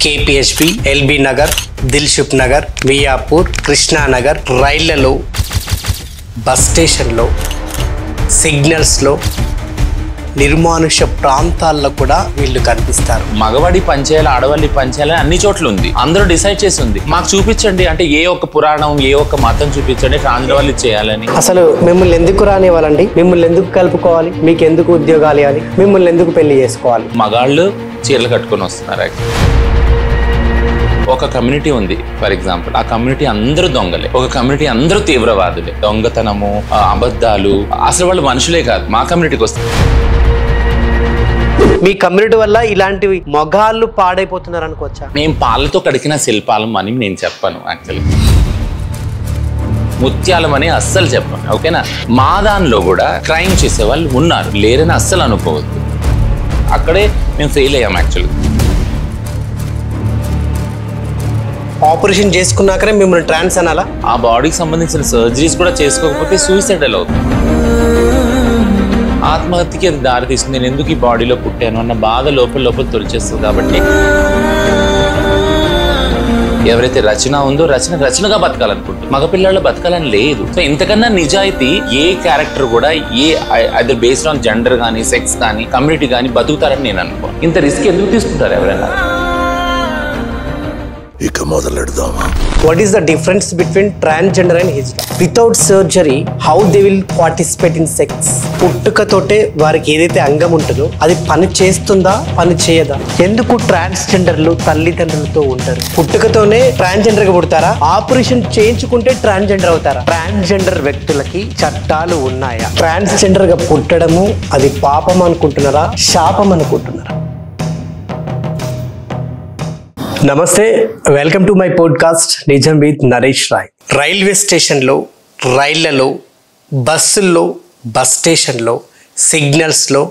KPHB, LB Nagar, Dilsukh Nagar, Miyapur, Krishna Nagar, రైళ్లలో, bus స్టేషన్లో, సిగ్నల్స్లో, నిర్మానుష ప్రాంతాల్లో కూడా వీళ్ళు కనిపిస్తారు. మగవాడి పనిచేయాలి, ఆడవాళ్ళి పనిచేయాలని అన్ని చోట్ల ఉంది. అందరూ డిసైడ్ చేసి ఉంది. మాకు చూపించండి అంటే ఏ ఒక్క పురాణం, ఏ ఒక్క మతం చూపించండి ట్రాన్స్జెండర్ వాళ్ళు చేయాలని. అసలు మిమ్మల్ని ఎందుకు రానివ్వాలండి? మిమ్మల్ని ఎందుకు కలుపుకోవాలి? మీకు ఎందుకు ఉద్యోగాలు ఇవ్వాలి? మిమ్మల్ని ఎందుకు పెళ్లి చేసుకోవాలి? మగాళ్ళు చీరలు కట్టుకొని వస్తున్నారు. ఒక కమ్యూనిటీ ఉంది ఫర్ ఎగ్జాంపుల్, ఆ కమ్యూనిటీ అందరూ దొంగలే, ఒక కమ్యూనిటీ అందరూ తీవ్రవాదులే, దొంగతనము, అబద్ధాలు, అసలు వాళ్ళు మనుషులే కాదు. మా కమ్యూనిటీకి వస్తుంది. మీ కమ్యూనిటీ వల్ల ఇలాంటివి మొగాళ్ళు పాడైపోతున్నారు అనుకోవచ్చా? మేము పాలతో కడిగిన శిల్పాలం అని నేను చెప్పాను. యాక్చువల్గా ముత్యాలం అని అస్సలు చెప్పాను. ఓకేనా? మా దానిలో కూడా క్రైమ్ చేసే వాళ్ళు ఉన్నారు, లేరని అస్సలు అనుకోవద్దు. అక్కడే మేము ఫెయిల్ అయ్యాం. యాక్చువల్గా ఆపరేషన్ చేసుకున్నాకనే మిమ్మల్ని ట్రాన్స్ అనాలా? ఆ బాడీకి సంబంధించిన సర్జరీస్ కూడా చేసుకోకపోతే సూసైడల్ అవుతుంది. ఆత్మహత్యకి అది దారి తీస్తుంది. నేను ఎందుకు ఈ బాడీలో పుట్టాను అన్న బాధ లోపల తొలిచేస్తుంది. కాబట్టి ఎవరైతే రచన ఉందో రచనగా బతకాలనుకుంటుంది, మగపిల్లల్లో బతకాలని లేదు. సో ఇంతకన్నా నిజాయితీ ఏ క్యారెక్టర్ కూడా అదర్ బేస్డ్ ఆన్ జెండర్ కానీ, సెక్స్ కానీ, కమ్యూనిటీ కానీ బతుకుతారని నేను అనుకో. ఇంత రిస్క్ ఎందుకు తీసుకుంటారు ఎవరైనా? ఇక మొదలెడదామా? What is the difference between transgender and hijra? Without surgery, how they will participate in sex? పుట్టుకతోటే వారికి ఏదైతే అంగం ఉంటుందో అది పని చేస్తుందా, పని చేయదా? ఎందుకు ట్రాన్స్జెండర్లు తల్లిదండ్రులతో ఉంటారు? పుట్టుకతోనే ట్రాన్స్జెండర్ గా పుడతారా? ఆపరేషన్ చేయించుకుంటే ట్రాన్స్జెండర్ అవుతారా? ట్రాన్స్జెండర్ వ్యక్తులకి చట్టాలు ఉన్నాయా? ట్రాన్స్జెండర్ గా పుట్టడము అది పాపం అనుకుంటున్నారా, శాపం అనుకుంటున్నారా? నమస్తే, వెల్కమ్ టు మై పాడ్కాస్ట్ నిజం విత్ నరేష్ రాయ్. రైల్వే స్టేషన్లో, రైళ్లలో, బస్సుల్లో, బస్ స్టేషన్లో, సిగ్నల్స్లో,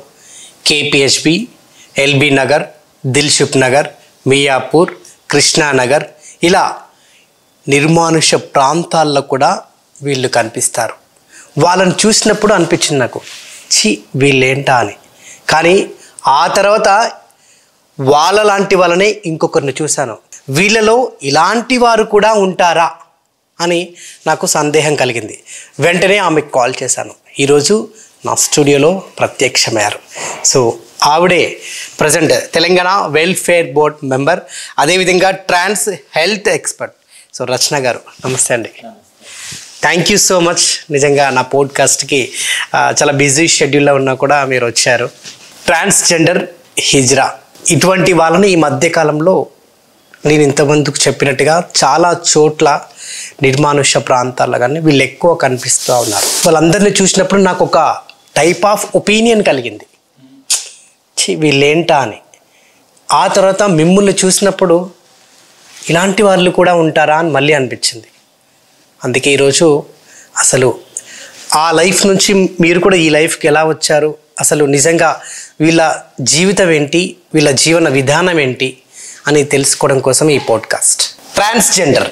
కేపీహెచ్బి, ఎల్బీ నగర్, దిల్సుఖ్ నగర్, మియాపూర్, కృష్ణానగర్, ఇలా నిర్మానుష ప్రాంతాల్లో కూడా వీళ్ళు కనిపిస్తారు. వాళ్ళని చూసినప్పుడు అనిపించింది నాకు, ఛీ వీళ్ళేంటా అని. కానీ ఆ తర్వాత వాళ్ళ లాంటి వాళ్ళనే ఇంకొకరిని చూశాను. వీళ్ళలో ఇలాంటి వారు కూడా ఉంటారా అని నాకు సందేహం కలిగింది. వెంటనే ఆమెకు కాల్ చేశాను. ఈరోజు నా స్టూడియోలో ప్రత్యక్షమయ్యారు. సో ఆవిడే present Telangana welfare board member, అదేవిధంగా ట్రాన్స్ హెల్త్ ఎక్స్పర్ట్. సో రచన గారు, నమస్తే అండి. Thank you so much. నిజంగా నా పోడ్కాస్ట్కి చాలా బిజీ షెడ్యూల్లో ఉన్నా కూడా మీరు వచ్చారు. ట్రాన్స్జెండర్, హిజ్రా, ఇటువంటి వాళ్ళని ఈ మధ్యకాలంలో నేను ఇంతమందికి చెప్పినట్టుగా చాలా చోట్ల నిర్మానుష ప్రాంతాల్లో కానీ వీళ్ళు ఎక్కువ కనిపిస్తూ ఉన్నారు. వాళ్ళందరినీ చూసినప్పుడు నాకు ఒక టైప్ ఆఫ్ ఒపీనియన్ కలిగింది, వీళ్ళేంటా అని. ఆ తర్వాత మిమ్మల్ని చూసినప్పుడు ఇలాంటి వాళ్ళు కూడా ఉంటారా అని మళ్ళీ అనిపించింది. అందుకే ఈరోజు అసలు ఆ లైఫ్ నుంచి మీరు కూడా ఈ లైఫ్కి ఎలా వచ్చారు, అసలు నిజంగా వీళ్ళ జీవితం ఏంటి, వీళ్ళ జీవన విధానం ఏంటి అని తెలుసుకోవడం కోసం ఈ పాడ్కాస్ట్. ట్రాన్స్జెండర్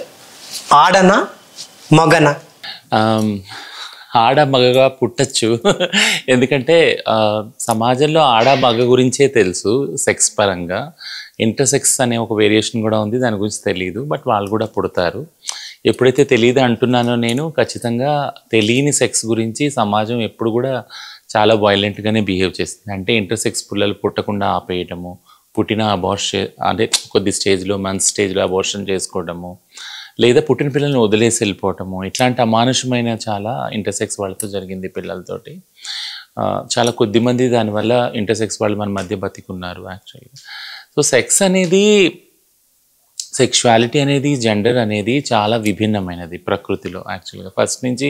ఆడనా మగనా? ఆడ మగగా పుట్టచ్చు. ఎందుకంటే సమాజంలో ఆడ మగ గురించే తెలుసు సెక్స్ పరంగా. ఇంటర్సెక్స్ అనే ఒక వేరియేషన్ కూడా ఉంది, దాని గురించి తెలియదు. బట్ వాళ్ళు కూడా పుడతారు. ఎప్పుడైతే తెలియదు అంటున్నానో నేను, ఖచ్చితంగా తెలియని సెక్స్ గురించి సమాజం ఎప్పుడు కూడా చాలా వైలెంట్గానే బిహేవ్ చేస్తుంది. అంటే ఇంటర్సెక్స్ పిల్లలు పుట్టకుండా ఆపేయటము, పుట్టిన అబార్షన్ అంటే కొద్ది స్టేజ్లో, మంత్ స్టేజ్లో అబార్షన్ చేసుకోవడము, లేదా పుట్టిన పిల్లల్ని వదిలేసి వెళ్ళిపోవటము, ఇట్లాంటి అమానుషమైన చాలా ఇంటర్సెక్స్ వాళ్ళతో జరిగింది పిల్లలతోటి. చాలా కొద్దిమంది దానివల్ల ఇంటర్సెక్స్ వాళ్ళు మన మధ్య బతికున్నారు యాక్చువల్గా. సో సెక్స్ అనేది, సెక్షువాలిటీ అనేది, జెండర్ అనేది చాలా విభిన్నమైనది ప్రకృతిలో. యాక్చువల్గా ఫస్ట్ నుంచి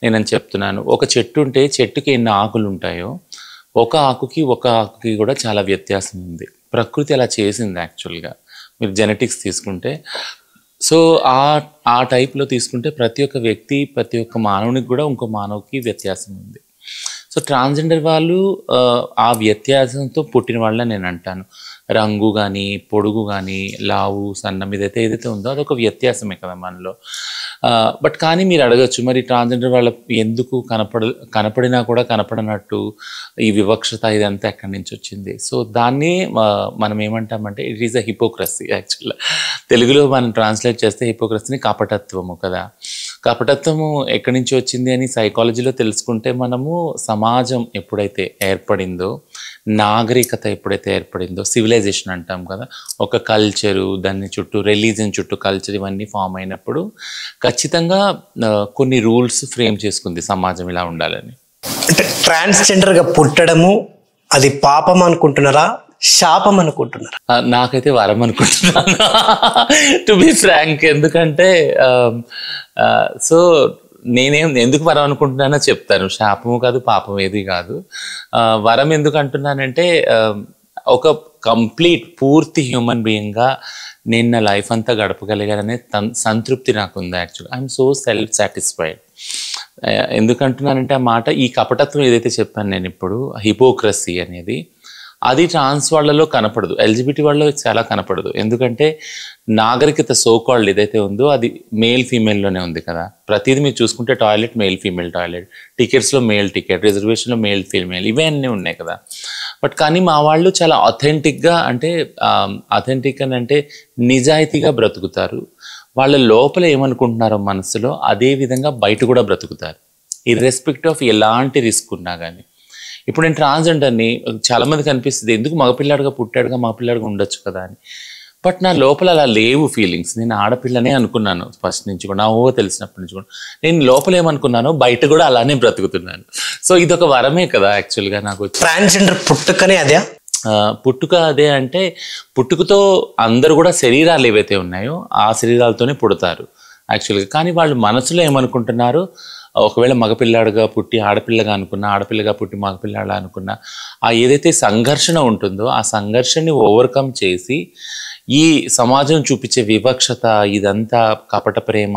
నేను చెప్తున్నాను, ఒక చెట్టు ఉంటే చెట్టుకి ఎన్ని ఆకులు ఉంటాయో ఒక ఆకుకి కూడా చాలా వ్యత్యాసం ఉంది. ప్రకృతి అలా చేసింది యాక్చువల్గా. మీరు జెనెటిక్స్ తీసుకుంటే, సో ఆ టైప్లో తీసుకుంటే ప్రతి ఒక్క వ్యక్తి, ప్రతి ఒక్క మానవునికి కూడా ఇంకో మానవుకి వ్యత్యాసం ఉంది. సో ట్రాన్స్జెండర్ వాళ్ళు ఆ వ్యత్యాసంతో పుట్టిన వాళ్ళని నేను అంటాను. రంగు కానీ, పొడుగు కానీ, లావు సన్నం ఏదైతే ఉందో అదొక వ్యత్యాసమే కదా మనలో. బట్ కానీ మీరు అడగచ్చు, మరి ట్రాన్స్జెండర్ వాళ్ళ ఎందుకు కనపడినా కూడా కనపడనట్టు ఈ వివక్షత ఇదంతా ఎక్కడి నుంచి వచ్చింది? సో దాన్ని మనం ఏమంటామంటే ఇట్ ఈస్ అ హిపోక్రసీ. యాక్చువల్గా తెలుగులో మనం ట్రాన్స్లేట్ చేస్తే హిపోక్రసీని కపటత్వము కదా. కపటత్వము ఎక్కడి నుంచి వచ్చింది అని సైకాలజీలో తెలుసుకుంటే మనము సమాజం ఎప్పుడైతే ఏర్పడిందో, నాగరికత ఎప్పుడైతే ఏర్పడిందో, సివిలైజేషన్ అంటాం కదా, ఒక కల్చరు దాన్ని చుట్టూ రిలీజన్ చుట్టూ కల్చర్ ఇవన్నీ ఫామ్ అయినప్పుడు ఖచ్చితంగా కొన్ని రూల్స్ ఫ్రేమ్ చేసుకుంది సమాజం ఇలా ఉండాలని. అంటే ట్రాన్స్జెండర్గా పుట్టడము అది పాపం అనుకుంటున్నారా, శాపం అనుకుంటున్నారా? నాకైతే వరం అనుకుంటున్నాను టు బి ఫ్రాంక్. ఎందుకంటే సో నేనేం ఎందుకు వరం అనుకుంటున్నానో చెప్తాను. శాపము కాదు, పాపం ఏది కాదు. వరం ఎందుకు అంటున్నానంటే ఒక కంప్లీట్ పూర్తి హ్యూమన్ బీయింగ్గా నేను నా లైఫ్ అంతా గడపగలిగాననే సంతృప్తి నాకు ఉంది. Actually I'm so self satisfied. ఎందుకంటున్నానంటే ఆ మాట, ఈ కపటత్వం ఏదైతే చెప్పాను నేను ఇప్పుడు, హిపోక్రసీ అనేది, అది ట్రాన్స్ వాళ్ళలో కనపడదు, ఎల్జిబిటీ వాళ్ళలో చాలా కనపడదు. ఎందుకంటే నాగరికత సోకాల్డ్ ఏదైతే ఉందో అది మేల్ ఫీమేల్లోనే ఉంది కదా. ప్రతిదీ మీరు చూసుకుంటే టాయిలెట్ మేల్ ఫీమేల్ టాయిలెట్, టికెట్స్లో మేల్ టికెట్, రిజర్వేషన్లో మేల్ ఫీమేల్, ఇవే అన్నీ ఉన్నాయి కదా. బట్ కానీ మా వాళ్ళు చాలా అథెంటిక్గా, అంటే అథెంటిక్ అని అంటే నిజాయితీగా బ్రతుకుతారు. వాళ్ళ లోపల ఏమనుకుంటున్నారో మనసులో అదే విధంగా బయట కూడా బ్రతుకుతారు, ఇర్రెస్పెక్ట్ ఆఫ్ ఎలాంటి రిస్క్ ఉన్నా కానీ. ఇప్పుడు నేను ట్రాన్స్జెండర్ని, చాలామందికి అనిపిస్తుంది ఎందుకు మగపిల్లాడుగా పుట్టాడుగా మగపిల్లాడుగా ఉండొచ్చు కదా అని. బట్ నా లోపల అలా లేవు ఫీలింగ్స్. నేను ఆడపిల్లనే అనుకున్నాను ఫస్ట్ నుంచి కూడా, నా తెలిసినప్పటి నుంచి కూడా. నేను లోపల ఏమనుకున్నానో బయట కూడా అలానే బ్రతుకుతున్నాను. సో ఇదొక వరమే కదా యాక్చువల్గా నాకు. ట్రాన్స్జెండర్ పుట్టుకనే అదే? పుట్టుక అదే అంటే, పుట్టుకతో అందరూ కూడా శరీరాలు ఏవైతే ఉన్నాయో ఆ శరీరాలతోనే పుడతారు యాక్చువల్గా. కానీ వాళ్ళు మనసులో ఏమనుకుంటున్నారు, ఒకవేళ మగపిల్లాడుగా పుట్టి ఆడపిల్లగా అనుకున్నా, ఆడపిల్లగా పుట్టి మగపిల్లాడుగా అనుకున్నా, ఆ ఏదైతే సంఘర్షణ ఉంటుందో ఆ సంఘర్షణని ఓవర్కమ్ చేసి ఈ సమాజం చూపించే వివక్షత, ఇదంతా కపట ప్రేమ,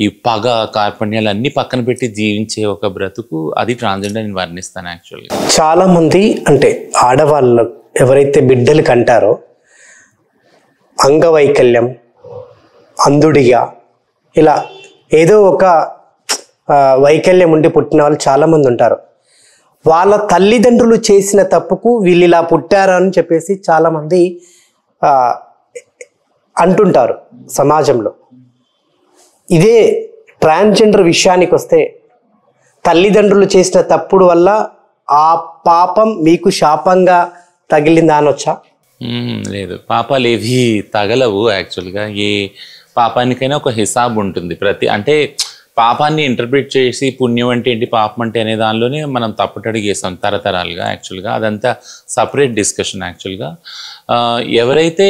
ఈ పగ, కార్పణ్యాలు అన్నీ పక్కన పెట్టి జీవించే ఒక బ్రతుకు, అది ట్రాన్స్జెండర్ నేను వర్ణిస్తాను యాక్చువల్గా. చాలామంది అంటే ఆడవాళ్ళు ఎవరైతే బిడ్డలు కంటారో అంగవైకల్యం, అంధుడిగా, ఇలా ఏదో ఒక వైకల్యం ఉండి పుట్టిన వాళ్ళు చాలామంది ఉంటారు. వాళ్ళ తల్లిదండ్రులు చేసిన తప్పుకు వీళ్ళు ఇలా పుట్టారు అని చెప్పేసి చాలామంది అంటుంటారు సమాజంలో. ఇదే ట్రాన్స్జెండర్ విషయానికి వస్తే తల్లిదండ్రులు చేసిన తప్పుడు వల్ల ఆ పాపం మీకు శాపంగా తగిలిందా అనొచ్చా? లేదు, పాపాలు ఏవి తగలవు యాక్చువల్గా. ఏ పాపానికైనా ఒక హిసాబ్ ఉంటుంది. అంటే పాపాన్ని ఇంటర్ప్రిట్ చేసి పుణ్యం అంటే ఏంటి, పాపం అంటే అనే దానిలోనే మనం తప్పుటడిగేస్తాం తరతరాలుగా యాక్చువల్గా. అదంతా సపరేట్ డిస్కషన్ యాక్చువల్గా. ఎవరైతే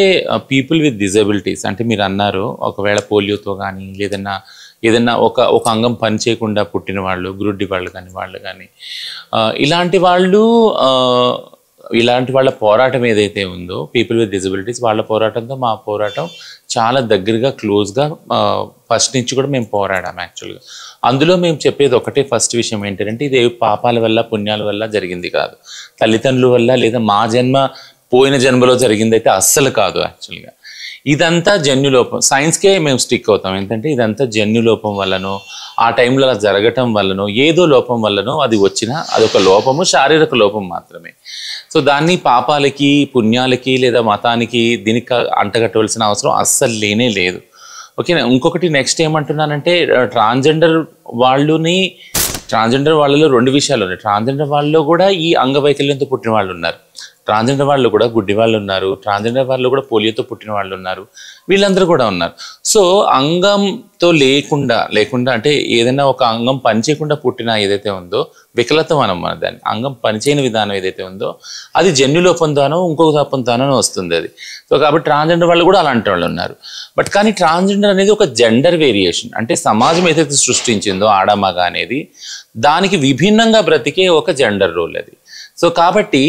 పీపుల్ విత్ డిజబిలిటీస్, అంటే మీరు అన్నారు ఒకవేళ పోలియోతో కానీ ఏదన్నా ఒక అంగం పని చేయకుండా పుట్టిన వాళ్ళు, గ్రుడ్డి వాళ్ళు కానీ ఇలాంటి వాళ్ళ పోరాటం ఏదైతే ఉందో, పీపుల్ విత్ డిజబిలిటీస్ వాళ్ళ పోరాటంతో మా పోరాటం చాలా దగ్గరగా క్లోజ్గా ఫస్ట్ నుంచి కూడా మేము పోరాడాం యాక్చువల్గా. అందులో మేము చెప్పేది ఒకటే ఫస్ట్ విషయం ఏంటంటే, ఇది పాపాల వల్ల పుణ్యాల వల్ల జరిగింది కాదు, తల్లిదండ్రుల వల్ల లేదా మా జన్మ పోయిన జన్మలో జరిగింది అయితే అస్సలు కాదు యాక్చువల్గా. ఇదంతా జన్యులోపం. సైన్స్కే మేము స్టిక్ అవుతాం. ఏంటంటే ఇదంతా జన్యులోపం వల్లనో, ఆ టైంలో అలా జరగటం వల్లనో, ఏదో లోపం వల్లనో అది వచ్చినా అదొక లోపము, శారీరక లోపం మాత్రమే. సో దాన్ని పాపాలకి, పుణ్యాలకి లేదా మతానికి దీనికి అంటగట్టవలసిన అవసరం అస్సలు లేనే లేదు. ఓకేనా. ఇంకొకటి నెక్స్ట్ ఏమంటున్నానంటే, ట్రాన్స్జెండర్ వాళ్ళలో రెండు విషయాలు ఉన్నాయి. ట్రాన్స్జెండర్ వాళ్ళలో కూడా ఈ అంగవైకల్యంతో పుట్టిన వాళ్ళు ఉన్నారు, ట్రాన్స్జెండర్ వాళ్ళు కూడా గుడ్డి వాళ్ళు ఉన్నారు, ట్రాన్స్జెండర్ వాళ్ళు కూడా పోలియోతో పుట్టిన వాళ్ళు ఉన్నారు, వీళ్ళందరూ కూడా ఉన్నారు. సో అంగంతో లేకుండా అంటే ఏదైనా ఒక అంగం పనిచేయకుండా పుట్టిన ఏదైతే ఉందో వికలత్వం అనం మన దాన్ని, అంగం పనిచేయని విధానం ఏదైతే ఉందో అది జన్యులోపంతోనో ఇంకొక లోపంతోనో వస్తుంది అది. సో కాబట్టి ట్రాన్స్జెండర్ వాళ్ళు కూడా అలాంటి వాళ్ళు ఉన్నారు. బట్ కానీ ట్రాన్స్జెండర్ అనేది ఒక జెండర్ వేరియేషన్. అంటే సమాజం ఏదైతే సృష్టించిందో ఆడమగ అనేది, దానికి విభిన్నంగా బ్రతికే ఒక జెండర్ రోల్ అది. సో కాబట్టి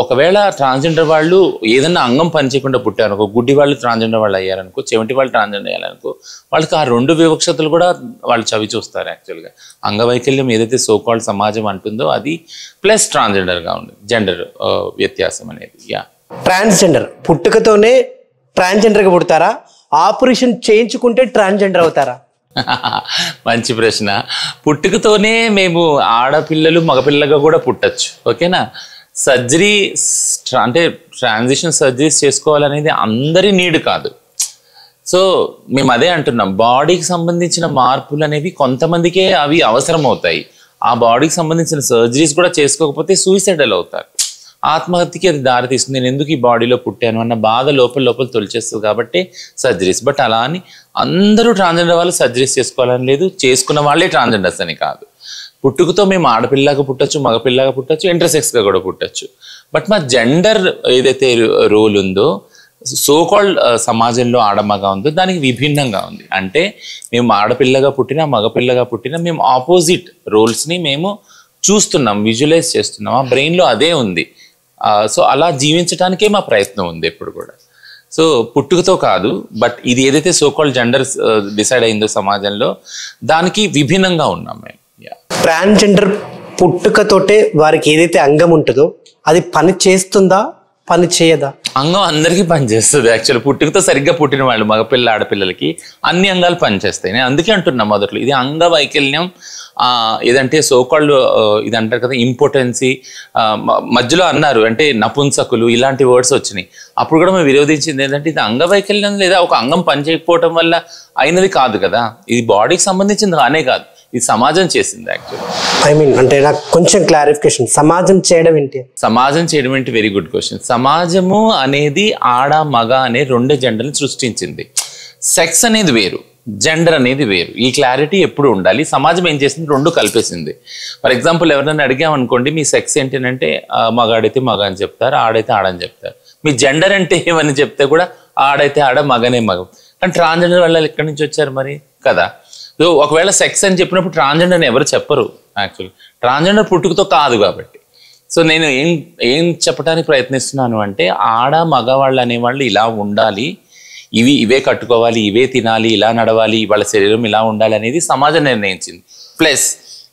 ఒకవేళ ట్రాన్స్జెండర్ వాళ్ళు ఏదన్నా అంగం పనిచేయకుండా పుట్టారు, ఒక గుడ్డి వాళ్ళు ట్రాన్స్జెండర్ వాళ్ళు అయ్యారనుకో, చెవిటి వాళ్ళు ట్రాన్స్జెండర్ అయ్యారనుకో, వాళ్ళకి ఆ రెండు వివక్షతలు కూడా వాళ్ళు చవి చూస్తారు యాక్చువల్గా. అంగవైకల్యం ఏదైతే సోకాల్డ్ సమాజం అంటుందో అది, ప్లస్ ట్రాన్స్జెండర్గా ఉంది జెండర్ వ్యత్యాసం అనేది. యా, ట్రాన్స్జెండర్ పుట్టుకతోనే ట్రాన్స్జెండర్గా పుడతారా, ఆపరేషన్ చేయించుకుంటే ట్రాన్స్జెండర్ అవుతారా? మంచి ప్రశ్న. పుట్టుకతోనే మేము ఆడపిల్లలు మగపిల్లగా కూడా పుట్టచ్చు. ఓకేనా? సర్జరీ అంటే ట్రాన్సిషన్ సర్జరీస్ చేసుకోవాలనేది అందరి నీడ్ కాదు. సో మేము అదే అంటున్నాం, బాడీకి సంబంధించిన మార్పులు అనేవి కొంతమందికే అవి అవసరం అవుతాయి. ఆ బాడీకి సంబంధించిన సర్జరీస్ కూడా చేసుకోకపోతే సూసైడల్ అవుతారు, ఆత్మహత్యకి అది దారి తీస్తుంది. నేను ఎందుకు ఈ బాడీలో పుట్టాను అన్న బాధ లోపల తొలిచేస్తుంది కాబట్టి సర్జరీస్. బట్ అలా అని అందరూ ట్రాన్స్జెండర్ వాళ్ళు సర్జరీస్ చేసుకోవాలని లేదు, చేసుకున్న వాళ్ళే ట్రాన్స్జెండర్స్ అని కాదు. పుట్టుకతో మేము ఆడపిల్లగా పుట్టచ్చు, మగపిల్లగా పుట్టచ్చు, ఇంటర్సెక్స్గా కూడా పుట్టచ్చు. బట్ మా జెండర్ ఏదైతే రోల్ ఉందో, సోకాల్డ్ సమాజంలో ఆడమగా ఉందో దానికి విభిన్నంగా ఉంది. అంటే మేము ఆడపిల్లగా పుట్టినా మగపిల్లగా పుట్టినా మేము ఆపోజిట్ రోల్స్ని మేము చూస్తున్నాం, విజువలైజ్ చేస్తున్నాం, ఆ బ్రెయిన్లో అదే ఉంది. సో అలా జీవించడానికే మా ప్రయత్నం ఉంది ఎప్పుడు కూడా. సో పుట్టుకతో కాదు, బట్ ఇది ఏదైతే సోకాల్డ్ జెండర్ డిసైడ్ అయిందో సమాజంలో దానికి విభిన్నంగా ఉన్నాం మేము. ట్రాన్స్జెండర్ పుట్టుకతోటే వారికి ఏదైతే అంగం ఉంటుందో అది పని చేస్తుందా, పని చేయదా? అంగం అందరికీ పనిచేస్తుంది. యాక్చువల్లీ పుట్టుకతో సరిగ్గా పుట్టిన వాళ్ళు మగపిల్ల ఆడపిల్లలకి అన్ని అంగాలు పనిచేస్తాయి. నేను అందుకే అంటున్నా మొదట్లో ఇది అంగవైకల్యం. ఏదంటే సోకాల్డ్ ఇది అంటారు కదా ఇంపార్టెన్సీ, మధ్యలో అన్నారు అంటే నపుంసకులు ఇలాంటి వర్డ్స్ వచ్చినాయి. అప్పుడు కూడా మేము విరోధించింది ఏంటంటే ఇది అంగవైకల్యం లేదా ఒక అంగం పనిచేయకపోవటం వల్ల అయినది కాదు కదా, ఇది బాడీకి సంబంధించింది అనే కాదు, ఇది సమాజం చేసింది యాక్చువల్లీ. ఐ మీన్ అంటే నాకు కొంచెం క్లారిఫికేషన్, సమాజం చేయడం ఏంటి? సమాజం చేయడం ఏంటి? Very good question. సమాజము అనేది ఆడ మగ అనే రెండు జెండర్ని సృష్టించింది. సెక్స్ అనేది వేరు, జెండర్ అనేది వేరు. ఈ క్లారిటీ ఎప్పుడు ఉండాలి. సమాజం ఏం చేసింది, రెండు కలిపేసింది. ఫర్ ఎగ్జాంపుల్ ఎవరైనా అడిగామనుకోండి మీ సెక్స్ ఏంటంటే మగాడైతే మగ అని చెప్తారు, ఆడైతే ఆడని చెప్తారు. మీ జెండర్ అంటే ఏమని చెప్తే కూడా ఆడైతే ఆడ, మగనే మగ. కానీ ట్రాన్స్జెండర్ వాళ్ళు ఎక్కడి నుంచి వచ్చారు మరి కదా? సో ఒకవేళ సెక్స్ అని చెప్పినప్పుడు ట్రాన్స్జెండర్ అని ఎవరు చెప్పరు. యాక్చువల్లీ ట్రాన్స్జెండర్ పుట్టుకతో కాదు కాబట్టి. సో నేను ఏం చెప్పడానికి ప్రయత్నిస్తున్నాను అంటే ఆడ మగవాళ్ళు అనేవాళ్ళు ఇలా ఉండాలి, ఇవే కట్టుకోవాలి, ఇవే తినాలి, ఇలా నడవాలి, వాళ్ళ శరీరం ఇలా ఉండాలి అనేది సమాజం నిర్ణయించింది. ప్లస్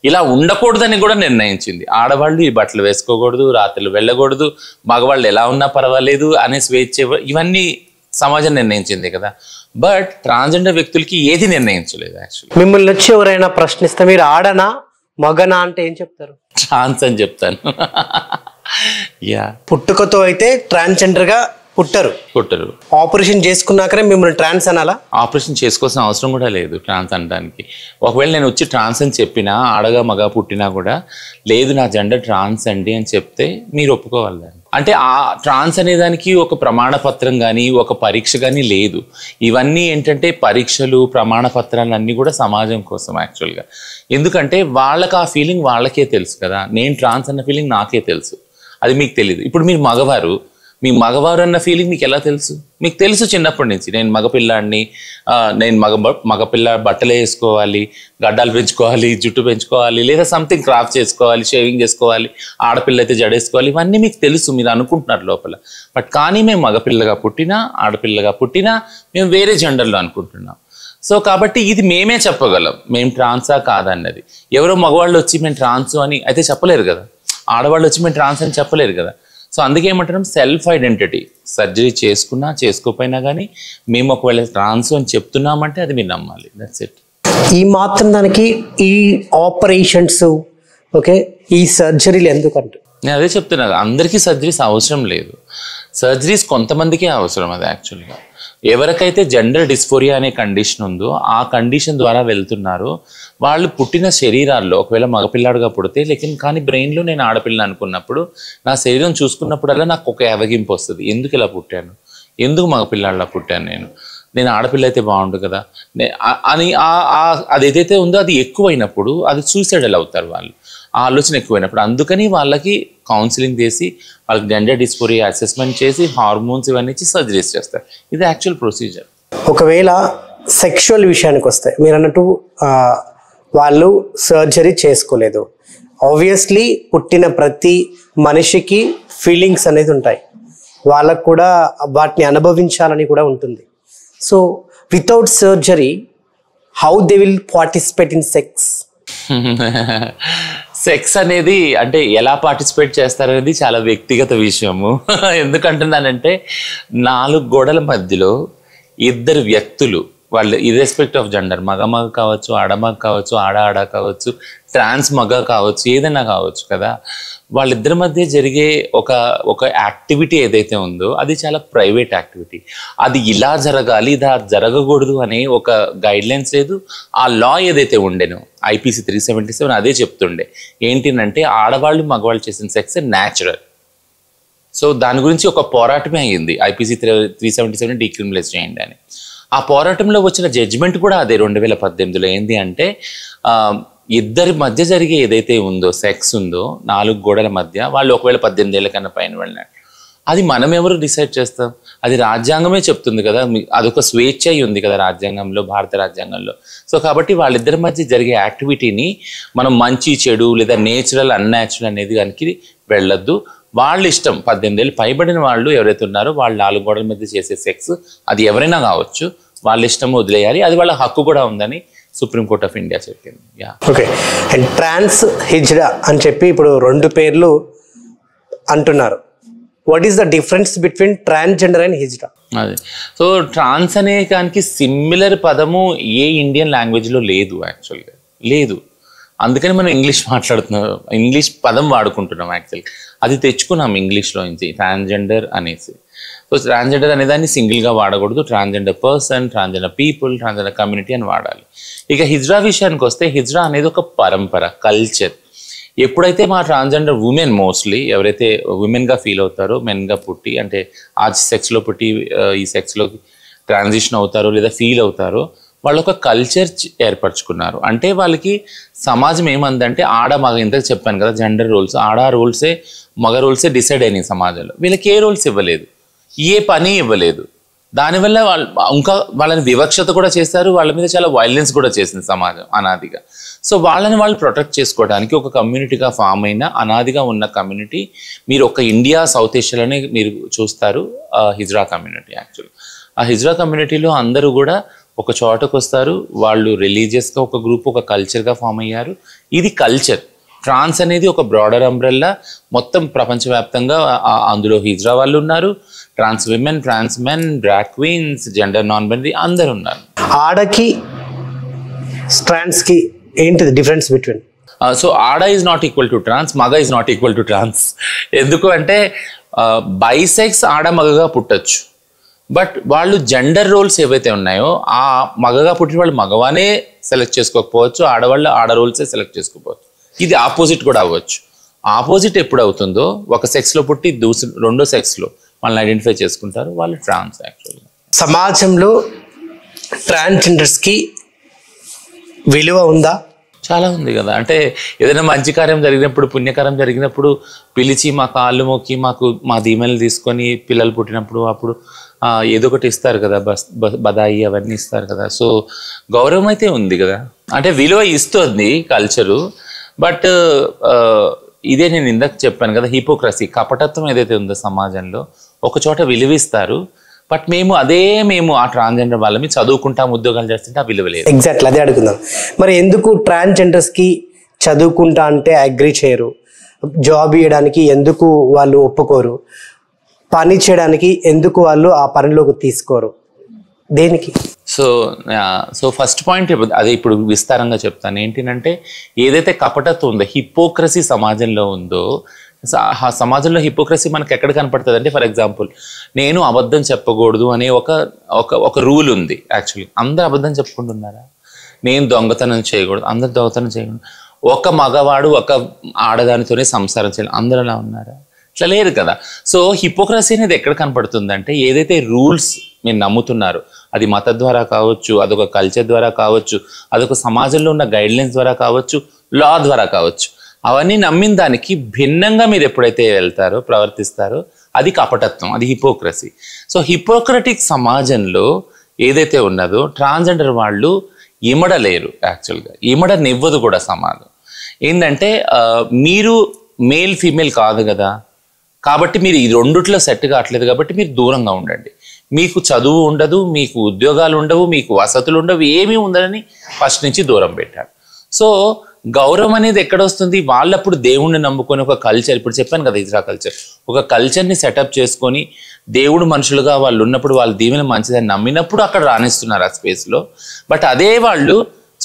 ఇలా ఉండకూడదని కూడా నిర్ణయించింది. ఆడవాళ్ళు ఈ బట్టలు వేసుకోకూడదు, రాత్రులు వెళ్ళకూడదు, మగవాళ్ళు ఎలా ఉన్నా పర్వాలేదు అనే స్వేచ్ఛ, ఇవన్నీ సమాజం నిర్ణయించింది కదా. బట్ ట్రాన్స్జెండర్ వ్యక్తులకి ఏది నిర్ణయించలేదు యాక్చువల్లీ. మిమ్మల్ని వచ్చి ఎవరైనా ప్రశ్నిస్తే మీరు ఆడనా మగనా అంటే ఏం చెప్తారు? ట్రాన్స్ అని చెప్తాను. యా, పుట్టుకతో అయితే ట్రాన్స్జెండర్ గా పుట్టరు. ఆపరేషన్ చేసుకున్నాకనే మిమ్మల్ని ట్రాన్స్ అనాలా? ఆపరేషన్ చేసుకోవాల్సిన అవసరం కూడా లేదు ట్రాన్స్ అనడానికి. ఒకవేళ నేను వచ్చి ట్రాన్స్ అని చెప్పినా, ఆడగా మగ పుట్టినా కూడా లేదు నా జెండర్ ట్రాన్స్ అండి అని చెప్తే మీరు ఒప్పుకోవాలి దాన్ని. అంటే ఆ ట్రాన్స్ అనే దానికి ఒక ప్రమాణ పత్రం కానీ ఒక పరీక్ష కానీ లేదు. ఇవన్నీ ఏంటంటే పరీక్షలు, ప్రమాణ పత్రాలు అన్నీ కూడా సమాజం కోసం యాక్చువల్గా. ఎందుకంటే వాళ్ళకి ఆ ఫీలింగ్ వాళ్ళకే తెలుసు కదా. నేను ట్రాన్స్ అన్న ఫీలింగ్ నాకే తెలుసు, అది మీకు తెలియదు. ఇప్పుడు మీరు మగవారు, మీ మగవారు అన్న ఫీలింగ్ మీకు ఎలా తెలుసు? మీకు తెలుసు చిన్నప్పటి నుంచి నేను మగపిల్లాడిని, నేను మగపిల్ల బట్టలు వేసుకోవాలి, గడ్డాలు పెంచుకోవాలి, జుట్టు పెంచుకోవాలి, లేదా సంథింగ్ క్రాఫ్ట్ చేసుకోవాలి, షేవింగ్ చేసుకోవాలి, ఆడపిల్ల అయితే జడేసుకోవాలి, ఇవన్నీ మీకు తెలుసు, మీరు అనుకుంటున్నారు లోపల. బట్ కానీ మేము మగపిల్లగా పుట్టినా ఆడపిల్లగా పుట్టినా మేము వేరే జెండర్లో అనుకుంటున్నాం. సో కాబట్టి ఇది మేమే చెప్పగలం మేము ట్రాన్సా కాదన్నది. ఎవరో మగవాళ్ళు వచ్చి మేము ట్రాన్సు అని అయితే చెప్పలేరు కదా, ఆడవాళ్ళు వచ్చి మేము ట్రాన్స్ అని చెప్పలేరు కదా. సో అందుకే ఏమంటున్నాం, సెల్ఫ్ ఐడెంటిటీ. సర్జరీ చేసుకున్నా చేసుకోకపోయినా కానీ మేము ఒకవేళ ట్రాన్స్ అని చెప్తున్నామంటే అది మీరు నమ్మాలి. That's it. ఈ మాత్రం దానికి ఈ ఆపరేషన్స్, ఓకే, ఈ సర్జరీలు ఎందుకంటే నేను అదే చెప్తున్నా, అందరికీ సర్జరీస్ అవసరం లేదు. సర్జరీస్ కొంతమందికే అవసరం. అది యాక్చువల్గా ఎవరికైతే జెండర్ డిస్ఫోరియా అనే కండిషన్ ఉందో ఆ కండిషన్ ద్వారా వెళ్తున్నారో వాళ్ళు పుట్టిన శరీరాల్లో ఒకవేళ మగపిల్లాడుగా పుడితే కానీ బ్రెయిన్లో నేను ఆడపిల్ల అనుకున్నప్పుడు నా శరీరం చూసుకున్నప్పుడల్లా నాకు ఒక అవగింపు వస్తుంది. ఎందుకు ఇలా పుట్టాను, ఎందుకు మగపిల్లాడిలా పుట్టాను, నేను ఆడపిల్ల అయితే బాగుండు కదా అని అది ఏదైతే ఉందో అది ఎక్కువైనప్పుడు అది సూసైడల్ అవుతారు వాళ్ళు, ఆ ఆలోచన ఎక్కువైనప్పుడు. అందుకని వాళ్ళకి కౌన్సిలింగ్ చేసి వాళ్ళకి జెండర్ డిస్ఫోరియా అసెస్మెంట్ చేసి హార్మోన్స్ ఇవన్నీ ఇచ్చి సర్జరీస్ చేస్తారు. ఇది యాక్చువల్ ప్రొసీజర్. ఒకవేళ సెక్షువల్ విషయానికి వస్తే మీరు అన్నట్టు వాళ్ళు సర్జరీ చేసుకోలేదు, ఆబ్వియస్లీ పుట్టిన ప్రతి మనిషికి ఫీలింగ్స్ అనేది ఉంటాయి, వాళ్ళకు కూడా వాటిని అనుభవించాలని కూడా ఉంటుంది. So without surgery how they will participate in sex? Sex అనేది అంటే ఎలా పార్టిసిపేట్ చేస్తారనేది చాలా వ్యక్తిగత విషయము. ఎందుకంటున్నానంటే 4 గోడల మధ్యలో ఇద్దరు వ్యక్తులు, వాళ్ళు ఇర్రెస్పెక్ట్ ఆఫ్ జెండర్, మగ కావచ్చు, ఆడ కావచ్చు, ఆడ కావచ్చు, ట్రాన్స్ మగ కావచ్చు, ఏదైనా కావచ్చు కదా, వాళ్ళిద్దరి మధ్య జరిగే ఒక యాక్టివిటీ ఏదైతే ఉందో అది చాలా ప్రైవేట్ యాక్టివిటీ. అది ఇలా జరగాలి, ఇలా జరగకూడదు అనే ఒక గైడ్ లైన్స్ లేదు. ఆ లా ఏదైతే ఉండేనో IPC 377 అదే చెప్తుండే ఏంటంటే ఆడవాళ్ళు మగవాళ్ళు చేసిన సెక్స్ న్యాచురల్. సో దాని గురించి ఒక పోరాటమే అయ్యింది, IPC 377 డీక్రిమినలైజ్ చేయండి అని. ఆ పోరాటంలో వచ్చిన జడ్జిమెంట్ కూడా అదే 2018లో. ఏంటి అంటే ఇద్దరి మధ్య జరిగే ఏదైతే ఉందో సెక్స్ ఉందో 4 గోడల మధ్య, వాళ్ళు ఒకవేళ 18 ఏళ్ళ కన్నా పైన వెళ్ళినాడు, అది మనం ఎవరు డిసైడ్ చేస్తాం? అది రాజ్యాంగమే చెప్తుంది కదా, అదొక స్వేచ్ఛ ఉంది కదా రాజ్యాంగంలో, భారత రాజ్యాంగంలో. సో కాబట్టి వాళ్ళిద్దరి మధ్య జరిగే యాక్టివిటీని మనం మంచి చెడు లేదా నేచురల్ అన్యాచురల్ అనేది దానికి వెళ్ళొద్దు. వాళ్ళ ఇష్టం, 18 ఏళ్ళు పైబడిన వాళ్ళు ఎవరైతే ఉన్నారో వాళ్ళు 4 గోడల మధ్య చేసే సెక్స్ అది ఎవరైనా కావచ్చు, వాళ్ళ ఇష్టం వదిలేయాలి, అది వాళ్ళ హక్కు కూడా ఉందని సుప్రీంకోర్ట్ ఆఫ్ ఇండియా చెప్పింది. ఓకే. అండ్ ట్రాన్స్ హిజ్రా అని చెప్పి ఇప్పుడు 2 పేర్లు అంటున్నారు. What is the difference between transgender and hijra? అదే, సో ట్రాన్స్ అనే దానికి సిమిలర్ పదము ఏ ఇండియన్ లాంగ్వేజ్లో లేదు, యాక్చువల్గా లేదు. అందుకని మనం ఇంగ్లీష్ మాట్లాడుతున్నాం, ఇంగ్లీష్ పదం వాడుకుంటున్నాం. యాక్చువల్గా అది తెచ్చుకున్నాం ఇంగ్లీష్లో నుంచి, ట్రాన్స్జెండర్ అనేసి. సో ట్రాన్స్జెండర్ అనేదాన్ని సింగిల్గా వాడకూడదు, transgender person, transgender people, transgender community అని వాడాలి. ఇక హిజ్రా విషయానికి వస్తే, హిజ్రా అనేది ఒక పరంపర, కల్చర్. ఎప్పుడైతే మా ట్రాన్స్జెండర్ ఉమెన్ మోస్ట్లీ ఎవరైతే ఉమెన్గా ఫీల్ అవుతారో, మెన్గా పుట్టి అంటే ఆ సెక్స్లో పుట్టి ఈ సెక్స్లోకి ట్రాన్సిషన్ అవుతారో లేదా ఫీల్ అవుతారో, వాళ్ళు ఒక కల్చర్ ఏర్పరచుకున్నారు. అంటే వాళ్ళకి సమాజం ఏమందంటే ఆడ మగ, ఇంతకు చెప్పాను కదా జెండర్ రోల్స్, ఆడ రోల్సే మగ రోల్సే డిసైడ్ అయినాయి సమాజంలో. వీళ్ళకి ఏ రోల్స్ ఇవ్వలేదు, ఏ పని ఇవ్వలేదు. దానివల్ల ఇంకా వాళ్ళని వివక్షత కూడా చేస్తారు, వాళ్ళ మీద చాలా వైలెన్స్ కూడా చేసింది సమాజం అనాదిగా. సో వాళ్ళని వాళ్ళు ప్రొటెక్ట్ చేసుకోవడానికి ఒక కమ్యూనిటీగా ఫామ్ అయిన అనాదిగా ఉన్న కమ్యూనిటీ మీరు ఒక ఇండియా సౌత్ ఏషియాలోనే మీరు చూస్తారు, హిజ్రా కమ్యూనిటీ. యాక్చువల్లీ ఆ హిజ్రా కమ్యూనిటీలో అందరూ కూడా ఒక చోటకు వస్తారు, వాళ్ళు రిలీజియస్గా ఒక గ్రూప్, ఒక కల్చర్గా ఫామ్ అయ్యారు. ఇది కల్చర్. ట్రాన్స్ అనేది ఒక బ్రాడర్ అంబ్రెల్లా, మొత్తం ప్రపంచవ్యాప్తంగా అందులో హిజ్రా వాళ్ళు ఉన్నారు, trans women, trans men, drag queens, gender non binary అందరు ఉన్నారు. ఆడకి ట్రాన్స్కి ఏంటిది డిఫరెన్స్ బిట్వీన్? సో ఆడ is not equal to trans, మగ is not equal to trans. ఎందుకు అంటే బైసెక్స్ ఆడ మగగా పుట్టచ్చు, బట్ వాళ్ళు జెండర్ రోల్స్ ఏవైతే ఉన్నాయో ఆ మగగా పుట్టిన వాళ్ళు మగవానే సెలెక్ట్ చేసుకోకపోవచ్చు, ఆడవాళ్ళు ఆడ రోల్సే సెలెక్ట్ చేసుకోకపోవచ్చు. ఇది ఆపోజిట్ కూడా అవ్వచ్చు. ఆపోజిట్ ఎప్పుడు అవుతుందో, ఒక సెక్స్లో పుట్టి రెండో సెక్స్లో వాళ్ళని ఐడెంటిఫై చేసుకుంటారు, వాళ్ళు ట్రాన్స్. యాక్చువల్గా సమాజంలో ట్రాన్స్జెండర్స్కి విలువ ఉందా? చాలా ఉంది కదా. అంటే ఏదైనా మంచి కార్యం జరిగినప్పుడు, పుణ్యకార్యం జరిగినప్పుడు పిలిచి మా కాళ్ళు మొక్కి మా దీవెనలు తీసుకొని పిల్లలు పుట్టినప్పుడు అప్పుడు ఏదో ఒకటి ఇస్తారు కదా, బదాయి అవన్నీ ఇస్తారు కదా. సో గౌరవం అయితే ఉంది కదా, అంటే విలువ ఇస్తుంది కల్చరు. బట్ ఇదే నేను ఇందాక చెప్పాను కదా, హిపోక్రసీ, కపటత్వం ఏదైతే ఉందో సమాజంలో, ఒక చోట విలువిస్తారు, బట్ మేము ఆ ట్రాన్స్జెండర్ వాళ్ళని చదువుకుంటాం, ఉద్యోగాలు చేస్తుంటే ఆ విలువ లేదు. ఎగ్జాక్ట్లీ అదే అడుగుతున్నాం. మరి ఎందుకు ట్రాన్స్జెండర్స్కి చదువుకుంటా అంటే అగ్రీ చేయరు, జాబ్ ఇవ్వడానికి ఎందుకు వాళ్ళు ఒప్పుకోరు, పని చేయడానికి ఎందుకు వాళ్ళు ఆ పనిలోకి తీసుకోరు, దేనికి? సో ఫస్ట్ పాయింట్ అదే ఇప్పుడు విస్తారంగా చెప్తాను. ఏంటంటే ఏదైతే కపటత్వం ఉందో, హిపోక్రసీ సమాజంలో ఉందో, ఆ సమాజంలో హిపోక్రసీ మనకు ఎక్కడ కనపడుతుంది అంటే, ఫర్ ఎగ్జాంపుల్ నేను అబద్ధం చెప్పకూడదు అనే ఒక రూల్ ఉంది. యాక్చువల్లీ అందరూ అబద్ధం చెప్పుకుంటున్నారా? నేను దొంగతనం చేయకూడదు, అందరు దొంగతనం చేయకూడదు. ఒక మగవాడు ఒక ఆడదానితోనే సంసారం చేయాలి, అందరూ అలా ఉన్నారా? ఇట్లా లేదు కదా. సో హిపోక్రసీ అనేది ఎక్కడ కనపడుతుందంటే, ఏదైతే రూల్స్ మీరు నమ్ముతున్నారు, అది మత ద్వారా కావచ్చు, అదొక కల్చర్ ద్వారా కావచ్చు, అదొక సమాజంలో ఉన్న గైడ్లైన్స్ ద్వారా కావచ్చు, లా ద్వారా కావచ్చు, అవన్నీ నమ్మిన దానికి భిన్నంగా మీరు ఎప్పుడైతే వెళ్తారో, ప్రవర్తిస్తారో, అది కపటత్వం, అది హిపోక్రసీ. సో హిపోక్రటిక్ సమాజంలో ఏదైతే ఉన్నదో ట్రాన్స్జెండర్ వాళ్ళు ఇమడలేరు. యాక్చువల్గా ఇమడనివ్వదు కూడా సమాజం. ఏంటంటే మీరు మేల్ ఫీమేల్ కాదు కదా, కాబట్టి మీరు ఈ రెండిట్లో సెట్ కావట్లేదు, కాబట్టి మీరు దూరంగా ఉండండి. మీకు చదువు ఉండదు, మీకు ఉద్యోగాలు ఉండవు, మీకు వసతులు ఉండవు, ఏమీ ఉండదని ఫస్ట్ నుంచి దూరం పెట్టారు. సో గౌరవం అనేది ఎక్కడ వస్తుంది? వాళ్ళప్పుడు దేవుణ్ణి నమ్ముకొని ఒక కల్చర్, ఇప్పుడు చెప్పాను కదా ఇజ్రా కల్చర్, ఒక కల్చర్ని సెటప్ చేసుకొని దేవుడు మనుషులుగా వాళ్ళు ఉన్నప్పుడు వాళ్ళ దీవెన మంచిదని నమ్మినప్పుడు అక్కడ రాణిస్తున్నారు ఆ స్పేస్లో. బట్ అదే వాళ్ళు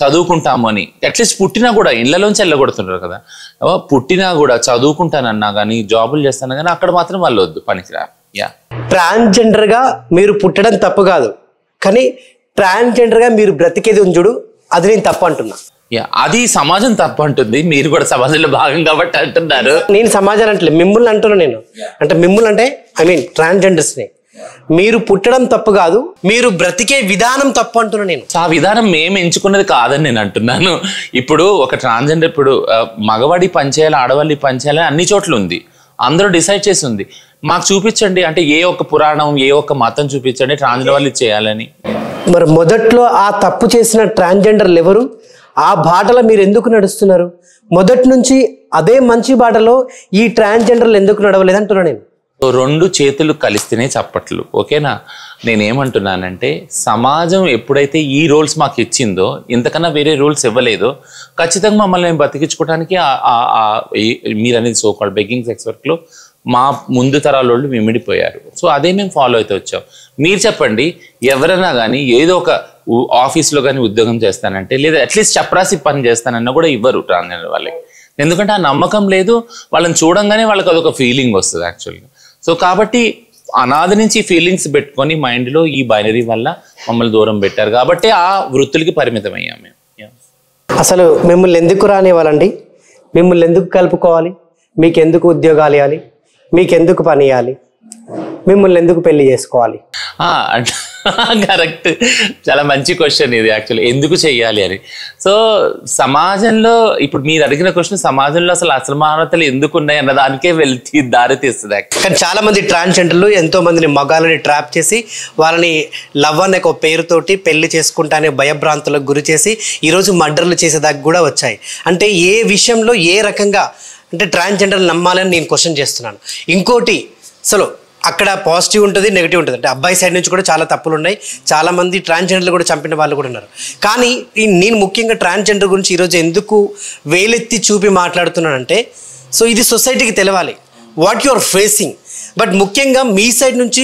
చదువుకుంటాము అని అట్లీస్ట్ పుట్టినా కూడా ఇళ్లలోంచి వెళ్ళగొడుతున్నారు కదా. పుట్టినా కూడా చదువుకుంటానన్నా కానీ జాబులు చేస్తానా కానీ అక్కడ మాత్రం వాళ్ళు వద్దు, పనికిరా. ట్రాన్స్జెండర్గా మీరు పుట్టడం తప్పు కాదు, కానీ ట్రాన్స్జెండర్గా మీరు బ్రతికేది ఉంచుడు అది నేను తప్పు అంటున్నా. అది సమాజం తప్పు అంటుంది, మీరు కూడా సమాజంలో భాగం కాబట్టి అంటున్నారు. నేను సమాజం అంటే మిమ్మల్ని అంటున్నా నేను, అంటే మిమ్మల్ని అంటే ఐ మీన్ ట్రాన్స్జెండర్స్ని. మీరు పుట్టడం తప్పు కాదు, మీరు బ్రతికే విధానం తప్పు అంటున్నా నేను. ఆ విధానం మేము ఎంచుకున్నది కాదని నేను అంటున్నాను. ఇప్పుడు ఒక ట్రాన్స్జెండర్ ఇప్పుడు మగవాడి పనిచేయాలి ఆడవాళ్ళి పనిచేయాలి అన్ని చోట్ల ఉంది, అందరూ డిసైడ్ చేసి ఉంది. మాకు చూపించండి, అంటే ఏ ఒక్క పురాణం ఏ ఒక్క మతం చూపించండి ట్రాన్స్జెండర్ వాళ్ళు చేయాలని. మరి మొదట్లో ఆ తప్పు చేసిన ట్రాన్స్జెండర్లు ఎవరు? ఆ బాటలో మీరు ఎందుకు నడుస్తున్నారు? మొదటి నుంచి అదే మంచి బాటలో ఈ ట్రాన్స్జెండర్లు ఎందుకు నడవలేదంటున్నా నేను. రెండు చేతులు కలిస్తేనే చప్పట్లు, ఓకేనా? నేనేమంటున్నానంటే సమాజం ఎప్పుడైతే ఈ రోల్స్ మాకు ఇచ్చిందో, ఇంతకన్నా వేరే రూల్స్ ఇవ్వలేదో, ఖచ్చితంగా మమ్మల్ని బతికించుకోవడానికి మీరు అనేది సో కాల్డ్ బెగ్గింగ్ సెక్స్ వర్క్లో మా ముందు తరాల వాళ్ళు మిమిడిపోయారు. సో అదే మేము ఫాలో అయితే వచ్చాం. మీరు చెప్పండి, ఎవరైనా కానీ ఏదో ఒక ఆఫీస్లో కానీ ఉద్యోగం చేస్తానంటే, లేదా అట్లీస్ట్ చప్రాసి పని చేస్తానన్నా కూడా ఇవ్వరు ట్రాన్స్జెండర్ వాళ్ళకి. ఎందుకంటే ఆ నమ్మకం లేదు, వాళ్ళని చూడంగానే వాళ్ళకి అదొక ఫీలింగ్ వస్తుంది యాక్చువల్గా. సో కాబట్టి అనాది నుంచి ఫీలింగ్స్ పెట్టుకొని మైండ్లో ఈ బైనరీ వల్ల మమ్మల్ని దూరం పెట్టారు కాబట్టి ఆ వృత్తులకి పరిమితం అయ్యాం మేము. అసలు మిమ్మల్ని ఎందుకు రానివ్వాలండి? మిమ్మల్ని ఎందుకు కలుపుకోవాలి? మీకు ఎందుకు ఉద్యోగాలు ఇవ్వాలి? మీకు ఎందుకు పని ఇవ్వాలి? మిమ్మల్ని ఎందుకు పెళ్లి చేసుకోవాలి? కరెక్ట్, చాలా మంచి క్వశ్చన్ ఇది యాక్చువల్లీ, ఎందుకు చెయ్యాలి అని. సో సమాజంలో ఇప్పుడు మీరు అడిగిన క్వశ్చన్, సమాజంలో అసలు అసమానతలు ఎందుకు ఉన్నాయి అన్న దానికే దారి తీస్తుంది. కానీ చాలా మంది ట్రాన్స్జెండర్లు ఎంతో మందిని మగాళ్ళని ట్రాప్ చేసి వాళ్ళని లవ్ అనే ఒక పేరుతోటి పెళ్లి చేసుకుంటానే భయభ్రాంతులకు గురి చేసి ఈరోజు మర్డర్లు చేసేదాకా కూడా వచ్చాయి. అంటే ఏ విషయంలో ఏ రకంగా అంటే ట్రాన్స్జెండర్లు నమ్మాలని నేను క్వశ్చన్ చేస్తున్నాను. ఇంకోటి, అసలు అక్కడ పాజిటివ్ ఉంటుంది, నెగిటివ్ ఉంటుంది. అంటే అబ్బాయి సైడ్ నుంచి కూడా చాలా తప్పులు ఉన్నాయి, చాలామంది ట్రాన్స్జెండర్లు కూడా చంపిన వాళ్ళు కూడా ఉన్నారు. కానీ నేను ముఖ్యంగా ట్రాన్స్జెండర్ గురించి ఈరోజు ఎందుకు వేలెత్తి చూపి మాట్లాడుతున్నానంటే, సో ఇది సొసైటీకి తెలవాలి what you are facing. But ముఖ్యంగా మీ సైడ్ నుంచి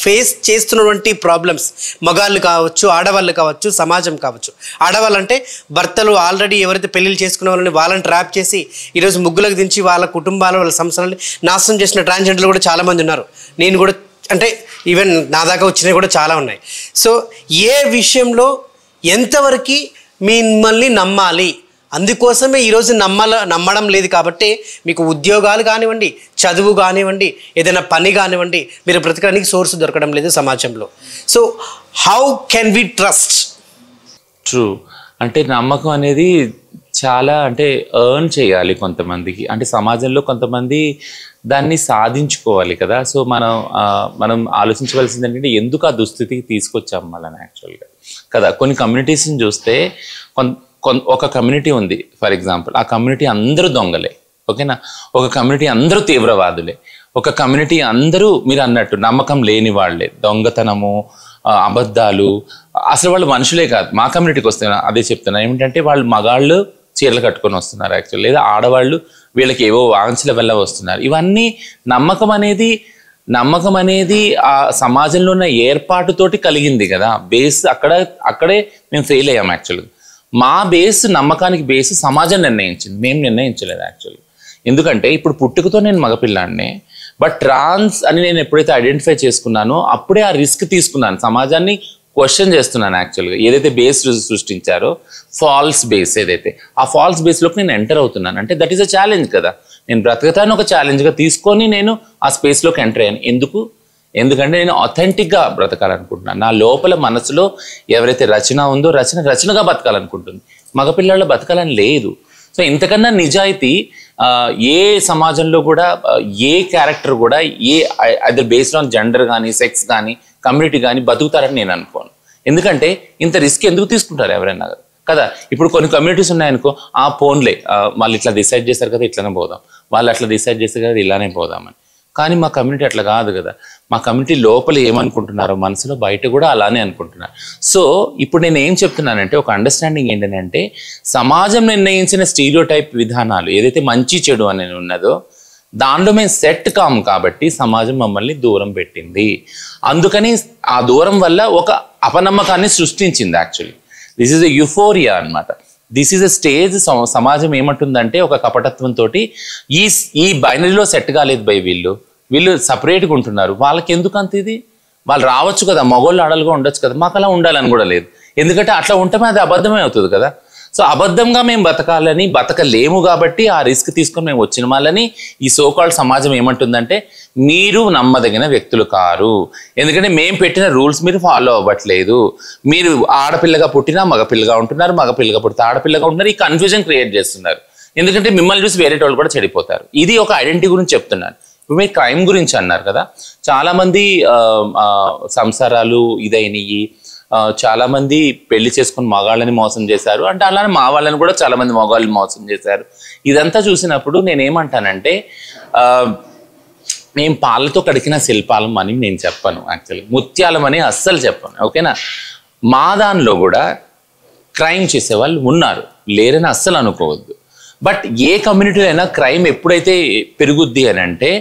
ఫేస్ చేస్తున్నటువంటి ప్రాబ్లమ్స్, మగాళ్ళు కావచ్చు, ఆడవాళ్ళు కావచ్చు, సమాజం కావచ్చు. ఆడవాళ్ళు అంటే భర్తలు ఆల్రెడీ ఎవరైతే పెళ్ళిళ్ళు చేసుకునే వాళ్ళని ట్రాప్ చేసి ఈరోజు ముగ్గులకు దించి వాళ్ళ కుటుంబాలు వాళ్ళ సంస్థలని నాశనం చేసిన ట్రాన్స్జెండర్లు కూడా చాలామంది ఉన్నారు. నేను కూడా అంటే ఈవెన్ నా దాకా వచ్చినవి కూడా చాలా ఉన్నాయి. సో ఏ విషయంలో ఎంతవరకు మిమ్మల్ని నమ్మాలి, అందుకోసమే ఈరోజు నమ్మడం లేదు కాబట్టి మీకు ఉద్యోగాలు కానివ్వండి, చదువు కానివ్వండి, ఏదైనా పని కానివ్వండి, మీరు బ్రతకడానికి సోర్స్ దొరకడం లేదు సమాజంలో. So how can we trust? True, అంటే నమ్మకం అనేది చాలా అంటే ఎర్న్ చేయాలి కొంతమందికి, అంటే సమాజంలో కొంతమంది దాన్ని సాధించుకోవాలి కదా. సో మనం ఆలోచించవలసింది ఏంటంటే ఎందుకు ఆ దుస్థితికి తీసుకొచ్చాం వాళ్ళని యాక్చువల్గా కదా. కొన్ని కమ్యూనిటీస్ని చూస్తే ఒక కమ్యూనిటీ ఉంది ఫర్ ఎగ్జాంపుల్, ఆ కమ్యూనిటీ అందరూ దొంగలే, ఓకేనా. ఒక కమ్యూనిటీ అందరూ తీవ్రవాదులే, ఒక కమ్యూనిటీ అందరూ మీరు అన్నట్టు నమ్మకం లేని వాళ్ళే, దొంగతనము, అబద్ధాలు, అసలు వాళ్ళు మనుషులే కాదు. మా కమ్యూనిటీకి వస్తే అదే చెప్తున్నా, ఏమిటంటే వాళ్ళు మగాళ్ళు చీరలు కట్టుకొని వస్తున్నారు యాక్చువల్, లేదా ఆడవాళ్ళు వీళ్ళకి ఏవో వాంఛల వల్ల వస్తున్నారు. ఇవన్నీ నమ్మకం అనేది ఆ సమాజంలో ఉన్న ఏర్పాటుతోటి కలిగింది కదా. బేస్ అక్కడే మేము ఫెయిల్ అయ్యాం యాక్చువల్గా. మా బేస్, నమ్మకానికి బేస్ సమాజం నిర్ణయించింది, మేము నిర్ణయించలేదు యాక్చువల్లీ. ఎందుకంటే ఇప్పుడు పుట్టుకతో నేను మగపిల్లాడినే, బట్ ట్రాన్స్ అని నేను ఎప్పుడైతే ఐడెంటిఫై చేసుకున్నానో అప్పుడే ఆ రిస్క్ తీసుకున్నాను, సమాజాన్ని క్వశ్చన్ చేస్తున్నాను యాక్చువల్గా. ఏదైతే బేస్ సృష్టించారో ఫాల్స్ బేస్, ఏదైతే ఆ ఫాల్స్ బేస్లోకి నేను ఎంటర్ అవుతున్నాను అంటే దట్ ఈస్ అ ఛాలెంజ్ కదా. నేను బ్రతకతాను ఒక ఛాలెంజ్గా తీసుకొని నేను ఆ స్పేస్లోకి ఎంటర్ అయ్యాను. ఎందుకంటే నేను అథెంటిక్గా బ్రతకాలనుకుంటున్నాను. నా లోపల మనసులో ఎవరైతే రచన ఉందో రచనగా బతకాలనుకుంటుంది, మగపిల్లల్లో బతకాలని లేదు. సో ఇంతకన్నా నిజాయితీ ఏ సమాజంలో కూడా ఏ క్యారెక్టర్ కూడా అదర్ బేస్డ్ ఆన్ జెండర్ కానీ సెక్స్ కానీ కమ్యూనిటీ కానీ బతుకుతారని నేను అనుకోను. ఎందుకంటే ఇంత రిస్క్ ఎందుకు తీసుకుంటారు ఎవరైనా కదా. ఇప్పుడు కొన్ని కమ్యూనిటీస్ ఉన్నాయనుకో, ఆ ఫోన్లే వాళ్ళు ఇట్లా డిసైడ్ చేస్తారు కదా ఇట్లానే పోదాం, వాళ్ళు అట్లా డిసైడ్ చేస్తారు కదా ఇలానే పోదామని. కానీ మా కమ్యూనిటీ అట్లా కాదు కదా. మా కమ్యూనిటీ లోపల ఏమనుకుంటున్నారో మనసులో బయట కూడా అలానే అనుకుంటున్నారు. సో ఇప్పుడు నేను ఏం చెప్తున్నానంటే ఒక అండర్స్టాండింగ్ ఏంటంటే సమాజం నిర్ణయించిన స్టీరియోటైప్ విధానాలు ఏదైతే మంచి చెడు అనేది ఉన్నదో దానిలో మేము సెట్ కాము కాబట్టి సమాజం మమ్మల్ని దూరం పెట్టింది. అందుకని ఆ దూరం వల్ల ఒక అపనమ్మకాన్ని సృష్టించింది. Actually this is a euphoria అనమాట. This is a stage. సమాజం ఏమంటుందంటే ఒక కపటత్వంతో ఈ బైనరీలో సెట్ కాలేదు బై వీళ్ళు సపరేట్గా ఉంటున్నారు, వాళ్ళకి ఎందుకు అంత ఇది, వాళ్ళు రావచ్చు కదా, మగోళ్ళు ఆడలుగా ఉండొచ్చు కదా, మాకు అలా ఉండాలని కూడా లేదు. ఎందుకంటే అట్లా ఉంటే అది అబద్ధమే అవుతుంది కదా. సో అబద్ధంగా మేము బతకాలని బతకలేము కాబట్టి ఆ రిస్క్ తీసుకొని మేము వచ్చిన వాళ్ళని ఈ సోకాల్డ్ సమాజం ఏమంటుందంటే మీరు నమ్మదగిన వ్యక్తులు కారు, ఎందుకంటే మేము పెట్టిన రూల్స్ మీరు ఫాలో అవ్వట్లేదు, మీరు ఆడపిల్లగా పుట్టినా మగపిల్లగా ఉంటున్నారు, మగపిల్లగా పుట్టితే ఆడపిల్లగా ఉంటున్నారు. ఈ కన్ఫ్యూజన్ క్రియేట్ చేస్తున్నారు, ఎందుకంటే మిమ్మల్ని చూసి వేరే వాళ్ళు కూడా చెడిపోతారు. ఇది ఒక ఐడెంటిటీ గురించి చెప్తున్నాను. ఇప్పుడు మీరు క్రైమ్ గురించి అన్నారు కదా, చాలామంది సంసారాలు ఇదైనవి, చాలామంది పెళ్లి చేసుకుని మగాళ్ళని మోసం చేశారు అంటే అలానే మా వాళ్ళని కూడా చాలామంది మగవాళ్ళని మోసం చేశారు. ఇదంతా చూసినప్పుడు నేనేమంటానంటే మేము పాలతో కడిగిన శిల్పాలం అని నేను చెప్పను, యాక్చువల్లీ ముత్యాలం అని అస్సలు చెప్పను. ఓకేనా, మా దానిలో కూడా క్రైమ్ చేసేవాళ్ళు ఉన్నారు, లేరని అస్సలు అనుకోవద్దు. బట్ ఏ కమ్యూనిటీలో అయినా క్రైమ్ ఎప్పుడైతే పెరుగుద్ది అని అంటే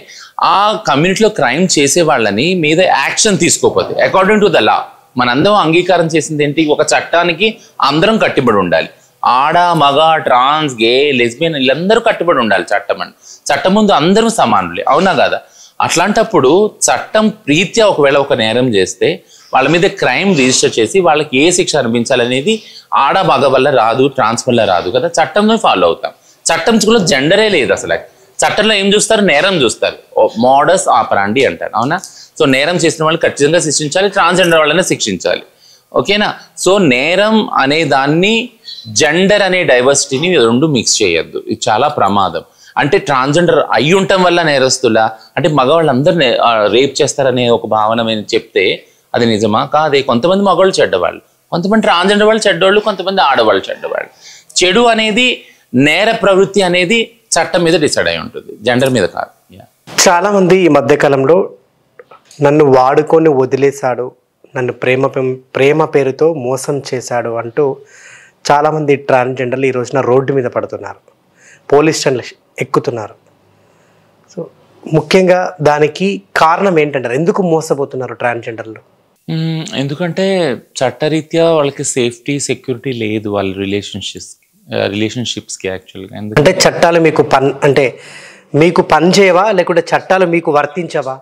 ఆ కమ్యూనిటీలో క్రైమ్ చేసే వాళ్ళని మీద యాక్షన్ తీసుకోకపోతే అకార్డింగ్ టు ద లా మనందరం అంగీకారం చేసింది ఏంటి, ఒక చట్టానికి అందరం కట్టుబడి ఉండాలి. ఆడ మగ ట్రాన్స్ గే లెస్బియన్ వీళ్ళందరూ కట్టుబడి ఉండాలి. చట్టం ముందు అందరూ సమానులే, అవునా కదా. అట్లాంటప్పుడు చట్టం రీత్యా ఒకవేళ ఒక నేరం చేస్తే వాళ్ళ మీద క్రైమ్ రిజిస్టర్ చేసి వాళ్ళకి ఏ శిక్ష అనిపించాలనేది ఆడ మగ వల్ల రాదు, ట్రాన్స్ వల్ల రాదు కదా, చట్టంలో ఫాలో అవుతాం. చట్టంలో జెండరే లేదు అసలు. చట్టంలో ఏం చూస్తారు, నేరం చూస్తారు, మోడస్ ఆపరాండి అంటారు, అవునా. సో నేరం చేసిన వాళ్ళు ఖచ్చితంగా శిక్షించాలి, ట్రాన్స్జెండర్ వాళ్ళనే శిక్షించాలి, ఓకేనా. సో నేరం అనే దాన్ని జెండర్ అనే డైవర్సిటీని రెండు మిక్స్ చేయొద్దు, ఇది చాలా ప్రమాదం. అంటే ట్రాన్స్జెండర్ అయ్యి ఉండటం వల్ల నేరస్తులా అంటే మగవాళ్ళందరూ రేప్ చేస్తారనే ఒక భావన చెప్తే అది నిజమా కాదే. కొంతమంది మగవాళ్ళు చెడ్డవాళ్ళు, కొంతమంది ట్రాన్స్జెండర్ వాళ్ళు చెడ్డవాళ్ళు, కొంతమంది ఆడవాళ్ళు చెడ్డవాళ్ళు. చెడు అనేది నేర ప్రవృత్తి అనేది చట్టం మీద డిసైడ్ అయి ఉంటుంది, జెండర్ మీద కాదు. చాలామంది ఈ మధ్యకాలంలో నన్ను వాడుకొని వదిలేశాడు, నన్ను ప్రేమ పేరుతో మోసం చేశాడు అంటూ చాలామంది ట్రాన్స్జెండర్లు ఈ రోజున రోడ్డు మీద పడుతున్నారు, పోలీస్ స్టేషన్లు ఎక్కుతున్నారు. సో ముఖ్యంగా దానికి కారణం ఏంటంటారు, ఎందుకు మోసపోతున్నారు ట్రాన్స్జెండర్లు? ఎందుకంటే చట్టరీత్యా వాళ్ళకి సేఫ్టీ సెక్యూరిటీ లేదు వాళ్ళ రిలేషన్షిప్స్కి యాక్చువల్గా. అంటే చట్టాలు మీకు పని చేయవా, లేకుంటే చట్టాలు మీకు వర్తించవా,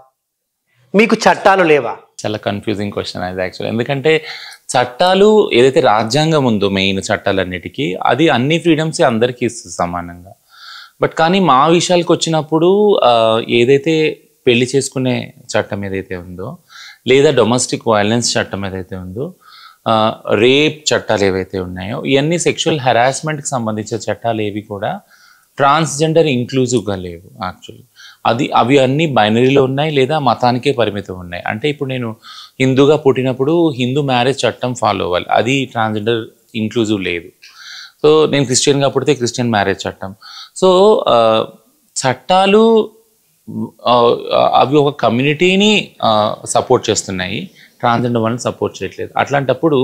మీకు చట్టాలు లేవా? చాలా కన్ఫ్యూజింగ్ క్వశ్చన్ అది యాక్చువల్. ఎందుకంటే చట్టాలు ఏదైతే రాజ్యాంగం ఉందో మెయిన్ చట్టాలన్నిటికీ అది అన్ని ఫ్రీడమ్స్ అందరికీ ఇస్తుంది సమానంగా. బట్ కానీ మా విషయాలకు వచ్చినప్పుడు ఏదైతే పెళ్లి చేసుకునే చట్టం ఏదైతే ఉందో, లేదా డొమెస్టిక్ వైలెన్స్ చట్టం ఏదైతే ఉందో, రేప్ చట్టాలు ఏవైతే ఉన్నాయో, ఇవన్నీ సెక్షువల్ హెరాస్మెంట్కి సంబంధించిన చట్టాలు ఏవి కూడా ట్రాన్స్జెండర్ ఇంక్లూజివ్గా లేవు యాక్చువల్లీ. అవి అన్నీ బైనరీలో ఉన్నాయి లేదా మతానికే పరిమితం ఉన్నాయి. అంటే ఇప్పుడు నేను హిందూగా పుట్టినప్పుడు హిందూ మ్యారేజ్ చట్టం ఫాలో అవ్వాలి, అది ట్రాన్స్జెండర్ ఇంక్లూజివ్ లేదు. సో నేను క్రిస్టియన్గా పుడితే క్రిస్టియన్ మ్యారేజ్ చట్టం. సో చట్టాలు అవి ఒక కమ్యూనిటీని సపోర్ట్ చేస్తున్నాయి, ట్రాన్స్జెండర్ వాళ్ళని సపోర్ట్ చేయట్లేదు. అట్లాంటప్పుడు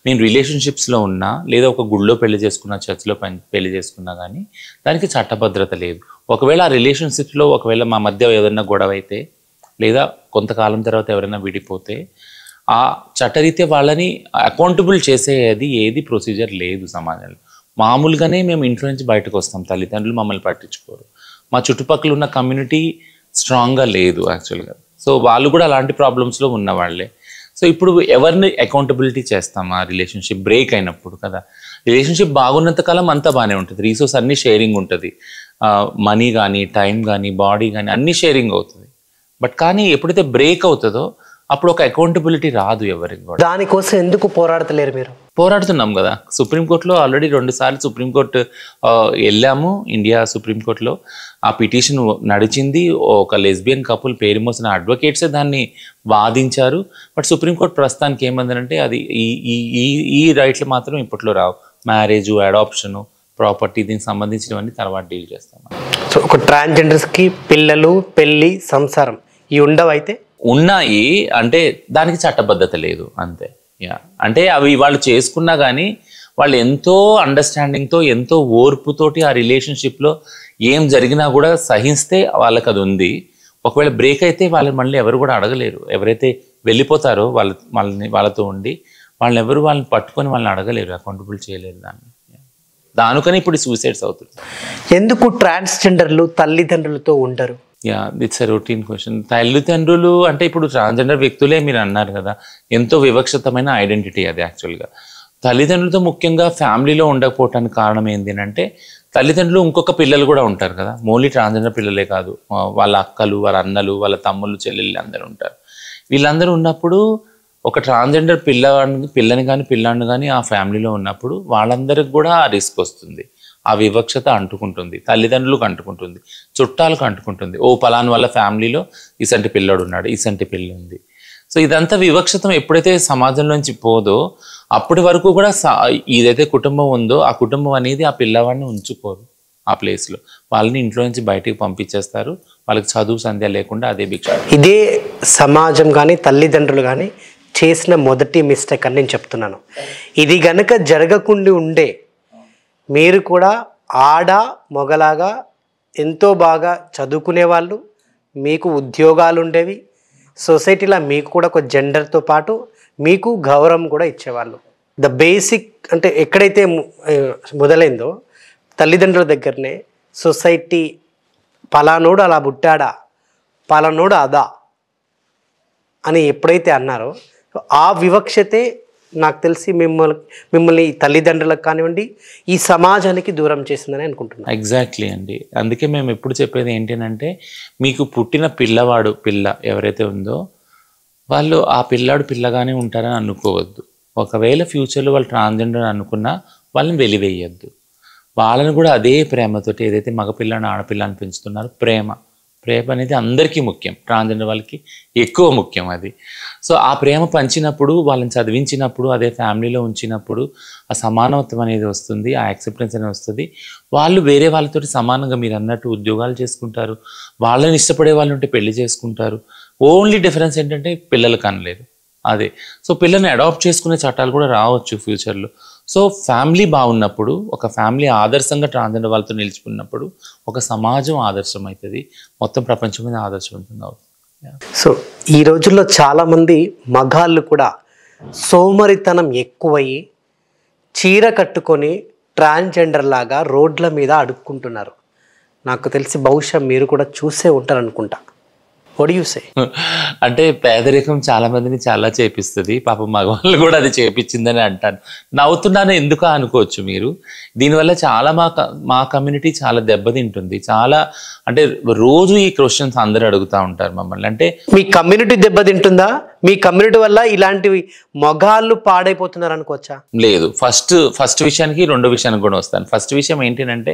నేను రిలేషన్షిప్స్లో ఉన్నా లేదా ఒక గుళ్ళో పెళ్లి చేసుకున్నా, చర్చ్లో పెళ్లి చేసుకున్నా కానీ దానికి చట్టభద్రత లేదు. ఒకవేళ ఆ రిలేషన్షిప్స్లో ఒకవేళ మా మధ్య ఏదైనా గొడవ అయితే లేదా కొంతకాలం తర్వాత ఎవరైనా విడిపోతే ఆ చట్టరీత్యా వాళ్ళని అకౌంటబుల్ చేసేది ఏది ప్రొసీజర్ లేదు సమాజంలో. మామూలుగానే మేము ఇంట్లో నుంచి బయటకు వస్తాం, తల్లిదండ్రులు మమ్మల్ని పట్టించుకోరు, మా చుట్టుపక్కల ఉన్న కమ్యూనిటీ స్ట్రాంగ్గా లేదు యాక్చువల్గా. సో వాళ్ళు కూడా అలాంటి ప్రాబ్లమ్స్లో ఉన్నవాళ్ళే. సో ఇప్పుడు ఎవరిని అకౌంటబిలిటీ చేస్తాం ఆ రిలేషన్షిప్ బ్రేక్ అయినప్పుడు కదా. రిలేషన్షిప్ బాగున్నంత కాలం అంతా బాగానే ఉంటుంది, రీసోర్స్ అన్నీ షేరింగ్ ఉంటుంది, మనీ కానీ టైం కానీ బాడీ కానీ అన్నీ షేరింగ్ అవుతుంది. బట్ కానీ ఎప్పుడైతే బ్రేక్ అవుతుందో అప్పుడు ఒక అకౌంటబిలిటీ రాదు ఎవరికి కూడా. దానికోసం ఎందుకు పోరాడతలేరు మీరు? పోరాడుతున్నాం కదా, సుప్రీంకోర్టులో ఆల్రెడీ 2 సార్లు సుప్రీంకోర్టు వెళ్ళాము, ఇండియా సుప్రీంకోర్టులో ఆ పిటిషన్ నడిచింది. ఒక లెస్బియన్ కపుల్ పేరు మోసిన అడ్వకేట్సే దాన్ని వాదించారు. బట్ సుప్రీంకోర్టు ప్రస్తుతానికి ఏమందంటే అది ఈ రైట్లు మాత్రం ఇప్పట్లో రావు, మ్యారేజు, అడాప్షను, ప్రాపర్టీ దీనికి సంబంధించినవన్నీ తర్వాత డీల్ చేస్తాం. సో ఒక ట్రాన్స్జెండర్స్కి పిల్లలు, పెళ్ళి, సంసారం ఇవి ఉండవు అయితే? ఉన్నాయి, అంటే దానికి చట్టబద్ధత లేదు అంతే. అంటే అవి వాళ్ళు చేసుకున్నా కానీ వాళ్ళు ఎంతో అండర్స్టాండింగ్తో, ఎంతో ఓర్పుతోటి ఆ రిలేషన్షిప్లో ఏం జరిగినా కూడా సహిస్తే వాళ్ళకి అది ఉంది. ఒకవేళ బ్రేక్ అయితే వాళ్ళని మళ్ళీ ఎవరు కూడా అడగలేరు. ఎవరైతే వెళ్ళిపోతారో వాళ్ళతో ఉండి వాళ్ళని పట్టుకొని వాళ్ళని అడగలేరు, అకౌంటబుల్ చేయలేరు దానికని ఇప్పుడు సూసైడ్స్ అవుతుంది. ఎందుకు ట్రాన్స్జెండర్లు తల్లిదండ్రులతో ఉండరు? It's a routine question. తల్లిదండ్రులు అంటే ఇప్పుడు ట్రాన్స్జెండర్ వ్యక్తులే మీరు అన్నారు కదా, ఎంతో వివక్షితమైన ఐడెంటిటీ అది. యాక్చువల్గా తల్లిదండ్రులతో ముఖ్యంగా ఫ్యామిలీలో ఉండకపోవటానికి కారణం ఏంటి అంటే, తల్లిదండ్రులు ఇంకొక పిల్లలు కూడా ఉంటారు కదా, ఓన్లీ ట్రాన్స్జెండర్ పిల్లలే కాదు, వాళ్ళ అక్కలు, వాళ్ళ అన్నలు, వాళ్ళ తమ్ముళ్ళు, చెల్లెళ్ళు అందరూ ఉంటారు. వీళ్ళందరూ ఉన్నప్పుడు ఒక ట్రాన్స్జెండర్ పిల్లని కానీ పిల్లాన్ని కానీ ఆ ఫ్యామిలీలో ఉన్నప్పుడు వాళ్ళందరికి కూడా ఆ రిస్క్ వస్తుంది. ఆ వివక్షత అంటుకుంటుంది, తల్లిదండ్రులకు అంటుకుంటుంది, చుట్టాలకు అంటుకుంటుంది. ఓ పలానా వాళ్ళ ఫ్యామిలీలో ఇసంటి పిల్లాడు ఉన్నాడు, ఇసంటి పిల్లి ఉంది. సో ఇదంతా వివక్షతం ఎప్పుడైతే సమాజంలోంచి పోదో అప్పటి వరకు కూడా ఏదైతే కుటుంబం ఉందో ఆ కుటుంబం అనేది ఆ పిల్లవాడిని ఉంచుకోరు ఆ ప్లేస్లో. వాళ్ళని ఇంట్లో నుంచి బయటికి పంపించేస్తారు. వాళ్ళకి చదువు సంధ్య లేకుండా అదే భిక్ష. ఇదే సమాజం కానీ తల్లిదండ్రులు కానీ చేసిన మొదటి మిస్టేక్ అని నేను చెప్తున్నాను. ఇది గనక జరగకుండా ఉండే మీరు కూడా మొగలాగా ఎంతో బాగా చదువుకునేవాళ్ళు, మీకు ఉద్యోగాలు ఉండేవి, సొసైటీలో మీకు కూడా ఒక జెండర్తో పాటు మీకు గౌరవం కూడా ఇచ్చేవాళ్ళు. ద బేసిక్ అంటే ఎక్కడైతే మొదలైందో తల్లిదండ్రుల దగ్గరనే సొసైటీ పలానోడు అలా పుట్టాడా, పలానోడు అదా అని ఎప్పుడైతే అన్నారో ఆ వివక్షతే నాకు తెలిసి మిమ్మల్ని తల్లిదండ్రులకు కానివ్వండి ఈ సమాజానికి దూరం చేసిందని అనుకుంటున్నాను. ఎగ్జాక్ట్లీ అండి. అందుకే మేము ఎప్పుడు చెప్పేది ఏంటంటే, మీకు పుట్టిన పిల్ల ఎవరైతే ఉందో వాళ్ళు ఆ పిల్లగానే ఉంటారని అనుకోవద్దు. ఒకవేళ ఫ్యూచర్లో వాళ్ళు ట్రాన్స్జెండర్ అనుకున్నా వాళ్ళని వెలివేయద్దు. వాళ్ళని కూడా అదే ప్రేమతోటి ఏదైతే మగపిల్లని ఆడపిల్లని పెంచుతున్నారో ప్రేమ అనేది అందరికీ ముఖ్యం, ట్రాన్స్జెండర్ వాళ్ళకి ఎక్కువ ముఖ్యం అది. సో ఆ ప్రేమ పంచినప్పుడు, వాళ్ళని చదివించినప్పుడు, అదే ఫ్యామిలీలో ఉంచినప్పుడు ఆ సమానత్వం అనేది వస్తుంది, ఆ యాక్సెప్టెన్స్ అనేది వస్తుంది. వాళ్ళు వేరే వాళ్ళతోటి సమానంగా మీరు అన్నట్టు ఉద్యోగాలు చేసుకుంటారు, వాళ్ళని ఇష్టపడే వాళ్ళు ఉంటే పెళ్లి చేసుకుంటారు. ఓన్లీ డిఫరెన్స్ ఏంటంటే పిల్లలు కనలేదు అదే. సో పిల్లల్ని అడాప్ట్ చేసుకునే చట్టాలు కూడా రావచ్చు ఫ్యూచర్లో. సో ఫ్యామిలీ బాగున్నప్పుడు, ఒక ఫ్యామిలీ ఆదర్శంగా ట్రాన్స్జెండర్ వాళ్ళతో నిలిచిపోయినప్పుడు ఒక సమాజం ఆదర్శం అవుతుంది, మొత్తం ప్రపంచం మీద ఆదర్శవంతంగా అవుతుంది. సో ఈ రోజుల్లో చాలామంది మగాళ్ళు కూడా సోమరితనం ఎక్కువయ్యి చీర కట్టుకొని ట్రాన్స్జెండర్ లాగా రోడ్ల మీద అడుక్కుంటున్నారు. నాకు తెలిసి బహుశా మీరు కూడా చూసే ఉంటారు అనుకుంటా. What do you say? అంటే పేదరికం చాలా మందిని చాలా చేపిస్తుంది. పాపం మగవాళ్ళు కూడా అది చేపించిందని అంటాను. నవ్వుతున్నాను ఎందుకు అనుకోవచ్చు మీరు. దీనివల్ల చాలా మా కమ్యూనిటీ చాలా దెబ్బతింటుంది. చాలా అంటే రోజు ఈ క్వశ్చన్స్ అందరూ అడుగుతూ ఉంటారు మమ్మల్ని. అంటే మీ కమ్యూనిటీ దెబ్బతింటుందా? మీ కమ్యూనిటీ వల్ల ఇలాంటివి మగాళ్ళు పాడైపోతున్నారు అనుకోవచ్చా? లేదు. ఫస్ట్ విషయానికి రెండో విషయానికి కూడా వస్తాను. ఫస్ట్ విషయం ఏంటంటే,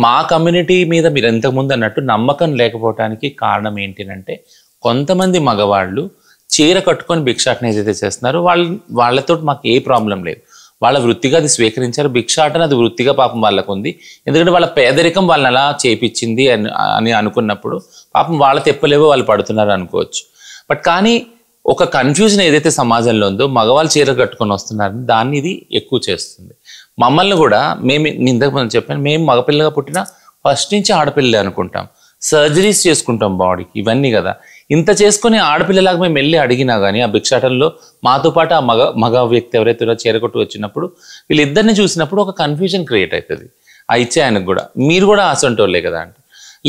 మా కమ్యూనిటీ మీద మీరు ఇంతకుముందు అన్నట్టు నమ్మకం లేకపోవడానికి కారణం ఏంటంటే, కొంతమంది మగవాళ్ళు చీర కట్టుకొని భిక్షాటన ఏదైతే చేస్తున్నారో వాళ్ళతో మాకు ఏ ప్రాబ్లం లేదు. వాళ్ళ వృత్తిగా అది స్వీకరించారు. భిక్షాటన అది వృత్తిగా పాపం వాళ్ళకు ఉంది. ఎందుకంటే వాళ్ళ పేదరికం వాళ్ళని అలా చేపించింది అని అనుకున్నప్పుడు పాపం వాళ్ళ తెప్పలేవో వాళ్ళు పడుతున్నారు అనుకోవచ్చు. బట్ కానీ ఒక కన్ఫ్యూజన్ ఏదైతే సమాజంలో ఉందో, మగవాళ్ళు చీర కట్టుకొని వస్తున్నారని దాన్ని ఇది ఎక్కువ చేస్తుంది. మమ్మల్ని కూడా ఇంతకు ముందు చెప్పాను, మేము మగపిల్లగా పుట్టిన ఫస్ట్ నుంచి ఆడపిల్లలే అనుకుంటాం, సర్జరీస్ చేసుకుంటాం బాడీకి, ఇవన్నీ కదా. ఇంత చేసుకుని ఆడపిల్లలాగా మేము వెళ్ళి అడిగినా కానీ ఆ భిక్షాటనలో మాతో పాటు ఆ మగ వ్యక్తి ఎవరైతే చీరకొట్టు వచ్చినప్పుడు వీళ్ళిద్దరిని చూసినప్పుడు ఒక కన్ఫ్యూజన్ క్రియేట్ అవుతుంది. ఆ ఇచ్చే ఆయనకు కూడా మీరు కూడా అసొంటోళ్ళే కదా అంటే,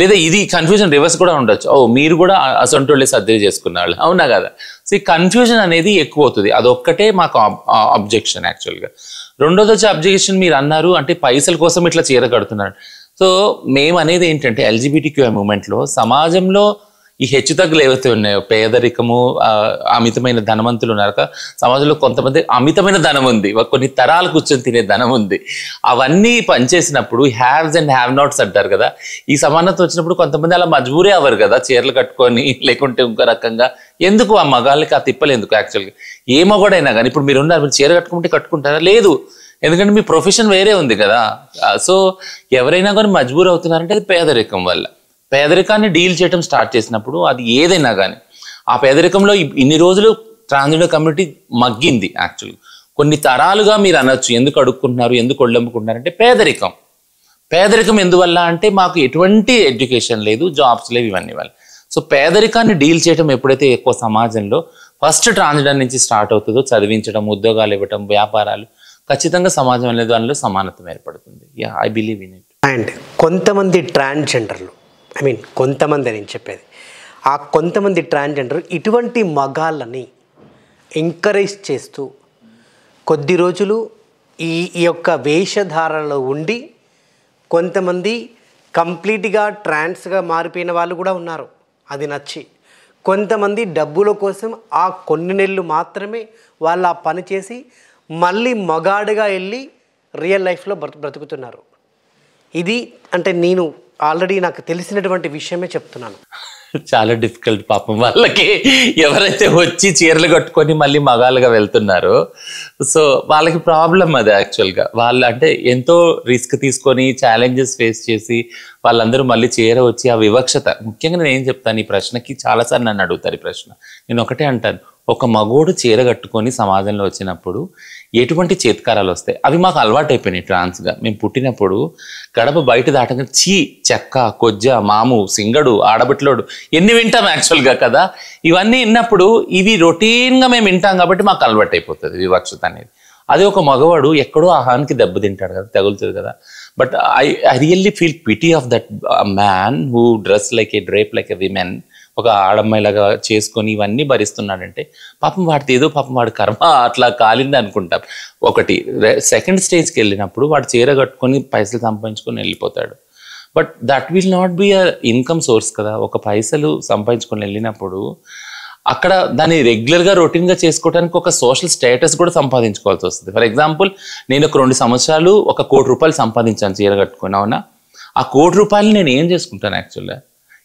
లేదా ఇది కన్ఫ్యూజన్ రివర్స్ కూడా ఉండొచ్చు, మీరు కూడా అసొంటోళ్ళే సర్జరీ చేసుకున్నారు, అవునా కదా. సో ఈ కన్ఫ్యూజన్ అనేది ఎక్కువ అవుతుంది. అదొక్కటే మాకు అబ్జెక్షన్ యాక్చువల్గా. రెండోది వచ్చే అబ్జెక్షన్ మీరు అన్నారు అంటే పైసల కోసం ఇట్లా చీర కడుతున్నారు. సో మేము అనేది ఏంటంటే LGBTQ మూమెంట్లో సమాజంలో ఈ హెచ్చుతగ్గులు ఏవైతే ఉన్నాయో, పేదరికము, అమితమైన ధనవంతులు ఉన్నారు సమాజంలో, కొంతమంది అమితమైన ధనం ఉంది, కొన్ని తరాలు కూర్చొని తినే ధనం ఉంది, అవన్నీ పనిచేసినప్పుడు హ్యావ్స్ అండ్ హ్యావ్ నాట్స్ అంటారు కదా. ఈ సమానత్వం వచ్చినప్పుడు కొంతమంది అలా మజ్బూరే అవ్వరు కదా చీరలు కట్టుకొని, లేకుంటే ఇంకో రకంగా. ఎందుకు ఆ మగాళ్ళకి ఆ తిప్పలు ఎందుకు? యాక్చువల్గా ఏ మగవాడైనా కానీ ఇప్పుడు మీరు ఉన్నారు, మీరు చీర కట్టుకుంటే కట్టుకుంటారా? లేదు. ఎందుకంటే మీ ప్రొఫెషన్ వేరే ఉంది కదా. సో ఎవరైనా కానీ మజ్బూర్ అవుతున్నారంటే అది పేదరికం వల్ల. పేదరికాన్ని డీల్ చేయడం స్టార్ట్ చేసినప్పుడు అది ఏదైనా కానీ ఆ పేదరికంలో ఇన్ని రోజులు ట్రాన్స్జెండర్ కమ్యూనిటీ మగ్గింది. యాక్చువల్గా కొన్ని తరాలుగా మీరు అనొచ్చు ఎందుకు అడుక్కుంటున్నారు, ఎందుకు ఒళ్ళమ్ముకుంటున్నారంటే పేదరికం ఎందువల్ల అంటే మాకు ఎటువంటి ఎడ్యుకేషన్ లేదు, జాబ్స్ లేవు, ఇవన్నీ వల్ల. సో పేదరికాన్ని డీల్ చేయడం ఎప్పుడైతే ఎక్కువ సమాజంలో ఫస్ట్ ట్రాన్స్జెండర్ నుంచి స్టార్ట్ అవుతుందో, చదివించడం, ఉద్యోగాలు ఇవ్వడం, వ్యాపారాలు, ఖచ్చితంగా సమాజం అనే దానిలో సమానత్వం ఏర్పడుతుంది. Yeah, I believe in it. And కొంతమంది ట్రాన్స్జెండర్లు, ఐ మీన్ కొంతమంది నేను చెప్పేది, ఆ కొంతమంది ట్రాన్స్జెండర్ ఇటువంటి మగాళ్ళని ఎంకరేజ్ చేస్తూ కొద్ది రోజులు ఈ యొక్క వేషధారణలో ఉండి కొంతమంది కంప్లీట్గా ట్రాన్స్గా మారిపోయిన వాళ్ళు కూడా ఉన్నారు. అది నచ్చి కొంతమంది డబ్బుల కోసం ఆ కొన్ని నెలలు మాత్రమే వాళ్ళు ఆ పని చేసి మళ్ళీ మగాడుగా వెళ్ళి రియల్ లైఫ్లో బ్రతుకుతున్నారు. ఇది అంటే నేను ఆల్రెడీ నాకు తెలిసినటువంటి విషయమే చెప్తున్నాను. చాలా డిఫికల్ట్ పాపం వాళ్ళకి, ఎవరైతే వచ్చి చీరలు కట్టుకొని మళ్ళీ మగాళ్ళుగా వెళ్తున్నారో. సో వాళ్ళకి ప్రాబ్లం అది. యాక్చువల్గా వాళ్ళు అంటే ఎంతో రిస్క్ తీసుకొని ఛాలెంజెస్ ఫేస్ చేసి వాళ్ళందరూ మళ్ళీ చీర వచ్చి ఆ వివక్షత. ముఖ్యంగా నేను ఏం చెప్తాను ఈ ప్రశ్నకి, చాలాసార్లు నన్ను అడుగుతారు ఈ ప్రశ్న. నేను ఒకటే అంటాను, ఒక మగోడు చీర కట్టుకొని సమాజంలో వచ్చినప్పుడు ఎటువంటి చేత్కారాలు వస్తాయి? అవి మాకు అలవాటు అయిపోయినాయి ట్రాన్స్గా. మేము పుట్టినప్పుడు గడప బయట దాటగా చీ, చెక్క, కొజ్జ, మాము, సింగడు, ఆడబిట్లోడు ఎన్ని వింటాం యాక్చువల్గా కదా. ఇవన్నీ విన్నప్పుడు ఇవి రొటీన్గా మేము వింటాం కాబట్టి మాకు అలవాటు అయిపోతుంది వివక్షత అనేది. అదే ఒక మగవాడు ఎక్కడో ఆహానికి దెబ్బతింటాడు కదా, తగులుతుంది కదా. But I really feel pity of that man who dress like A drape like a women, ఒక ఆడమ్మాయిలాగా చేసుకొని ఇవన్నీ భరిస్తున్నాడంటే పాపం వాడితే ఏదో పాపం వాడి కర్మ అట్లా కాలింది అనుకుంటాం. ఒకటి. సెకండ్ స్టేజ్కి వెళ్ళినప్పుడు వాడు చీర కట్టుకొని పైసలు సంపాదించుకొని వెళ్ళిపోతాడు. But that will not be a income source కదా. ఒక పైసలు సంపాదించుకొని వెళ్ళినప్పుడు అక్కడ దాన్ని రెగ్యులర్గా రొటీన్గా చేసుకోవడానికి ఒక సోషల్ స్టేటస్ కూడా సంపాదించుకోవాల్సి వస్తుంది. ఫర్ ఎగ్జాంపుల్, నేను ఒక 2 సంవత్సరాలు ఒక ₹1,00,00,000 సంపాదించాను చీర కట్టుకొని, అవునా? ఆ ₹1,00,00,000 నేను ఏం చేసుకుంటాను యాక్చువల్గా?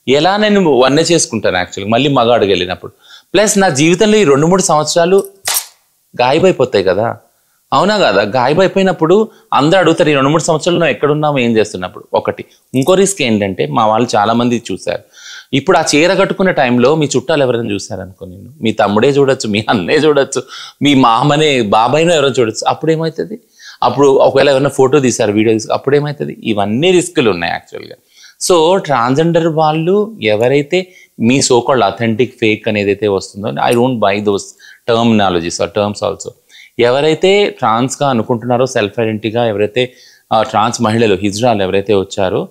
ఎలా నేను వన్నే చేసుకుంటాను యాక్చువల్గా మళ్ళీ మగాడికి వెళ్ళినప్పుడు. ప్లస్ నా జీవితంలో ఈ 2-3 సంవత్సరాలు గాయబైపోతాయి కదా, అవునా కదా? గాయబైపోయినప్పుడు అందరూ అడుగుతారు ఈ 2-3 సంవత్సరాలు నువ్వు ఎక్కడున్నావు, ఏం చేస్తున్నప్పుడు. ఒకటి. ఇంకో రిస్క్ ఏంటంటే మా వాళ్ళు చాలామంది చూశారు, ఇప్పుడు ఆ చీర కట్టుకునే టైంలో మీ చుట్టాలు ఎవరైనా చూశారనుకో, నేను మీ తమ్ముడే చూడొచ్చు, మీ అన్నే చూడొచ్చు, మీ మామనే బాబాయ్నో ఎవరైనా చూడొచ్చు. అప్పుడు ఏమవుతుంది? అప్పుడు ఒకవేళ ఎవరైనా ఫోటో తీశారు, వీడియో తీసారు, అప్పుడు ఏమవుతుంది? ఇవన్నీ రిస్కులు ఉన్నాయి యాక్చువల్గా. సో ట్రాన్స్జెండర్ వాళ్ళు ఎవరైతే మీ సోకాల్డ్ అథెంటిక్ ఫేక్ అనేది అయితే వస్తుందో, I don't buy those terminologies or terms also. ఎవరైతే ట్రాన్స్గా అనుకుంటున్నారో, సెల్ఫ్ ఐడెంటిటీగా ఎవరైతే ట్రాన్స్ మహిళలు, హిజ్రాలు ఎవరైతే వచ్చారో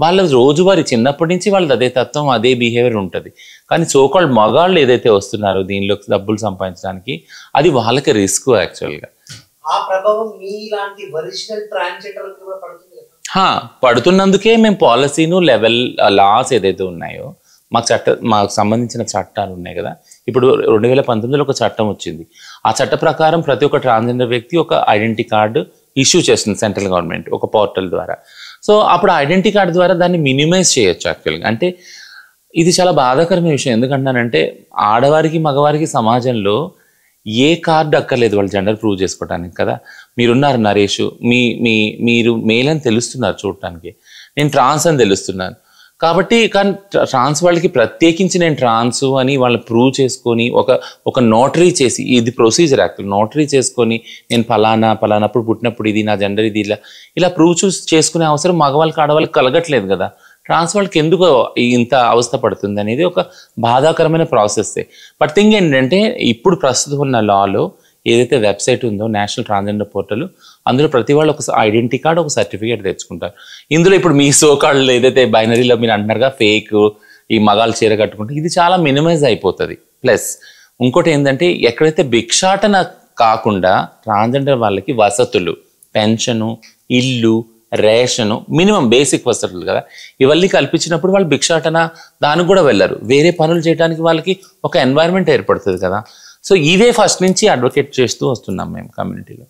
వాళ్ళ రోజువారీ చిన్నప్పటి నుంచి వాళ్ళది అదే తత్వం, అదే బిహేవియర్ ఉంటుంది. కానీ సోకాల్డ్ మగాళ్ళు ఏదైతే వస్తున్నారో దీనిలో డబ్బులు సంపాదించడానికి, అది వాళ్ళకి రిస్క్ యాక్చువల్గా. ఆ ప్రభావం మీలాంటి ఒరిజినల్ ట్రాన్స్జెండర్లకు కూడా పడుతుంది. పడుతున్నందుకే మేము పాలసీను లెవెల్ లాస్ ఏదైతే ఉన్నాయో, మాకు సంబంధించిన చట్టాలు ఉన్నాయి కదా. ఇప్పుడు 2019లో ఒక చట్టం వచ్చింది. ఆ చట్ట ప్రకారం ప్రతి ఒక్క ట్రాన్స్జెండర్ వ్యక్తి ఒక ఐడెంటిటీ కార్డు ఇష్యూ చేస్తుంది సెంట్రల్ గవర్నమెంట్ ఒక పోర్టల్ ద్వారా. సో అప్పుడు ఐడెంటిటీ కార్డు ద్వారా దాన్ని మినిమైజ్ చేయొచ్చు యాక్చువల్గా. అంటే ఇది చాలా బాధాకరమైన విషయం. ఎందుకంటానంటే ఆడవారికి మగవారికి సమాజంలో ఏ కార్డు అక్కర్లేదు వాళ్ళు జెండర్ ప్రూవ్ చేసుకోవడానికి కదా. మీరున్నారు నరేష్, మీరు మేల్ అని తెలుస్తున్నారు చూడటానికి, నేను ట్రాన్స్ అని తెలుస్తున్నాను కాబట్టి. కానీ ట్రాన్స్ వాళ్ళకి ప్రత్యేకించి నేను ట్రాన్స్ అని వాళ్ళని ప్రూవ్ చేసుకొని ఒక నోటరీ చేసి, ఇది ప్రొసీజర్ యాక్చువల్, నోటరీ చేసుకొని నేను పలానప్పుడు పుట్టినప్పుడు ఇది నా జెండర్ ఇది ఇలా ప్రూవ్ చేసుకునే అవసరం మగవాళ్ళకి ఆడవాళ్ళకి కలగట్లేదు కదా. ట్రాన్స్ వాళ్ళకి ఎందుకు ఇంత అవస్థ పడుతుంది అనేది ఒక బాధాకరమైన ప్రాసెస్. బట్ థింగ్ ఏంటంటే ఇప్పుడు ప్రస్తుతం ఉన్న లాలో ఏదైతే వెబ్సైట్ ఉందో నేషనల్ ట్రాన్స్జెండర్ పోర్టల్, అందులో ప్రతి వాళ్ళు ఒక ఐడెంటిటీ కార్డు, ఒక సర్టిఫికేట్ తెచ్చుకుంటారు. ఇందులో ఇప్పుడు మీ సోకాళ్ళు ఏదైతే బైనరీలో మీరు అంటున్నారుగా ఫేక్, ఈ మగాళ్ళు చీర కట్టుకుంటే ఇది చాలా మినిమైజ్ అయిపోతుంది. ప్లస్ ఇంకోటి ఏంటంటే ఎక్కడైతే భిక్షాటన కాకుండా ట్రాన్స్జెండర్ వాళ్ళకి వసతులు, పెన్షను, ఇల్లు, రేషను, మినిమం బేసిక్ వసతులు కదా, ఇవన్నీ కల్పించినప్పుడు వాళ్ళు భిక్షాటన దానికి కూడా వెళ్ళరు. వేరే పనులు చేయడానికి వాళ్ళకి ఒక ఎన్వైరన్మెంట్ ఏర్పడుతుంది కదా. సో ఇవే ఫస్ట్ నుంచి అడ్వకేట్ చేస్తూ వస్తున్నాం మేము కమ్యూనిటీలో.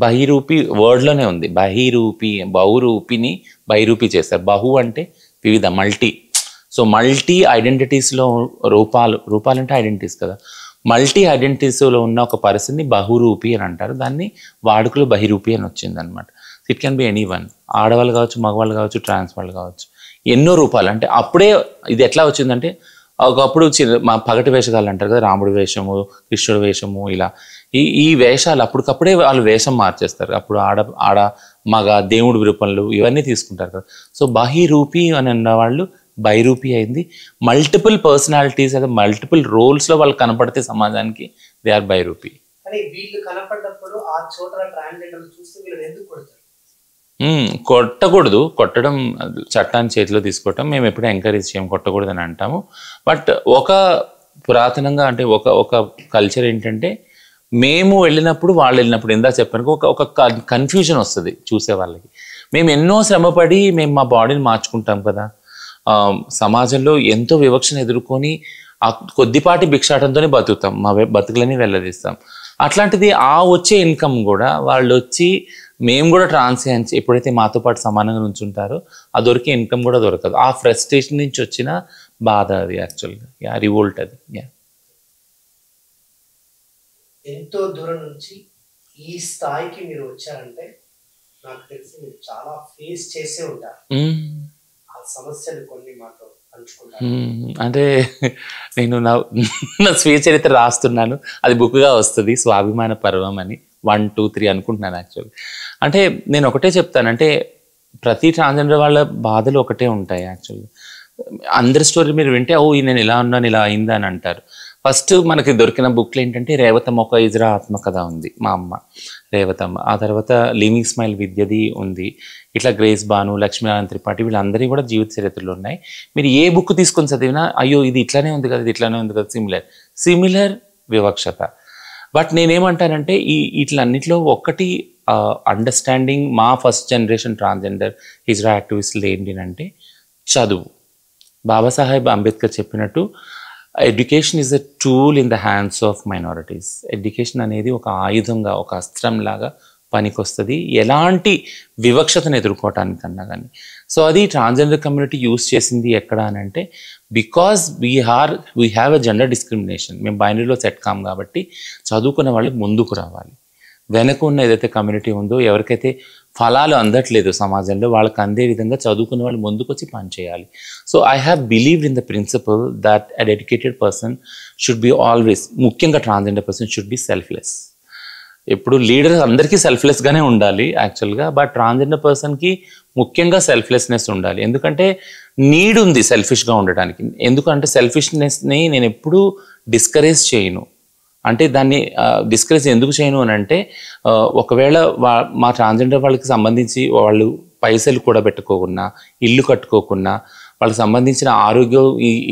బహిరూపి వర్డ్లోనే ఉంది. బహురూపిని బహిరూపి చేస్తారు. బహు అంటే వివిధ, మల్టీ. సో మల్టీ ఐడెంటిటీస్లో రూపాలు అంటే ఐడెంటిటీస్ కదా. మల్టీ ఐడెంటిటీస్లో ఉన్న ఒక పర్సన్ని బహురూపి అని అంటారు. దాన్ని వాడుకలో బహిరూపి అని వచ్చింది అనమాట. It can be any one, ఆడవాళ్ళు కావచ్చు, మగవాళ్ళు కావచ్చు, ట్రాన్స్ వాళ్ళు కావచ్చు, ఎన్నో రూపాలు. అంటే అప్పుడే ఇది ఎట్లా వచ్చిందంటే ఒకప్పుడు మా పగటి వేషగాళ్ళు అంటారు కదా, రాముడి వేషము, కృష్ణుడి వేషము, ఇలా ఈ వేషాలు అప్పటికప్పుడే వాళ్ళు వేషం మార్చేస్తారు. అప్పుడు ఆడ మగ దేవుడి రూపంలో ఇవన్నీ తీసుకుంటారు కదా. సో బహిరూపి అని అన్న వాళ్ళు బైరూపి అయింది. మల్టిపుల్ పర్సనాలిటీస్ అదే మల్టిపుల్ రోల్స్లో వాళ్ళు కనపడితే సమాజానికి దే ఆర్ బైరూపి. కానీ వీళ్ళు కనపడ్డప్పుడు ఆ చోట ట్రాన్స్జెండర్ చూస్తే వీళ్ళని ఎందుకు కొడతారు? కొట్టకూడదు, కొట్టడం చట్టాన్ని చేతిలో తీసుకోవటం మేము ఎప్పుడూ ఎంకరేజ్ చేయం, కొట్టకూడదు అని అంటాము. బట్ ఒక పురాతనంగా అంటే ఒక కల్చర్ ఏంటంటే మేము వెళ్ళినప్పుడు వాళ్ళు వెళ్ళినప్పుడు ఇందా చెప్పాను ఒక కన్ఫ్యూజన్ వస్తుంది చూసే వాళ్ళకి. మేము ఎన్నో శ్రమపడి మేము మా బాడీని మార్చుకుంటాం కదా, సమాజంలో ఎంతో వివక్షను ఎదుర్కొని ఆ కొద్దిపాటి భిక్షాటంతోనే బతుకుతాం, మా బతుకులని వెళ్ళదీస్తాం. అట్లాంటిది ఆ వచ్చే ఇన్కమ్ కూడా వాళ్ళు వచ్చి మేము కూడా ట్రాన్స్ ఎప్పుడైతే మాతో పాటు సమానంగా నుంచుంటారో ఆ దొరికే ఇన్కమ్ కూడా దొరకదు. ఆ ఫ్రస్ట్రేషన్ నుంచి వచ్చిన బాధ అది యాక్చువల్గా రివోల్ట్ అది. ఎంతో దూరం నుంచి ఈ స్థాయికి మీరు వచ్చారంటే నాకు తెలిసి మీరు చాలా ఫేస్ చేసే ఉంటారు. ఆ సమస్యలు కొన్ని మాతో పంచుకుంటారు. అంటే నేను నా స్వీయ చరిత్ర రాస్తున్నాను, అది బుక్గా వస్తుంది, స్వాభిమాన పర్వం అని 1, 2, 3 అనుకుంటున్నాను యాక్చువల్లీ. అంటే నేను ఒకటే చెప్తానంటే ప్రతి ట్రాన్స్జెండర్ వాళ్ళ బాధలు ఒకటే ఉంటాయి యాక్చువల్లీ. అందరి స్టోరీ మీరు వింటే ఓ నేను ఇలా ఉన్నాను ఇలా అయిందా అని అంటారు. ఫస్ట్ మనకి దొరికిన బుక్లు ఏంటంటే రేవతమ్మ ఒక ఇజ్రా ఆత్మకథ ఉంది, మా అమ్మ రేవతమ్మ. ఆ తర్వాత లివింగ్ స్మైల్ విద్యది ఉంది. ఇట్లా గ్రేస్ బాను, లక్ష్మీనారాయణ త్రిపాఠి వీళ్ళందరినీ కూడా జీవిత చరిత్రలు ఉన్నాయి. మీరు ఏ బుక్ తీసుకొని చదివినా అయ్యో ఇది ఇట్లానే ఉంది కదా, ఇది ఇట్లానే ఉంది కదా, సిమిలర్ వివక్షత. బట్ నేనేమంటానంటే ఇట్లన్నిట్లో ఒక్కటి అండర్స్టాండింగ్ మా ఫస్ట్ జనరేషన్ ట్రాన్స్జెండర్ ఇజ్రా యాక్టివిస్టులు ఏంటంటే చదువు. బాబాసాహెబ్ అంబేద్కర్ చెప్పినట్టు education is a tool in the hands of minorities. Education అనేది ఒక ఆయుధంగా, ఒక అస్త్రంలాగా పనికొస్తుంది ఎలాంటి వివక్షతను ఎదుర్కోవటానికన్నా కానీ. సో అది ట్రాన్స్జెండర్ కమ్యూనిటీ యూజ్ చేసింది ఎక్కడ అని అంటే because we have a gender discrimination. మేము బైనరీలో సెట్ కాం కాబట్టి చదువుకున్న వాళ్ళు ముందుకు రావాలి. వెనక ఉన్న ఏదైతే కమ్యూనిటీ ఉందో ఎవరికైతే ఫలాలు అందట్లేదు సమాజంలో వాళ్ళకి అందే విధంగా చదువుకున్న వాళ్ళు ముందుకు వచ్చి పనిచేయాలి. So I have believed in the principle that a dedicated person should be always, ముఖ్యంగా transgender person should be selfless. ఎప్పుడు లీడర్ అందరికీ సెల్ఫ్లెస్గానే ఉండాలి యాక్చువల్గా, బట్ ట్రాన్స్జెండర్ పర్సన్కి ముఖ్యంగా సెల్ఫ్లెస్నెస్ ఉండాలి. ఎందుకంటే నీడ్ ఉంది సెల్ఫిష్గా ఉండడానికి. ఎందుకంటే సెల్ఫిష్నెస్ని నేను ఎప్పుడూ డిస్కరేజ్ చేయను. అంటే దాన్ని డిస్కరేజ్ ఎందుకు చేయను అని అంటే ఒకవేళ మా ట్రాన్స్జెండర్ వాళ్ళకి సంబంధించి వాళ్ళు పైసలు కూడా పెట్టుకోకున్నా, ఇల్లు కట్టుకోకున్నా, వాళ్ళకి సంబంధించిన ఆరోగ్యం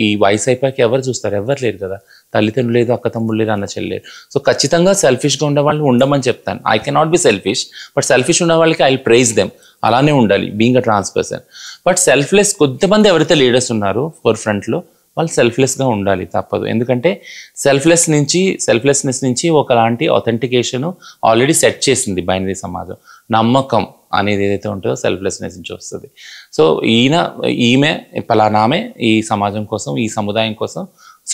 ఈ వయసు అయిపోయాక ఎవరు చూస్తారు? ఎవరు లేరు కదా, తల్లిదండ్రులు లేదు, అక్క తమ్ముళ్ళు లేరు, అన్న చెల్లి లేరు. సో ఖచ్చితంగా సెల్ఫిష్గా ఉండే వాళ్ళని ఉండమని చెప్తాను. I cannot be selfish, but selfish ఉన్న వాళ్ళకి ఐ ప్రైజ్ దెమ్, అలానే ఉండాలి being a trans person. But selfless కొంతమంది ఎవరైతే లీడర్స్ ఉన్నారో ఫోర్ ఫ్రంట్లో వాళ్ళు సెల్ఫ్లెస్గా ఉండాలి, తప్పదు. ఎందుకంటే సెల్ఫ్లెస్నెస్ నుంచి ఒకలాంటి అథెంటికేషను ఆల్రెడీ సెట్ చేసింది బైనరీ సమాజం. నమ్మకం అనేది ఏదైతే ఉంటుందో సెల్ఫ్లెస్నెస్ నుంచి వస్తుంది. సో ఈమె పలానామే ఈ సమాజం కోసం, ఈ సముదాయం కోసం,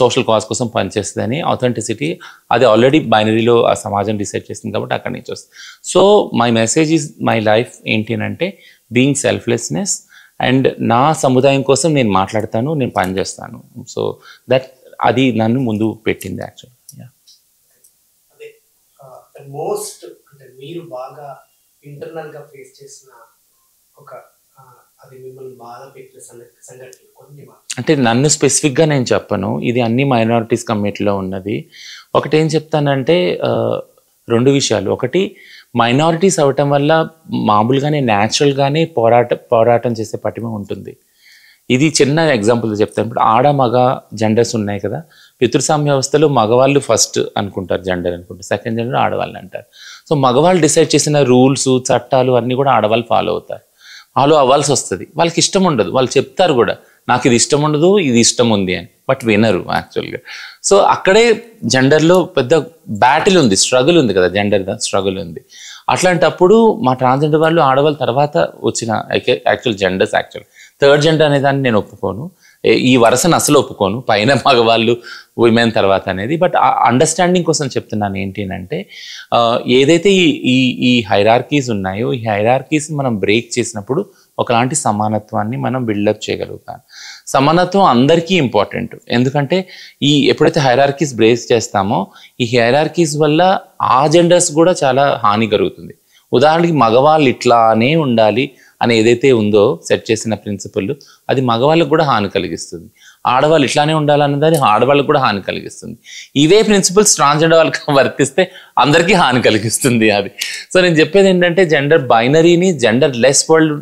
సోషల్ కాజ్ కోసం పనిచేస్తుందని అథెంటిసిటీ అది ఆల్రెడీ బైనరీలో ఆ సమాజం డిసైడ్ చేసింది కాబట్టి అక్కడి నుంచి వస్తుంది. So my message is my life ఏంటి అంటే బీయింగ్ సెల్ఫ్లెస్నెస్ అండ్ నా సముదాయం కోసం నేను మాట్లాడతాను, నేను పనిచేస్తాను. సో అది నన్ను ముందు పెట్టింది యాక్చువల్లీ. అదే మోస్ట్ అంటే మీరు బాగా ఇంటర్నల్గా ఫేస్ చేసిన ఒక అది మిమ్మల్ని బాధ పెట్టిన సంఘటన కొన్ని అంటే నన్ను స్పెసిఫిక్గా నేను చెప్పను, ఇది అన్ని మైనారిటీస్ కమ్యూనిటీలో ఉన్నది. ఒకటి ఏం చెప్తానంటే 2 విషయాలు. ఒకటి మైనారిటీస్ అవ్వటం వల్ల మామూలుగానే న్యాచురల్గానే పోరాటం చేసే పటిమ ఉంటుంది. ఇది చిన్న ఎగ్జాంపుల్ చెప్తాను. ఇప్పుడు ఆడ మగ జెండర్స్ ఉన్నాయి కదా, పితృస్వామ్య వ్యవస్థలో మగవాళ్ళు ఫస్ట్ అనుకుంటారు జెండర్ అనుకుంటారు, సెకండ్ జెండర్ ఆడవాళ్ళు అంటారు. సో మగవాళ్ళు డిసైడ్ చేసిన రూల్స్ చట్టాలు అన్నీ కూడా ఆడవాళ్ళు ఫాలో అవ్వాల్సి వస్తుంది. వాళ్ళకి ఇష్టం ఉండదు, వాళ్ళు చెప్తారు కూడా నాకు ఇది ఇష్టం ఉండదు, ఇది ఇష్టం ఉంది అని, బట్ వినరు యాక్చువల్గా. సో అక్కడే జెండర్లో పెద్ద బ్యాటిల్ ఉంది, స్ట్రగుల్ ఉంది కదా, జెండర్ స్ట్రగుల్ ఉంది. అట్లాంటప్పుడు మా ట్రాన్స్జెండర్ వాళ్ళు ఆడవాళ్ళ తర్వాత వచ్చిన యాక్చువల్ థర్డ్ జెండర్ అనే దాన్ని నేను ఒప్పుకోను, ఈ వరుసను అసలు ఒప్పుకోను. పైన మగవాళ్ళు విమెన్ తర్వాత అనేది. బట్ ఆ అండర్స్టాండింగ్ కోసం చెప్తున్నాను ఏంటి అంటే ఏదైతే ఈ హైరార్కీస్ ఉన్నాయో ఈ హైరార్కీస్ మనం బ్రేక్ చేసినప్పుడు ఒకలాంటి సమానత్వాన్ని మనం బిల్డప్ చేయగలుగుతాం. సమానత్వం అందరికీ ఇంపార్టెంట్, ఎందుకంటే ఎప్పుడైతే హైరార్కీస్ బ్రేక్ చేస్తామో ఈ హైరార్కీస్ వల్ల ఆ జెండర్స్ కూడా చాలా హాని కలుగుతుంది. ఉదాహరణకి మగవాళ్ళు ఇట్లానే ఉండాలి అని ఏదైతే ఉందో సెట్ చేసిన ప్రిన్సిపల్, అది మగవాళ్ళకు కూడా హాని కలిగిస్తుంది. ఆడవాళ్ళు ఇట్లానే ఉండాలన్నది ఆడవాళ్ళకు కూడా హాని కలిగిస్తుంది. ఇవే ప్రిన్సిపల్స్ ట్రాన్స్జెండర్ వాళ్ళకి వర్తిస్తే అందరికీ హాని కలిగిస్తుంది అది. సో నేను చెప్పేది ఏంటంటే జెండర్ బైనరీని జెండర్ లెస్ వరల్డ్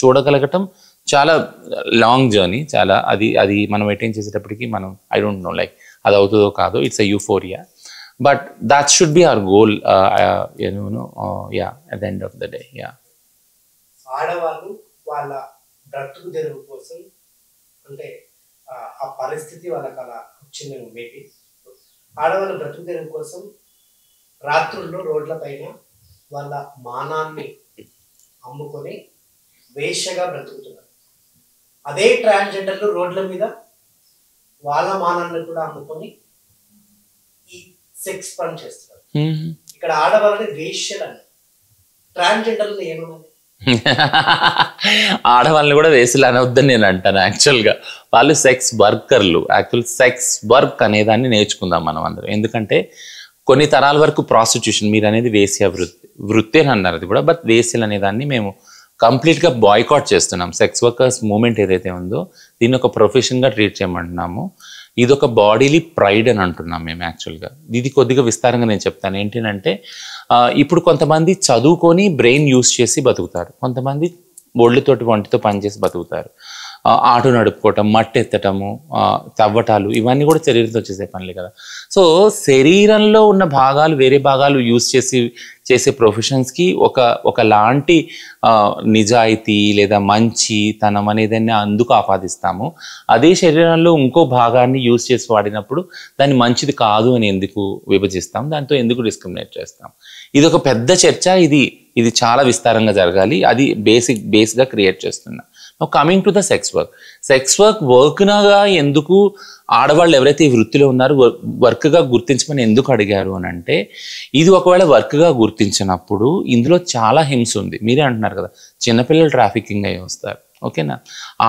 చూడగలగటం చాలా లాంగ్ జర్నీ, చాలా అది మనం అటైన్ చేసేటప్పటికి మనం ఐ డోంట్ నో లైక్ అది అవుతుందో కాదో, it's a euphoria. But that should be our goal, at the end of the day. ఆడవాళ్ళు వాళ్ళ బ్రతుకు తెరువు కోసం అంటే ఆ పరిస్థితి వాళ్ళకి అలా వచ్చింది. మేబీ ఆడవాళ్ళ బ్రతుకు తెరువు కోసం రాత్రుల్లో రోడ్ల పైన వాళ్ళ మానాన్ని అమ్ముకొని వేశ్యగా బ్రతుకుతున్నారు. అదే ట్రాన్స్జెండర్లు రోడ్ల మీద వాళ్ళ మానాన్ని కూడా అమ్ముకొని ఈ సెక్స్ పని చేస్తున్నారు. ఇక్కడ ఆడవాళ్ళని వేశ్యలు అన్నారు, ట్రాన్స్జెండర్లు ఏమన్నది? ఆడవాళ్ళని కూడా వేసులు అనవద్దని నేను అంటాను. యాక్చువల్గా వాళ్ళు సెక్స్ వర్కర్లు. యాక్చువల్ సెక్స్ వర్క్ అనేదాన్ని నేర్చుకుందాం మనం అందరం. ఎందుకంటే కొన్ని తరాల వరకు ప్రాస్టిట్యూషన్, మీరు అనేది వేశ్య వృత్తి అని అన్నారు అది కూడా, బట్ వేశ్యలు అనేదాన్ని మేము కంప్లీట్గా బాయ్కాట్ చేస్తున్నాం. సెక్స్ వర్కర్స్ మూమెంట్ ఏదైతే ఉందో దీన్ని ఒక ప్రొఫెషన్గా ట్రీట్ చేయమంటున్నాము. ఇది ఒక బాడీలీ ప్రైడ్ అని అంటున్నాం మేము. యాక్చువల్గా ఇది కొద్దిగా విస్తారంగా నేను చెప్తాను. ఏంటంటే ఇప్పుడు కొంతమంది చదువుకొని బ్రెయిన్ యూస్ చేసి బతుకుతారు, కొంతమంది ఒళ్ళుతోటి వంటితో పనిచేసి బతుకుతారు. ఆటో నడుపుకోవటం, మట్టి ఎత్తటము, తవ్వటాలు, ఇవన్నీ కూడా శరీరంతో చేసే పనులే కదా. సో శరీరంలో ఉన్న భాగాలు వేరే భాగాలు యూస్ చేసే ప్రొఫెషన్స్కి ఒకలాంటి నిజాయితీ లేదా మంచితనం అనేదాన్ని అందుకు ఆపాదిస్తాము. అదే శరీరంలో ఇంకో భాగాన్ని యూస్ చేసి వాడినప్పుడు దాన్ని మంచిది కాదు అని ఎందుకు విభజిస్తాం, దాంతో ఎందుకు డిస్క్రిమినేట్ చేస్తాం? ఇది ఒక పెద్ద చర్చ. ఇది చాలా విస్తారంగా జరగాలి. అది బేస్గా క్రియేట్ చేస్తున్నా. కమింగ్ టు ద సెక్స్ వర్క్గా ఎందుకు ఆడవాళ్ళు ఎవరైతే ఈ వృత్తిలో ఉన్నారో వర్క్గా గుర్తించమని ఎందుకు అడిగారు అని అంటే, ఇది ఒకవేళ వర్క్గా గుర్తించినప్పుడు ఇందులో చాలా హింస ఉంది. మీరే అంటున్నారు కదా, చిన్నపిల్లలు ట్రాఫికింగ్ అయ్యి వస్తారు. ఓకేనా?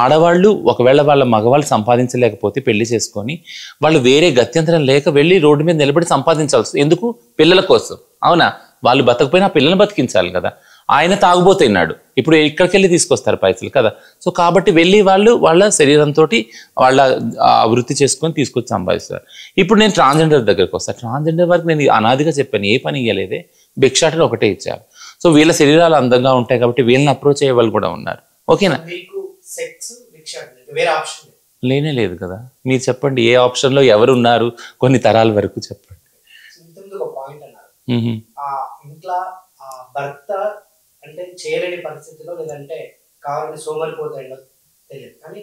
ఆడవాళ్ళు ఒకవేళ వాళ్ళ మగవాళ్ళు సంపాదించలేకపోతే పెళ్లి చేసుకొని వాళ్ళు వేరే గత్యంతరం లేక వెళ్ళి రోడ్డు మీద నిలబడి సంపాదించాల్సి, ఎందుకు? పిల్లల కోసం. అవునా? వాళ్ళు బతకపోయినా పిల్లల్ని బతికించాలి కదా. ఆయన తాగుబోతున్నాడు, ఇప్పుడు ఇక్కడికి వెళ్ళి తీసుకొస్తారు పైసలు కదా. సో కాబట్టి వెళ్ళి వాళ్ళ శరీరంతో వాళ్ళ వృత్తి చేసుకొని తీసుకొచ్చి సంపాదిస్తారు. ఇప్పుడు నేను ట్రాన్స్జెండర్ దగ్గరికి వస్తాను. ట్రాన్స్జెండర్ వరకు నేను అనాదిగా చెప్పాను, ఏ పని ఇవ్వలేదే, భిక్షాటన ఒకటే ఇచ్చారు. సో వీళ్ళ శరీరాలు అందంగా ఉంటాయి కాబట్టి వీళ్ళని అప్రోచ్ అయ్యే వాళ్ళు కూడా ఉన్నారు. ఓకేనా? లేనే లేదు కదా. మీరు చెప్పండి, ఏ ఆప్షన్లో ఎవరు ఉన్నారు కొన్ని తరాల వరకు చెప్పండి. ఇంట్లో భర్త అంటే చేయలేని పరిస్థితిలో, లేదంటే కావాలని సోమరిపోతాడో తెలియదు, కానీ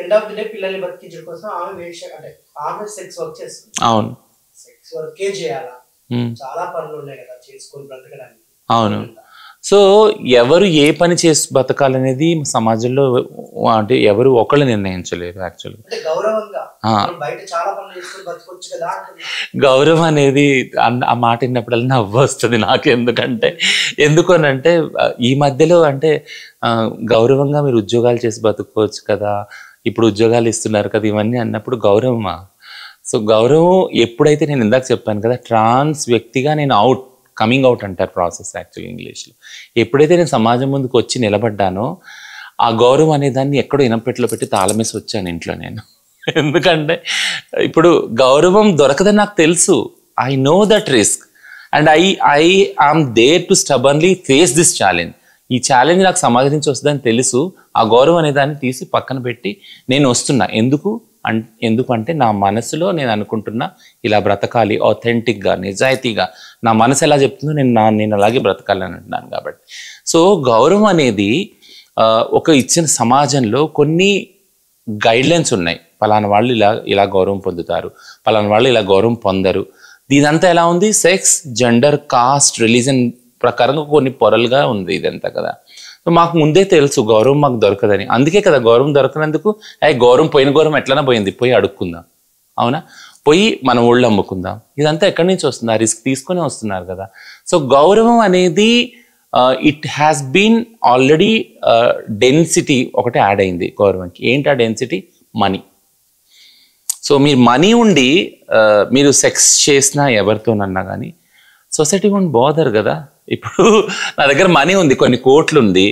ఎండ్ ఆఫ్ ది డే పిల్లల్ని బతికించడం కోసం ఆమె సెక్స్ వర్క్ చేస్తుంది. అవును, సెక్స్ వర్కే చేయాలా? చాలా పనులు ఉన్నాయి కదా చేసుకొని బ్రతకడానికి. అవును. సో ఎవరు ఏ పని చేసి బతకాలనేది సమాజంలో అంటే ఎవరు ఒకళ్ళు నిర్ణయించలేరు. యాక్చువల్గా గౌరవం అనేది ఆ మాట విన్నప్పుడల్లా నవ్వు వస్తుంది నాకు. ఎందుకనంటే ఈ మధ్యలో అంటే గౌరవంగా మీరు ఉద్యోగాలు చేసి బతుకోవచ్చు కదా, ఇప్పుడు ఉద్యోగాలు ఇస్తున్నారు కదా, ఇవన్నీ అన్నప్పుడు గౌరవమా? సో గౌరవం ఎప్పుడైతే నేను ఇందాక చెప్పాను కదా, ట్రాన్స్ వ్యక్తిగా నేను కమింగ్ అవుట్ అంటారు ప్రాసెస్ యాక్చువల్లీ ఇంగ్లీష్లో. ఎప్పుడైతే నేను సమాజం ముందుకు వచ్చి నిలబడ్డానో ఆ గౌరవం అనే దాన్ని ఎక్కడో ఇనపెట్టలో పెట్టి తాళమేసి వచ్చాను ఇంట్లో నేను. ఎందుకంటే ఇప్పుడు గౌరవం దొరకదని నాకు తెలుసు. I know that risk and I am there to stubbornly face this challenge. ఈ ఛాలెంజ్ నాకు సమాజం నుంచి వస్తుందని తెలుసు. ఆ గౌరవం అనే దాన్ని తీసి పక్కన పెట్టి నేను వస్తున్నా. ఎందుకంటే నా మనసులో నేను అనుకుంటున్నా ఇలా బ్రతకాలి, ఆథెంటిక్గా, నిజాయితీగా. నా మనసు ఎలా చెప్తుందో నేను అలాగే బ్రతకాలని అంటున్నాను కాబట్టి. సో గౌరవం అనేది ఒక ఇచ్చిన సమాజంలో కొన్ని గైడ్లైన్స్ ఉన్నాయి. పలానా వాళ్ళు ఇలా గౌరవం పొందుతారు, పలానా వాళ్ళు ఇలా గౌరవం పొందరు. ఇదంతా ఎలా ఉంది? సెక్స్, జెండర్, కాస్ట్, రిలీజన్ ప్రకారంగా కొన్ని పొరలుగా ఉంది ఇదంతా కదా. సో మాకు ముందే తెలుసు గౌరవం మాకు దొరకదని. అందుకే కదా గౌరవం దొరకనందుకు గౌరవం పోయిన గౌరవం ఎట్లనా పోయింది, పోయి అడుక్కుందాం. అవునా? పోయి మన ఊళ్ళో అమ్ముకుందాం, ఇదంతా ఎక్కడి నుంచి వస్తుంది? ఆ రిస్క్ తీసుకొని వస్తున్నారు కదా. సో గౌరవం అనేది it has been already density ఒకటి యాడ్ అయింది గౌరవంకి. ఏంటి ఆ డెన్సిటీ? మనీ. సో మీరు మనీ ఉండి మీరు సెక్స్ చేసినా ఎవరితోనన్నా కానీ సొసైటీ వోంట్ బాదర్ కదా. ఇప్పుడు నా దగ్గర మనీ ఉంది, కొన్ని కోట్లు ఉంది,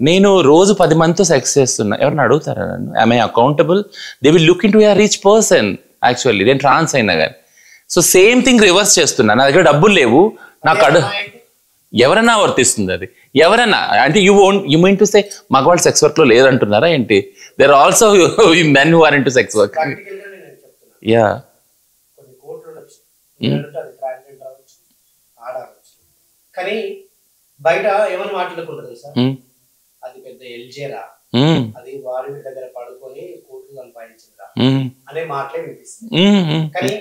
నేను రోజు 10 మందితో సెక్స్ చేస్తున్నా, ఎవరిని అడుగుతారా నన్ను? I I accountable? They will look in to A rich person actually, నేను ట్రాన్స్ అయినా కానీ. సో సేమ్ థింగ్ రివర్స్ చేస్తున్నా. నా దగ్గర డబ్బులు లేవు, నాకు ఎవరన్నా వర్తిస్తుంది అది. ఎవరన్నా అంటే యూ మీన్ టు సే మగవాళ్ళు సెక్స్ వర్క్ లో లేదంటున్నారా ఏంటి? There also men who are into sex work. Yeah, కానీ బయట ఏమని మాట్లాడుకుంటారు సార్, అది పెద్ద ఎల్జేరా, అది వారి దగ్గర పడుకొని కోట్లు సంపాదించిందిరా అనే మాటలే వినిపిస్తుంది. కానీ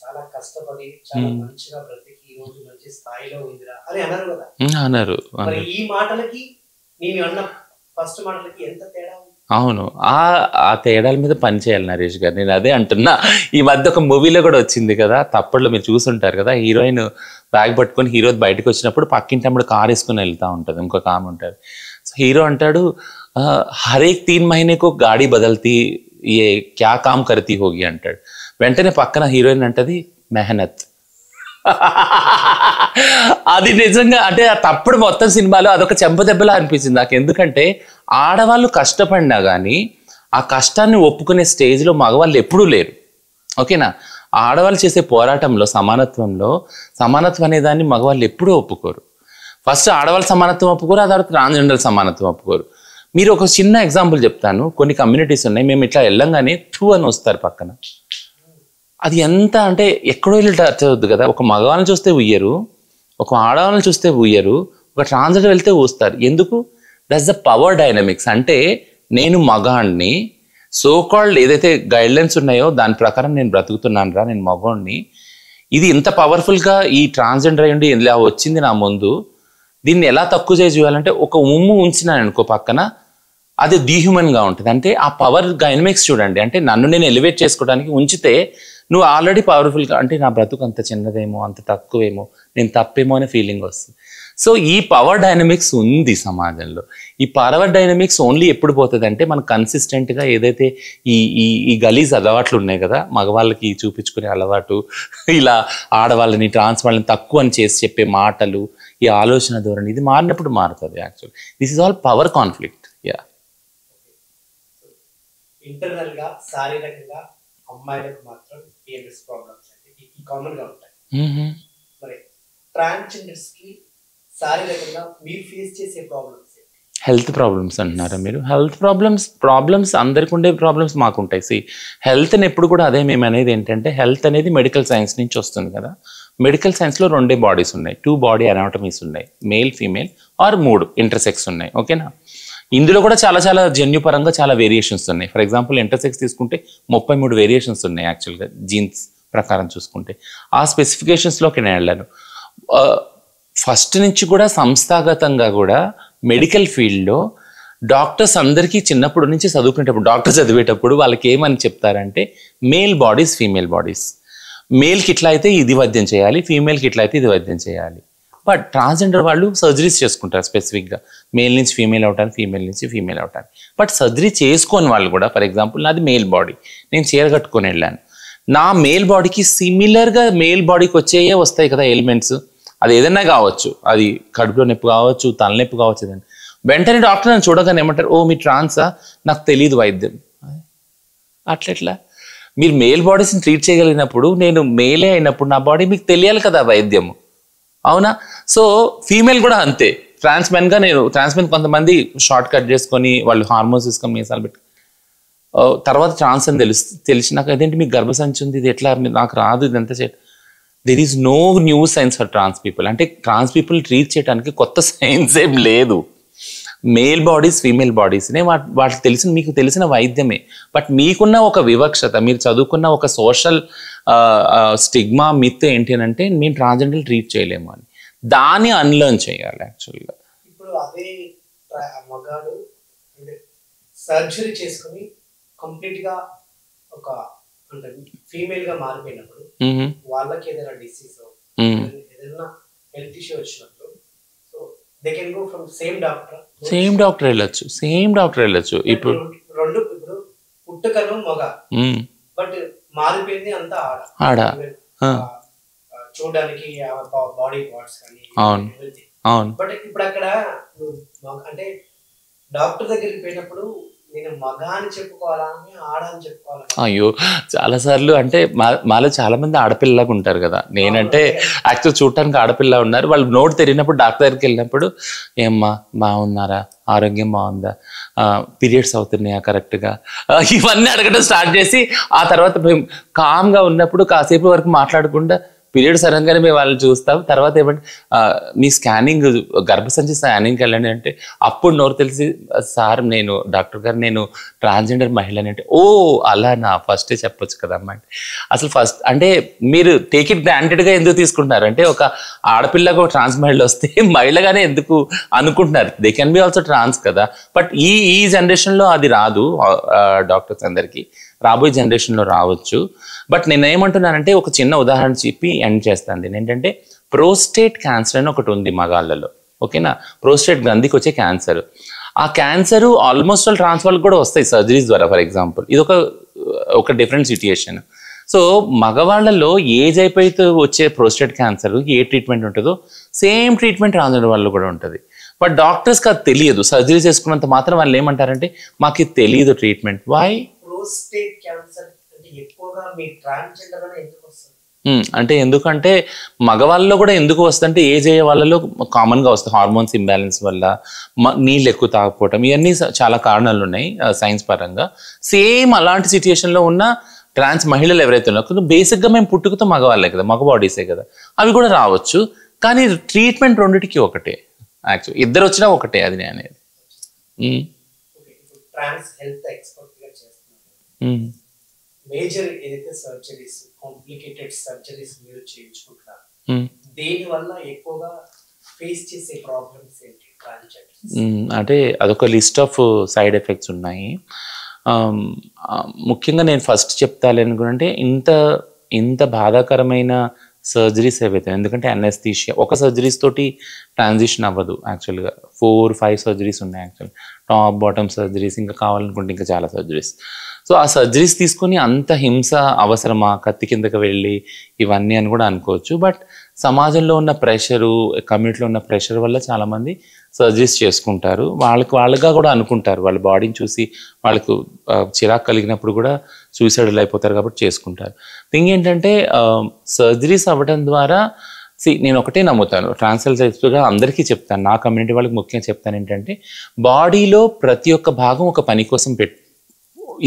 చాలా కష్టపడి చాలా మంచిగా బ్రతికి ఈ రోజు మంచి స్థాయిలో ఉందిరా అని అన్నారు కదా. అన్నారు. మరి ఈ మాటలకి నేను అన్న ఫస్ట్ మాటలకి ఎంత తేడా? అవును, ఆ తేడాల మీద పని చేయాలి నరేష్ గారు. నేను అదే అంటున్నా. ఈ మధ్య ఒక మూవీలో కూడా వచ్చింది కదా, తప్పట్లో మీరు చూసుంటారు కదా, హీరోయిన్ బ్యాగ్ పట్టుకొని హీరో బయటకు వచ్చినప్పుడు పక్కింటి అప్పుడు కార్ వేసుకుని వెళ్తూ ఉంటుంది, ఇంకొక ఆమె ఉంటుంది. సో హీరో అంటాడు, హరేక్ 3 మహీనేకు గాడి బదల్తీ, ఏ క్యా కామ్ కర్తీ హోగి అంటాడు. వెంటనే పక్కన హీరోయిన్ అంటది, మెహనత్. అది నిజంగా అంటే తప్పుడు మొత్తం సినిమాలో అదొక చెంపదెబ్బలా అనిపించింది నాకు. ఎందుకంటే ఆడవాళ్ళు కష్టపడినా కానీ ఆ కష్టాన్ని ఒప్పుకునే స్టేజ్లో మగవాళ్ళు ఎప్పుడూ లేరు. ఓకేనా? ఆడవాళ్ళు చేసే పోరాటంలో సమానత్వం అనే దాన్ని మగవాళ్ళు ఎప్పుడూ ఒప్పుకోరు. ఫస్ట్ ఆడవాళ్ళు సమానత్వం ఒప్పుకోరు, ఆ తర్వాత ట్రాన్స్జెండర్ సమానత్వం ఒప్పుకోరు. మీరు ఒక చిన్న ఎగ్జాంపుల్ చెప్తాను. కొన్ని కమ్యూనిటీస్ ఉన్నాయి, మేము ఇట్లా వెళ్ళంగానే టూ అని వస్తారు పక్కన. అది ఎంత అంటే ఎక్కడో వెళ్ళి టచ్ అవుద్ది కదా. ఒక మగవాళ్ళని చూస్తే ఉయ్యరు, ఒక ఆడవాళ్ళని చూస్తే ఉయ్యరు, ఒక ట్రాన్స్జెండర్ వెళ్తే ఊస్తారు. ఎందుకు? That's the power dynamics. అంటే నేను మగాడిని, సో కాల్డ్ ఏదైతే గైడ్లైన్స్ ఉన్నాయో దాని ప్రకారం నేను బ్రతుకుతున్నాను రా, నేను మగవాడిని. ఇది ఇంత పవర్ఫుల్గా ఈ ట్రాన్స్జెండర్ అయ్యండి ఇలా వచ్చింది నా ముందు, దీన్ని ఎలా తక్కువ చేసి చూడాలంటే ఒక ఉంచినాను అనుకో పక్కన, అది డీహ్యూమన్గా ఉంటుంది. అంటే ఆ పవర్ డైనమిక్స్ చూడండి. అంటే నన్ను నేను ఎలివేట్ చేసుకోవడానికి ఉంచితే నువ్వు ఆల్రెడీ పవర్ఫుల్గా, అంటే నా బ్రతుకు అంత చిన్నదేమో, అంత తక్కువేమో, నేను తప్పేమో అనే ఫీలింగ్ వస్తుంది. సో ఈ పవర్ డైనమిక్స్ ఉంది సమాజంలో. ఈ పవర్ డైనమిక్స్ ఓన్లీ ఎప్పుడు పోతుంది అంటే మనం కన్సిస్టెంట్గా ఏదైతే ఈ గలీజ్ అలవాట్లు ఉన్నాయి కదా, మగవాళ్ళకి చూపించుకునే అలవాటు, ఇలా ఆడవాళ్ళని ట్రాన్స్ వాళ్ళని తక్కువ అని చేసి చెప్పే మాటలు, ఈ ఆలోచన ధోరణి, ఇది మారినప్పుడు మారుతుంది actual. This is all power conflict. Yeah, internal గా శారీరకంగా అమ్మాయిలకు మాత్రం పిఎంఎస్ ప్రాబ్లమ్స్ అంటే కామన్ గా ఉంటాయి. మరి ట్రాన్స్జెండర్స్ కి శారీరకంగా మీరు ఫేస్ చేసే ప్రాబ్లమ్స్? హెల్త్ ప్రాబ్లమ్స్ అంటున్నారా మీరు? హెల్త్ ప్రాబ్లమ్స్ అందరికి ఉండే ప్రాబ్లమ్స్ మాకు ఉంటాయి. సి హెల్త్ని ఎప్పుడు కూడా అదే మేము అనేది ఏంటంటే, హెల్త్ అనేది మెడికల్ సైన్స్ నుంచి వస్తుంది కదా. మెడికల్ సైన్స్లో 2 బాడీస్ ఉన్నాయి, 2 బాడీ అనాటమీస్ ఉన్నాయి, మేల్ ఫీమేల్ ఆర్ 3 ఇంటర్సెక్స్ ఉన్నాయి. ఓకేనా? ఇందులో కూడా చాలా జన్యుపరంగా చాలా వేరియేషన్స్ ఉన్నాయి. ఫర్ ఎగ్జాంపుల్ ఇంటర్సెక్స్ తీసుకుంటే 33 వేరియేషన్స్ ఉన్నాయి యాక్చువల్గా జీన్స్ ప్రకారం చూసుకుంటే. ఆ స్పెసిఫికేషన్స్లోకి నేను వెళ్ళాను. ఫస్ట్ నుంచి కూడా సంస్థాగతంగా కూడా మెడికల్ ఫీల్డ్లో డాక్టర్స్ అందరికీ చిన్నప్పటి నుంచి చదువుకునేటప్పుడు, డాక్టర్ చదివేటప్పుడు వాళ్ళకి ఏమని చెప్తారంటే, మేల్ బాడీస్, ఫీమేల్ బాడీస్, మేల్కి ఇట్లా అయితే ఇది వైద్యం చేయాలి, ఫీమేల్కి ఇట్లా అయితే ఇది వైద్యం చేయాలి. బట్ ట్రాన్స్జెండర్ వాళ్ళు సర్జరీస్ చేసుకుంటారు స్పెసిఫిక్గా, మేల్ నుంచి ఫీమేల్ అవటానికి, ఫీమేల్ నుంచి ఫీమేల్ అవటానికి. బట్ సర్జరీ చేసుకోని వాళ్ళు కూడా, ఫర్ ఎగ్జాంపుల్ నాది మేల్ బాడీ, నేను చీర కట్టుకొని వెళ్ళాను, నా మేల్ బాడీకి సిమిలర్గా మేల్ బాడీకి వస్తాయి కదా ఎలిమెంట్స్, అది ఏదైనా కావచ్చు, అది కడుపులో నొప్పి కావచ్చు, తలనొప్పి కావచ్చు, ఏదైనా. వెంటనే డాక్టర్ నన్ను చూడగానే ఏమంటారు, ఓ మీ ట్రాన్సా, నాకు తెలియదు వైద్యం. అట్లెట్లా? మీరు మేల్ బాడీస్ని ట్రీట్ చేయగలిగినప్పుడు, నేను మేలే అయినప్పుడు నా బాడీ మీకు తెలియాలి కదా వైద్యము, అవునా? సో ఫీమేల్ కూడా అంతే. ట్రాన్స్మెన్గా నేను ట్రాన్స్మెన్ కొంతమంది షార్ట్ కట్ చేసుకొని వాళ్ళు హార్మోన్స్ తీసుకొని మీసాలు పెట్టి తర్వాత ట్రాన్స్ అని తెలిసి నాకు అదేంటి మీకు గర్భసంచి ఉంది, ఇది ఎట్లా, నాకు రాదు, ఇదంతా చేయడం. There is no new science for trans people. అంటే ట్రాన్స్ పీపుల్ ట్రీట్ చేయడానికి కొత్త సైన్స్ ఏం లేదు. మేల్ బాడీస్, ఫీమేల్ బాడీస్నే వాటికి తెలిసిన, మీకు తెలిసిన వైద్యమే. బట్ మీకున్న ఒక వివక్షత, మీరు చదువుకున్న ఒక సోషల్ స్టిగ్మా మిత్ ఏంటి అని అంటే, మేము ట్రాన్స్జెండర్ ట్రీట్ చేయలేము అని, దాన్ని అన్లర్న్ చేయాలి యాక్చువల్గా. ఇప్పుడు అదే మగాడు సర్జరీ చేసుకుని కంప్లీట్గా ఒక అంటే ఫీమేల్ గా మారిపోయినప్పుడు వాళ్ళకి ఏదైనా డిసీజ్ ఏదైనా హెల్త్ ఇష్యూ వచ్చినప్పుడు so they can go from same doctor వెళ్ళొచ్చు ఇప్పుడు పుట్టుకను మగ బట్ మారిపోయింది అంతా ఆడ చూడడానికి బాడీ పార్ట్స్ కానీ అవును బట్ ఇప్పుడు అక్కడ అంటే డాక్టర్ దగ్గరికి పోయినప్పుడు నేను మగ అని చెప్పుకోవాలా ఆడ అని చెప్పుకోవాలా? అయ్యో చాలా సార్లు అంటే మాలో చాలా మంది ఆడపిల్లలాగా ఉంటారు కదా. నేనంటే యాక్చువల్ చూడటానికి ఆడపిల్ల ఉన్నారు, వాళ్ళు నోట్ తెరిగినప్పుడు డాక్టర్ దగ్గరికి వెళ్ళినప్పుడు ఏమ్మా బాగున్నారా, ఆరోగ్యం బాగుందా, పీరియడ్స్ అవుతున్నాయా కరెక్ట్గా, ఇవన్నీ అడగడం స్టార్ట్ చేసి ఆ తర్వాత మేము కామ్గా ఉన్నప్పుడు కాసేపు వరకు మాట్లాడకుండా పీరియడ్స్ అనగానే మేము వాళ్ళని చూస్తాం. తర్వాత ఏమంటే మీ స్కానింగ్ గర్భసంచి స్కానింగ్కి వెళ్ళండి అంటే అప్పుడు నోరు తెలిసి సార్ నేను డాక్టర్ గారు నేను ట్రాన్స్జెండర్ మహిళని అంటే ఓ అలా నా ఫస్టే చెప్పొచ్చు కదమ్మా అంటే అసలు ఫస్ట్ అంటే మీరు టేక్ ఇట్ గ్రాంటెడ్గా ఎందుకు తీసుకుంటున్నారు అంటే ఒక ఆడపిల్లకు ఒక ట్రాన్స్ మహిళ వస్తే మహిళగానే ఎందుకు అనుకుంటున్నారు, దే కెన్ బి ఆల్సో ట్రాన్స్ కదా. బట్ ఈ జనరేషన్లో అది రాదు, డాక్టర్స్ అందరికీ రాబోయే జనరేషన్లో రావచ్చు. బట్ నేను ఏమంటున్నానంటే ఒక చిన్న ఉదాహరణ చెప్పి ఎండ్ చేస్తాను. ఏంటంటే ప్రోస్టేట్ క్యాన్సర్ అని ఒకటి ఉంది మగాళ్ళలో, ఓకేనా, ప్రోస్టేట్ గ్రంథికి వచ్చే క్యాన్సర్. ఆ క్యాన్సర్ ఆల్మోస్ట్ ఆల్ ట్రాన్స్ వాళ్ళకి కూడా వస్తాయి సర్జరీస్ ద్వారా. ఫర్ ఎగ్జాంపుల్ ఇది ఒక డిఫరెంట్ సిచ్యుయేషన్. సో మగవాళ్ళలో ఏజ్ అయిపోతే వచ్చే ప్రోస్టేట్ క్యాన్సర్ ఏ ట్రీట్మెంట్ ఉంటుందో సేమ్ ట్రీట్మెంట్ ట్రాన్స్జెండర్ వాళ్ళు కూడా ఉంటుంది. బట్ డాక్టర్స్కి అది తెలియదు, సర్జరీ చేసుకున్నంత మాత్రం వాళ్ళు ఏమంటారంటే మాకు ఇది తెలియదు ట్రీట్మెంట్. వై ప్రోస్టేట్ క్యాన్సర్ అంటే ఎక్కువగా మీ ట్రాన్స్జెండర్ అనే ఎందుకు వస్తుంది అంటే ఎందుకంటే మగవాళ్ళలో కూడా ఎందుకు వస్తుందంటే ఏజ్ అయ్యే వాళ్ళలో కామన్గా వస్తుంది, హార్మోన్స్ ఇంబ్యాలెన్స్ వల్ల, నీళ్ళు ఎక్కువ తాగకపోవటం, ఇవన్నీ చాలా కారణాలు ఉన్నాయి సైన్స్ పరంగా. సేమ్ అలాంటి సిచ్యుయేషన్లో ఉన్న ట్రాన్స్ మహిళలు ఎవరైతే ఉన్నారో బేసిక్గా మేము పుట్టుకతో మగవాళ్ళే కదా, మగ బాడీసే కదా, అవి కూడా రావచ్చు. కానీ ట్రీట్మెంట్ రెండిటికి ఒకటే, యాక్చువల్ ఇద్దరు వచ్చినా ఒకటే అది అనేది. ట్రాన్స్ హెల్త్ ఎక్స్పర్ట్ గా చేస్తున్నారు, మేజర్ ఏదైతే సర్జరీస్ కాంప్లికేటెడ్ సర్జరీస్ మీరు చేయించుకుంటున్నారు, దేని వల్ల ఎక్కువగా ఫేస్ చేసే ప్రాబ్లమ్స్ ఏంటి ట్రాన్స్జెండర్స్? అంటే అదొక లిస్ట్ ఆఫ్ సైడ్ ఎఫెక్ట్స్ ఉన్నాయి. ముఖ్యంగా నేను ఫస్ట్ చెప్తాను అనుకుంటే ఇంత బాధాకరమైన సర్జరీస్ ఏవైతే, ఎందుకంటే అనెస్థీషియా ఒక సర్జరీస్ తోటి ట్రాన్సిషన్ అవ్వదు యాక్చువల్గా, 4-5 సర్జరీస్ ఉన్నాయి యాక్చువల్, టాప్ బాటమ్ సర్జరీస్, ఇంకా కావాలనుకుంటే ఇంకా చాలా సర్జరీస్. సో ఆ సర్జరీస్ తీసుకొని అంత హింస అవసరమా, కత్తి కిందకి వెళ్ళి ఇవన్నీ అని కూడా అనుకోవచ్చు. బట్ సమాజంలో ఉన్న ప్రెషరు, కమ్యూనిటీలో ఉన్న ప్రెషర్ వల్ల చాలామంది సర్జరీస్ చేసుకుంటారు. వాళ్ళుగా కూడా అనుకుంటారు, వాళ్ళ బాడీని చూసి వాళ్ళకు చిరాకు కలిగినప్పుడు కూడా సూసైడల్ అయిపోతారు కాబట్టి చేసుకుంటారు. థింగ్ ఏంటంటే సర్జరీస్ అవ్వడం ద్వారా నేను ఒకటే నమ్ముతాను, ట్రాన్స్జెండర్స్గా అందరికీ చెప్తాను, నా కమ్యూనిటీ వాళ్ళకి ముఖ్యంగా చెప్తాను ఏంటంటే బాడీలో ప్రతి ఒక్క భాగం ఒక పని కోసం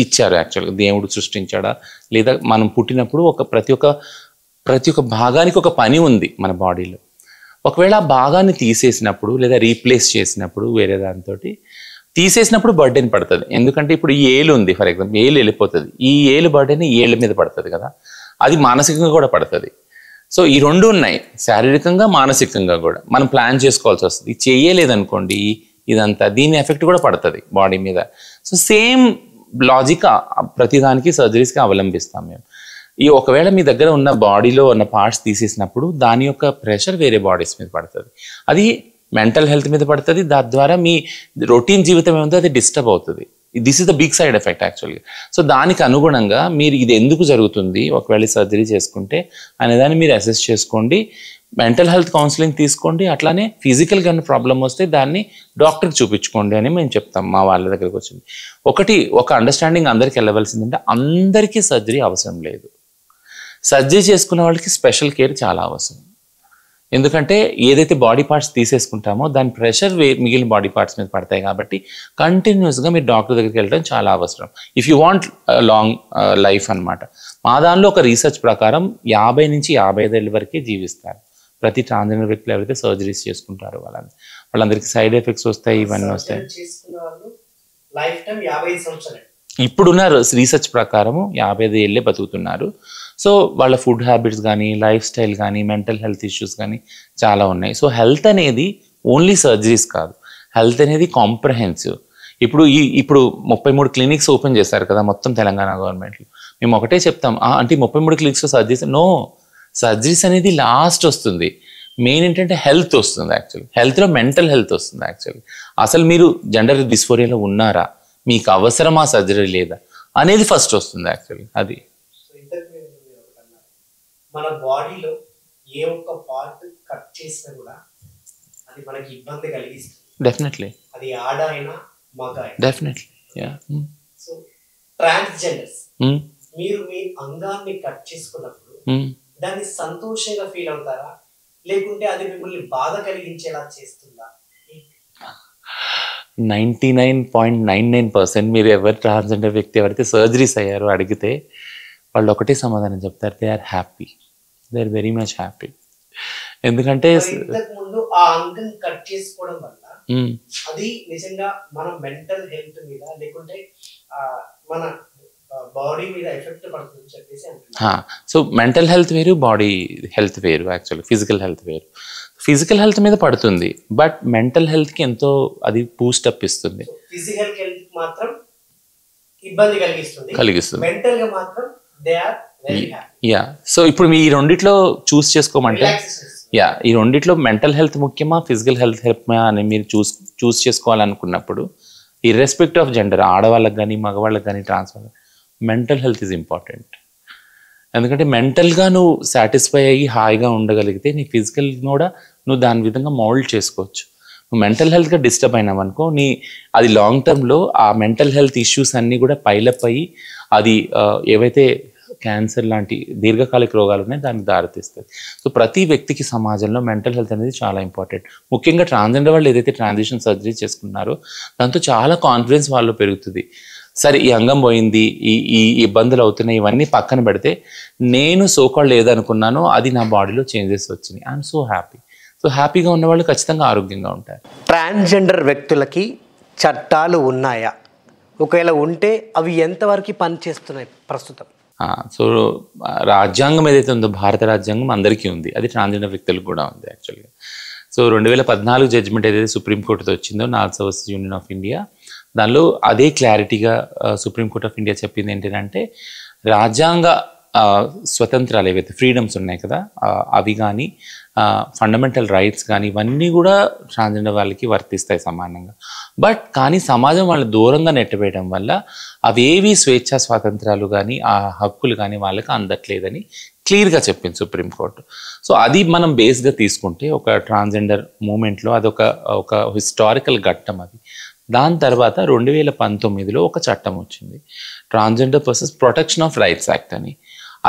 ఇచ్చారు. యాక్చువల్గా దేవుడు సృష్టించాడా లేదా మనం పుట్టినప్పుడు ప్రతి ఒక్క భాగానికి ఒక పని ఉంది మన బాడీలో. ఒకవేళ ఆ భాగాన్ని తీసేసినప్పుడు లేదా రీప్లేస్ చేసినప్పుడు వేరే దాంతో తీసేసినప్పుడు బర్డెన్ పడుతుంది. ఎందుకంటే ఇప్పుడు ఈ ఏలు ఉంది, ఫర్ ఎగ్జాంపుల్ ఏలు వెళ్ళిపోతుంది, ఈ ఏలు బర్డెన్ ఏళ్ళ మీద పడుతుంది కదా, అది మానసికంగా కూడా పడుతుంది. సో ఈ రెండు ఉన్నాయి, శారీరకంగా మానసికంగా కూడా మనం ప్లాన్ చేసుకోవాల్సి వస్తుంది. ఇది చేయలేదనుకోండి ఇదంతా, దీని ఎఫెక్ట్ కూడా పడుతుంది బాడీ మీద. సో సేమ్ లాజిక్ ప్రతిదానికి సర్జరీస్కి అవలంబిస్తాం మేము. ఒకవేళ మీ దగ్గర ఉన్న బాడీలో ఉన్న పార్ట్స్ తీసేసినప్పుడు దాని యొక్క ప్రెషర్ వేరే బాడీస్ మీద పడుతుంది, అది మెంటల్ హెల్త్ మీద పడుతుంది, దాని ద్వారా మీ రొటీన్ జీవితం ఏముందో అది డిస్టర్బ్ అవుతుంది. This is the big side effect యాక్చువల్గా. సో దానికి అనుగుణంగా మీరు ఇది ఎందుకు జరుగుతుంది ఒకవేళ సర్జరీ చేసుకుంటే అనేదాన్ని మీరు అసెస్ చేసుకోండి, మెంటల్ హెల్త్ కౌన్సిలింగ్ తీసుకోండి, అట్లానే ఫిజికల్గా ఉన్న ప్రాబ్లం వస్తే దాన్ని డాక్టర్కి చూపించుకోండి అని మేము చెప్తాం మా వాళ్ళ దగ్గరికి వచ్చింది. ఒక అండర్స్టాండింగ్ అందరికి వెళ్ళవలసిందంటే అందరికీ సర్జరీ అవసరం లేదు, సర్జరీ చేసుకున్న వాళ్ళకి స్పెషల్ కేర్ చాలా అవసరం. ఎందుకంటే ఏదైతే బాడీ పార్ట్స్ తీసేసుకుంటామో దాని ప్రెషర్ మిగిలిన బాడీ పార్ట్స్ మీద పడతాయి కాబట్టి కంటిన్యూస్గా మీరు డాక్టర్ దగ్గరికి వెళ్ళడం చాలా అవసరం if you want long life అనమాట. మా దానిలో ఒక రీసెర్చ్ ప్రకారం 50 నుంచి 55 ఏళ్ళ వరకే జీవిస్తారు ప్రతి ట్రాన్స్జెండర్ వ్యక్తులు ఎవరైతే సర్జరీస్ చేసుకుంటారో వాళ్ళందరికీ సైడ్ ఎఫెక్ట్స్ వస్తాయి, ఇవన్నీ వస్తాయి. ఇప్పుడున్న రీసెర్చ్ ప్రకారం 55 ఏళ్ళే బతుకుతున్నారు. సో వాళ్ళ ఫుడ్ హ్యాబిట్స్ కానీ, లైఫ్ స్టైల్ కానీ, మెంటల్ హెల్త్ ఇష్యూస్ కానీ చాలా ఉన్నాయి. సో హెల్త్ అనేది ఓన్లీ సర్జరీస్ కాదు, హెల్త్ అనేది కాంప్రహెన్సివ్. ఇప్పుడు 33 క్లినిక్స్ ఓపెన్ చేశారు కదా మొత్తం తెలంగాణ గవర్నమెంట్లో. మేము ఒకటే చెప్తాం, అంటే 33 క్లిక్స్ సర్జరీస్. నో, సర్జరీస్ అనేది లాస్ట్ వస్తుంది. మెయిన్ ఏంటంటే హెల్త్ వస్తుంది. యాక్చువల్లీ హెల్త్లో మెంటల్ హెల్త్ వస్తుంది. యాక్చువల్లీ అసలు మీరు జెండర్ డిస్ఫోరియాలో ఉన్నారా, మీకు అవసరమా సర్జరీ లేదా అనేది ఫస్ట్ వస్తుంది. యాక్చువల్లీ అది మన బాడీలో ఏ ఒక్క పార్ట్ కట్ చేసినా కూడా అది మనకి ఇబ్బంది కలిగిస్తుంది. డెఫినెట్లీ అది ఆడ అయినా మగ అయినా. డెఫినెట్లీ. సో ట్రాన్స్జెండర్స్ మీరు మీ అంగాన్ని కట్ చేసుకున్నప్పుడు దాన్ని సంతోషంగా ఫీల్ అవుతారా, లేకుంటే అది మిమ్మల్ని బాధ కలిగించేలా చేస్తుందా? 99.99% మీరు ఎవరు ట్రాన్స్జెండర్ వ్యక్తి ఎవరైతే సర్జరీస్ అయ్యారో అడిగితే వాళ్ళు ఒకటే సమాధానం చెప్తారు, they are happy, they are very much happy. ఎందుకంటే ఇంతకు ముందు ఆ అంగం కట్ చేసుకోవడం వల్ల అది నిజంగా మన మెంటల్ హెల్త్ మీద లేకుంటే మన బాడీ మీద ఎఫెక్ట్ పడుతుందని చెప్పేసి అంటున్నారు. సో మెంటల్ హెల్త్ వేరు, బాడీ హెల్త్ వేరు. యాక్చువల్లీ ఫిజికల్ హెల్త్ వేరు. ఫిజికల్ హెల్త్ మీద పడుతుంది, బట్ మెంటల్ హెల్త్కి ఎంతో అది బూస్టప్ ఇస్తుంది. ఫిజికల్ హెల్త్ మాత్రం ఇబ్బంది కలిగిస్తుంది, మెంటల్ గా మాత్రం they are very happy. Yeah, so ఇప్పుడు మీ ఈ రెండిట్లో చూస్ చేసుకోమంటే, ఈ రెండిట్లో మెంటల్ హెల్త్ ముఖ్యమా, ఫిజికల్ హెల్త్ ముఖ్యమా అని మీరు చూస్ చేసుకోవాలనుకున్నప్పుడు, ఇర్రెస్పెక్టివ్ ఆఫ్ జెండర్, ఆడవాళ్ళకి కానీ మగవాళ్ళకి కానీ ట్రాన్స్ వాళ్ళకి, మెంటల్ హెల్త్ ఈజ్ ఇంపార్టెంట్. ఎందుకంటే మెంటల్గా నువ్వు సాటిస్ఫై అయ్యి హాయిగా ఉండగలిగితే నీ ఫిజికల్ కూడా నువ్వు దాని విధంగా మౌల్డ్ చేసుకోవచ్చు. నువ్వు మెంటల్ హెల్త్గా డిస్టర్బ్ అయినావనుకో, అది లాంగ్ టర్మ్లో ఆ మెంటల్ హెల్త్ ఇష్యూస్ అన్నీ కూడా పైలప్ అయ్యి అది ఏవైతే క్యాన్సర్ లాంటి దీర్ఘకాలిక రోగాలు ఉన్నాయి దానికి దారితీస్తుంది. సో ప్రతి వ్యక్తికి సమాజంలో మెంటల్ హెల్త్ అనేది చాలా ఇంపార్టెంట్. ముఖ్యంగా ట్రాన్స్జెండర్ వాళ్ళు ఏదైతే ట్రాన్సిషన్ సర్జరీ చేసుకున్నారో దాంతో చాలా కాన్ఫిడెన్స్ వాళ్ళు పెరుగుతుంది. సరే ఈ అంగం పోయింది, ఈ ఇబ్బందులు అవుతున్నాయి, ఇవన్నీ పక్కన పెడితే నేను సోకాళ్ళు ఏదనుకున్నానో అది నా బాడీలో చేంజెస్ వచ్చినాయి, ఐఎమ్ సో హ్యాపీ. సో హ్యాపీగా ఉన్నవాళ్ళు ఖచ్చితంగా ఆరోగ్యంగా ఉంటారు. ట్రాన్స్జెండర్ వ్యక్తులకి చట్టాలు ఉన్నాయా, ఒకవేళ ఉంటే అవి ఎంతవరకు పనిచేస్తున్నాయి ప్రస్తుతం? సో రాజ్యాంగం ఏదైతే ఉందో భారత రాజ్యాంగం అందరికీ ఉంది, అది ట్రాన్స్జెండర్ వ్యక్తులకు కూడా ఉంది యాక్చువల్గా. సో 2014 జడ్జిమెంట్ ఏదైతే సుప్రీంకోర్టుతో వచ్చిందో, NALSA versus union of India, దానిలో అదే క్లారిటీగా సుప్రీంకోర్ట్ ఆఫ్ ఇండియా చెప్పింది ఏంటంటే, రాజ్యాంగ స్వతంత్రాలు ఏవైతే ఫ్రీడమ్స్ ఉన్నాయి కదా, అవి కానీ ఫండమెంటల్ రైట్స్ కానీ ఇవన్నీ కూడా ట్రాన్స్జెండర్ వాళ్ళకి వర్తిస్తాయి సమానంగా. బట్ కానీ సమాజం వాళ్ళు దూరంగా నెట్టవేయడం వల్ల అవేవి స్వేచ్ఛా స్వాతంత్రాలు కానీ ఆ హక్కులు కానీ వాళ్ళకి అందట్లేదని క్లియర్గా చెప్పింది సుప్రీంకోర్టు. సో అది మనం బేస్గా తీసుకుంటే ఒక ట్రాన్స్జెండర్ మూమెంట్లో అదొక హిస్టారికల్ ఘట్టం అది. దాని తర్వాత 2019లో ఒక చట్టం వచ్చింది, transgender persons protection of rights act అని.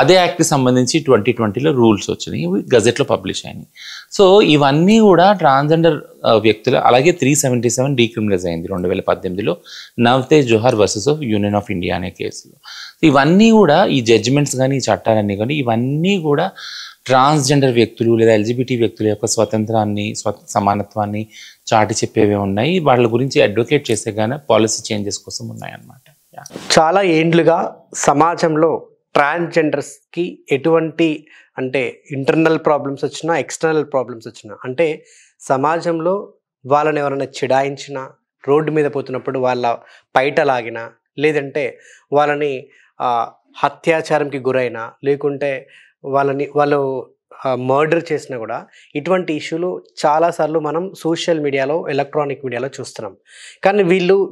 అదే యాక్ట్కి సంబంధించి 2020లో రూల్స్ వచ్చినాయి, గజెట్లో పబ్లిష్ అయినాయి. సో ఇవన్నీ కూడా ట్రాన్స్జెండర్ వ్యక్తులు, అలాగే 377 డీక్రిమినలైజ్ అయింది 2018లో Navtej Johar versus of union of India అనే కేసులో. ఇవన్నీ కూడా ఈ జడ్జిమెంట్స్ కానీ ఈ చట్టాలన్నీ కానీ ఇవన్నీ కూడా ట్రాన్స్జెండర్ వ్యక్తులు లేదా ఎల్జిబిటీ వ్యక్తుల యొక్క స్వతంత్రాన్ని సమానత్వాన్ని చాటి చెప్పేవే ఉన్నాయి, వాళ్ళ గురించి అడ్వకేట్ చేసే కానీ పాలసీ చేంజెస్ కోసం ఉన్నాయన్నమాట. చాలా ఏండ్లుగా సమాజంలో ట్రాన్స్జెండర్స్కి ఎటువంటి అంటే ఇంటర్నల్ ప్రాబ్లమ్స్ వచ్చినా ఎక్స్టర్నల్ ప్రాబ్లమ్స్ వచ్చినా, అంటే సమాజంలో వాళ్ళని ఎవరైనా చిడాయించినా, రోడ్డు మీద పోతున్నప్పుడు వాళ్ళ పైట లాగినా, లేదంటే వాళ్ళని అత్యాచారంకి గురైనా, లేకుంటే వాళ్ళు మర్డర్ చేసినా కూడా ఇటువంటి ఇష్యూలు చాలాసార్లు మనం సోషల్ మీడియాలో, ఎలక్ట్రానిక్ మీడియాలో చూస్తున్నాం. కానీ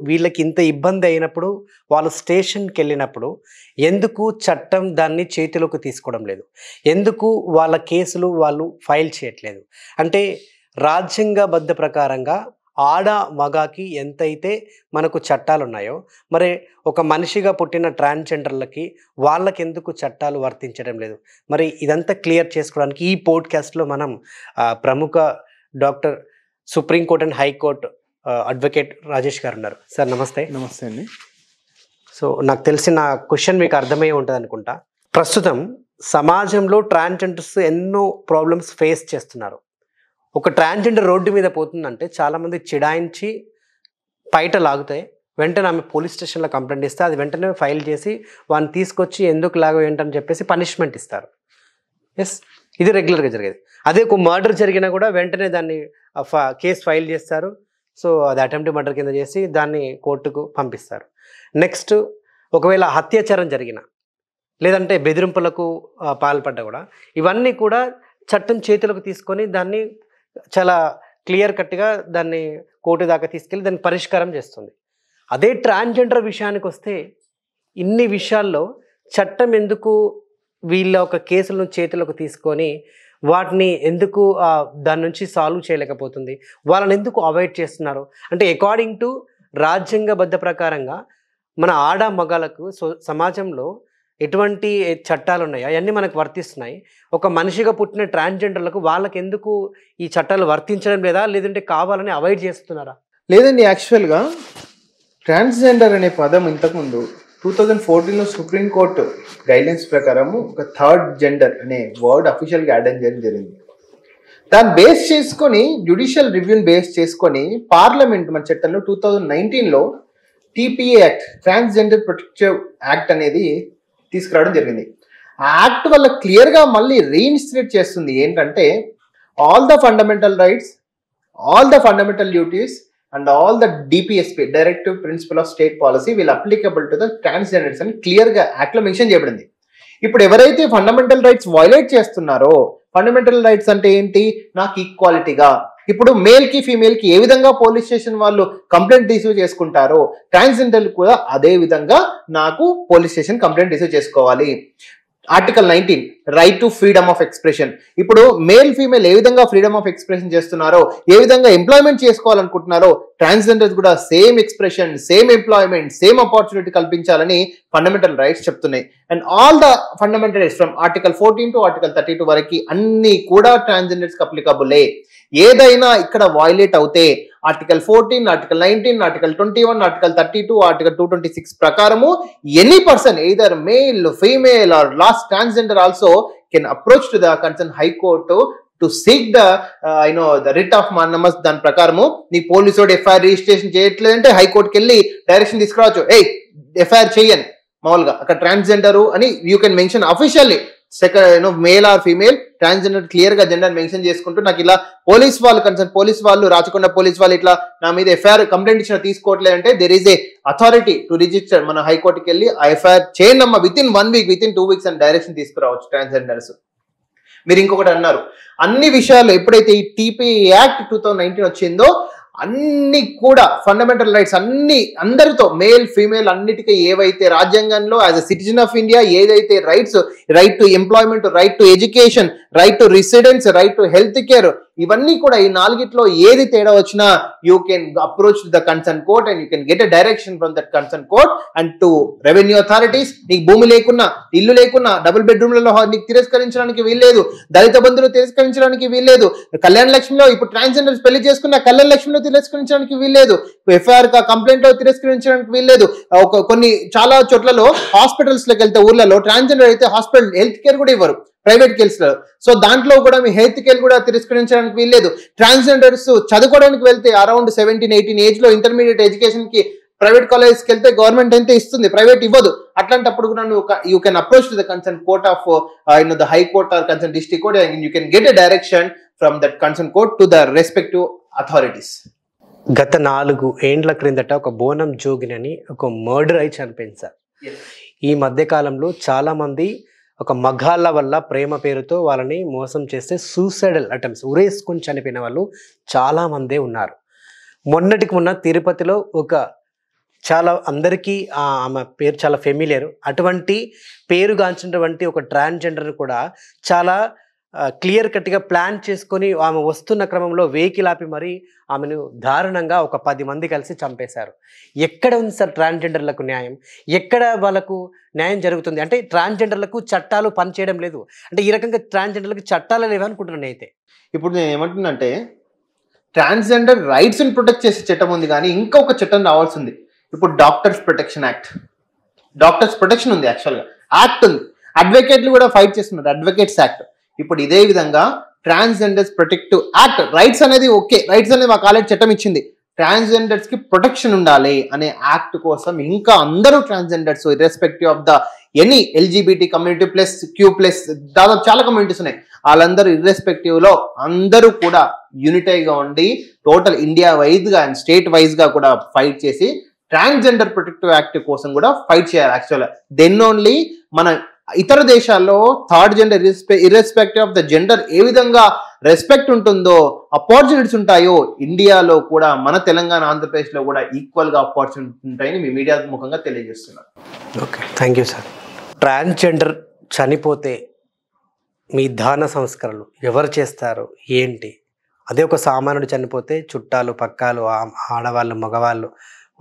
వీళ్ళకి ఇంత ఇబ్బంది అయినప్పుడు వాళ్ళు స్టేషన్కి వెళ్ళినప్పుడు ఎందుకు చట్టం దాన్ని చేతిలోకి తీసుకోవడం లేదు, ఎందుకు వాళ్ళ కేసులు వాళ్ళు ఫైల్ చేయట్లేదు? అంటే రాజ్యాంగబద్ధ ప్రకారంగా ఆడ మగాకి ఎంతైతే మనకు చట్టాలు ఉన్నాయో, మరి ఒక మనిషిగా పుట్టిన ట్రాన్స్జెండర్లకి వాళ్ళకి ఎందుకు చట్టాలు వర్తించడం లేదు? మరి ఇదంతా క్లియర్ చేసుకోవడానికి ఈ పోడ్కాస్ట్లో మనం ప్రముఖ doctor, supreme court and high court advocate Rajesh గారు ఉన్నారు. సార్ నమస్తే. నమస్తే అండి. సో నాకు తెలిసిన క్వశ్చన్ మీకు అర్థమయ్యే ఉంటుంది అనుకుంటా. ప్రస్తుతం సమాజంలో ట్రాన్స్జెండర్స్ ఎన్నో ప్రాబ్లమ్స్ ఫేస్ చేస్తున్నారు. ఒక ట్రాన్స్జెండర్ రోడ్డు మీద పోతుందంటే చాలామంది చిడాయించి పైట లాగుతాయి, వెంటనే ఆమె పోలీస్ స్టేషన్లో కంప్లైంట్ ఇస్తే అది వెంటనే ఫైల్ చేసి వాడిని తీసుకొచ్చి ఎందుకు లాగో ఏంటని చెప్పేసి పనిష్మెంట్ ఇస్తారు. ఎస్, ఇది రెగ్యులర్గా జరిగేది. అదే ఒక మర్డర్ జరిగినా కూడా వెంటనే దాన్ని కేసు ఫైల్ చేస్తారు. సో అది అటెంప్ట్ మర్డర్ కింద చేసి దాన్ని కోర్టుకు పంపిస్తారు. నెక్స్ట్ ఒకవేళ అత్యాచారం జరిగిన లేదంటే బెదిరింపులకు పాల్పడ్డా కూడా ఇవన్నీ కూడా చట్టం చేతులకు తీసుకొని దాన్ని చాలా క్లియర్ కట్గా దాన్ని కోర్టు దాకా తీసుకెళ్ళి దాన్ని పరిష్కారం చేస్తుంది. అదే ట్రాన్స్జెండర్ విషయానికి వస్తే ఇన్ని విషయాల్లో చట్టం ఎందుకు వీళ్ళ ఒక కేసులను చేతులకు తీసుకొని వాటిని ఎందుకు దాని నుంచి సాల్వ్ చేయలేకపోతుంది, వాళ్ళని ఎందుకు అవాయిడ్ చేస్తున్నారు అంటే అకార్డింగ్ టు రాజ్యాంగబద్ధ ప్రకారంగా మన ఆడ మగాలకు సమాజంలో ఎటువంటి చట్టాలు ఉన్నాయో అవన్నీ మనకు వర్తిస్తున్నాయి. ఒక మనిషిగా పుట్టిన ట్రాన్స్జెండర్లకు వాళ్ళకి ఎందుకు ఈ చట్టాలు వర్తించడం లేదా, లేదంటే కావాలని అవాయిడ్ చేస్తున్నారా? లేదండి, యాక్చువల్గా ట్రాన్స్జెండర్ అనే పదం ఇంతకుముందు 2014లో సుప్రీంకోర్టు గైడ్లైన్స్ ప్రకారము ఒక థర్డ్ జెండర్ అనే వర్డ్ అఫీషియల్గా యాడ్ చేయడం జరిగింది. దాన్ని బేస్ చేసుకొని జ్యుడిషియల్ రివ్యూని బేస్ చేసుకొని పార్లమెంట్ మన చట్టంలో 2019లో TPA act, transgender protective act అనేది తీసుకురావడం జరిగింది. ఆ యాక్ట్ వల్ల క్లియర్గా మళ్ళీ రీఇన్స్టిట్యూట్ చేస్తుంది ఏంటంటే all the fundamental rights, all the fundamental duties and all the DPSP, directive principle of state policy, will applicable to the transgenders అని క్లియర్గా యాక్ట్లో మెన్షన్ చేయబడింది. ఇప్పుడు ఎవరైతే ఫండమెంటల్ రైట్స్ వైలేట్ చేస్తున్నారో, ఫండమెంటల్ రైట్స్ అంటే ఏంటి, నాకు ఈక్వాలిటీగా, ఇప్పుడు మేల్ కి ఫీమేల్ కి ఏ విధంగా పోలీస్ స్టేషన్ వాళ్ళు కంప్లైంట్ రిసీవ్ చేసుకుంటారో ట్రాన్స్జెండర్ కూడా అదే విధంగా నాకు పోలీస్ స్టేషన్ కంప్లైంట్ రిసీవ్ చేసుకోవాలి. Article 19 right to freedom of expression. ఇప్పుడు మేల్ ఫీమేల్ ఏ విధంగా ఫ్రీడమ్ ఆఫ్ ఎక్స్ప్రెషన్ చేస్తున్నారో, ఏ విధంగా ఎంప్లాయ్మెంట్ చేసుకోవాలనుకుంటున్నారో ట్రాన్స్జెండర్స్ కూడా same expression, same employment, same opportunity కల్పించాలని ఫండమెంటల్ రైట్స్ చెప్తున్నాయి. And all the fundamental rights from article 14 to article 32 వరకు అన్ని కూడా ట్రాన్స్జెండర్స్ అప్లికబులే. ఏదైనా ఇక్కడ వైలేట్ అవుతే article 14, article 19, article 21, article 32, article 226 ప్రకారము any person either male, female or last transgender also can approach to the concern high court to seek the the writ of mandamus. దాని ప్రకారము నీ పోలీసు ఎఫ్ఐఆర్ రిజిస్ట్రేషన్ చేయట్లేదంటే హైకోర్టుకి వెళ్ళి direction తీసుకురావచ్చు, FIR చేయని మామూలుగా అక్కడ ట్రాన్స్జెండర్ అని you can mention officially. Second male or female, transgender clear గా జెండర్ మెన్షన్ చేసుకుంటూ నాకు ఇలా పోలీస్ వాళ్ళు కన్సర్న్ పోలీస్ వాళ్ళు, రాచకొండ పోలీస్ వాళ్ళు ఇట్లా నా మీద ఎఫ్ఐఆర్ కంప్లైంట్ ఇచ్చిన తీసుకోవట్లేదంటే there is a authority to register. మన హైకోర్టుకి వెళ్ళి ఆ ఎఫ్ఐఆర్ చేయండి అమ్మా, within 1 week, within 2 weeks అని డైరెక్షన్ తీసుకురావచ్చు ట్రాన్స్జెండర్స్. మీరు ఇంకొకటి అన్నారు, అన్ని విషయాలు ఎప్పుడైతే ఈ TPA యాక్ట్ 2019 వచ్చిందో అన్ని కూడా ఫండమెంటల్ రైట్స్ అన్ని అందరితో మేల్ ఫీమేల్ అన్నిటికీ ఏవైతే రాజ్యాంగంలో as a citizen of India ఏదైతే rights, right to employment, right to education, right to residence, right to health care, ఇవన్నీ కూడా ఈ నాలుగిట్లో ఏది తేడా వచ్చినా you can approach the concern court and you can get a direction from that concern court. And to revenue authorities, నీకు భూమి లేకున్నా, ఇల్లు లేకున్నా, డబుల్ బెడ్రూమ్లలో నీకు తిరస్కరించడానికి వీల్లేదు, దళిత బంధువులు తిరస్కరించడానికి వీల్లేదు, కళ్యాణ లక్ష్మిలో ఇప్పుడు ట్రాన్స్జెండర్స్ పెళ్లి చేసుకున్న కళ్యాణ లక్ష్మిలో తిరస్కరించడానికి వీల్లేదు, ఎఫ్ఐఆర్ కంప్లైంట్ లో తిరస్కరించడానికి వీల్లేదు. కొన్ని చాలా చోట్లలో హాస్పిటల్స్ లోకి వెళ్తే ఊర్లలో ట్రాన్స్జెండర్ అయితే హాస్పిటల్ హెల్త్ కేర్ కూడా ఇవ్వరు, ప్రైవేట్ కేర్స్ లో. సో దాంట్లో కూడా మీ హెల్త్ కేర్ కూడా తిరస్కరించడానికి వీల్లేదు. ట్రాన్స్జెండర్స్ చదువుకోవడానికి వెళ్తే అరౌండ్ 17-18 ఏజ్ లో ఇంటర్మీడియట్ ఎడ్యుకేషన్ కి ప్రైవేట్ కాలేజ్కి వెళ్తే గవర్నమెంట్ అయితే ఇస్తుంది, ప్రైవేట్ ఇవ్వదు. అట్లాంటప్పుడు కూడా నువ్వు you can approach to the concern court of the high court or concern district court and you can get a direction from that concern court to the respective authorities. గత 4 ఏండ్ల క్రిందట ఒక బోనం జోగిని అని ఒక మర్డర్ అయి చనిపోయింది సార్. ఈ మధ్య కాలంలో చాలా మంది ఒక మగాళ్ళ వల్ల ప్రేమ పేరుతో వాళ్ళని మోసం చేస్తే సూసైడల్ అటెంప్ట్స్, ఉరేసుకొని చనిపోయిన వాళ్ళు చాలా మందే ఉన్నారు. మొన్నటికి మొన్న తిరుపతిలో ఒక చాలా అందరికీ ఆమె పేరు చాలా ఫెమిలియర్, అటువంటి పేరుగాంచినటువంటి ఒక ట్రాన్స్జెండర్ కూడా చాలా క్లియర్ కట్గా ప్లాన్ చేసుకొని ఆమె వస్తున్న క్రమంలో వెహికల్ ఆపి మరీ ఆమెను దారుణంగా ఒక 10 మంది కలిసి చంపేశారు. ఎక్కడ ఉంది సార్ ట్రాన్స్జెండర్లకు న్యాయం? ఎక్కడ వాళ్ళకు న్యాయం జరుగుతుంది? అంటే ట్రాన్స్జెండర్లకు చట్టాలు పనిచేయడం లేదు అంటే ఈ రకంగా ట్రాన్స్జెండర్లకు చట్టాలు లేవు అనుకుంటున్నాను. అయితే ఇప్పుడు నేను ఏమంటున్నానంటే ట్రాన్స్జెండర్ రైట్స్ని ప్రొటెక్ట్ చేసే చట్టం ఉంది, కానీ ఇంకొక చట్టం రావాల్సి ఉంది. ఇప్పుడు doctors protection act, doctors protection ఉంది, యాక్చువల్గా యాక్ట్ ఉంది, అడ్వకేట్లు కూడా ఫైట్ చేస్తున్నారు, అడ్వకేట్స్ యాక్ట్. ఇప్పుడు ఇదే విధంగా ట్రాన్స్జెండర్స్ ప్రొటెక్టివ్ యాక్ట్, రైట్స్ అనేది ఓకే, రైట్స్ అనేది మాకు ఆల్రెడీ చట్టం ఇచ్చింది, ట్రాన్స్జెండర్స్ కి ప్రొటెక్షన్ ఉండాలి అనే యాక్ట్ కోసం ఇంకా అందరూ transgenders irrespective of the any LGBT community plus Q+, దాదాపు చాలా కమ్యూనిటీస్ ఉన్నాయి, వాళ్ళందరూ ఇర్రెస్పెక్టివ్ లో అందరూ కూడా యూనిటైగా ఉండి టోటల్ ఇండియా వైజ్ గా అండ్ స్టేట్ వైజ్ గా కూడా ఫైట్ చేసి ట్రాన్స్జెండర్ ప్రొటెక్టివ్ యాక్ట్ కోసం కూడా ఫైట్ చేయాలి. యాక్చువల్గా దెన్ ఓన్లీ మన ఇతర దేశాల్లో third gender irrespective of the gender ఏ విధంగా రెస్పెక్ట్ ఉంటుందో, ఆపర్చునిటీస్ ఉంటాయో, ఇండియాలో కూడా మన తెలంగాణ ఆంధ్రప్రదేశ్లో కూడా ఈక్వల్గా ఆపర్చునిటీస్ ఉంటాయని మీ మీడియా ముఖంగా తెలియజేస్తున్నారు. Okay, thank you sir. Transgender చనిపోతే మీ దాన సంస్కరణలు ఎవరు చేస్తారు ఏంటి? అదే ఒక సామాన్యుడు చనిపోతే చుట్టాలు పక్కాలు ఆడవాళ్ళు మగవాళ్ళు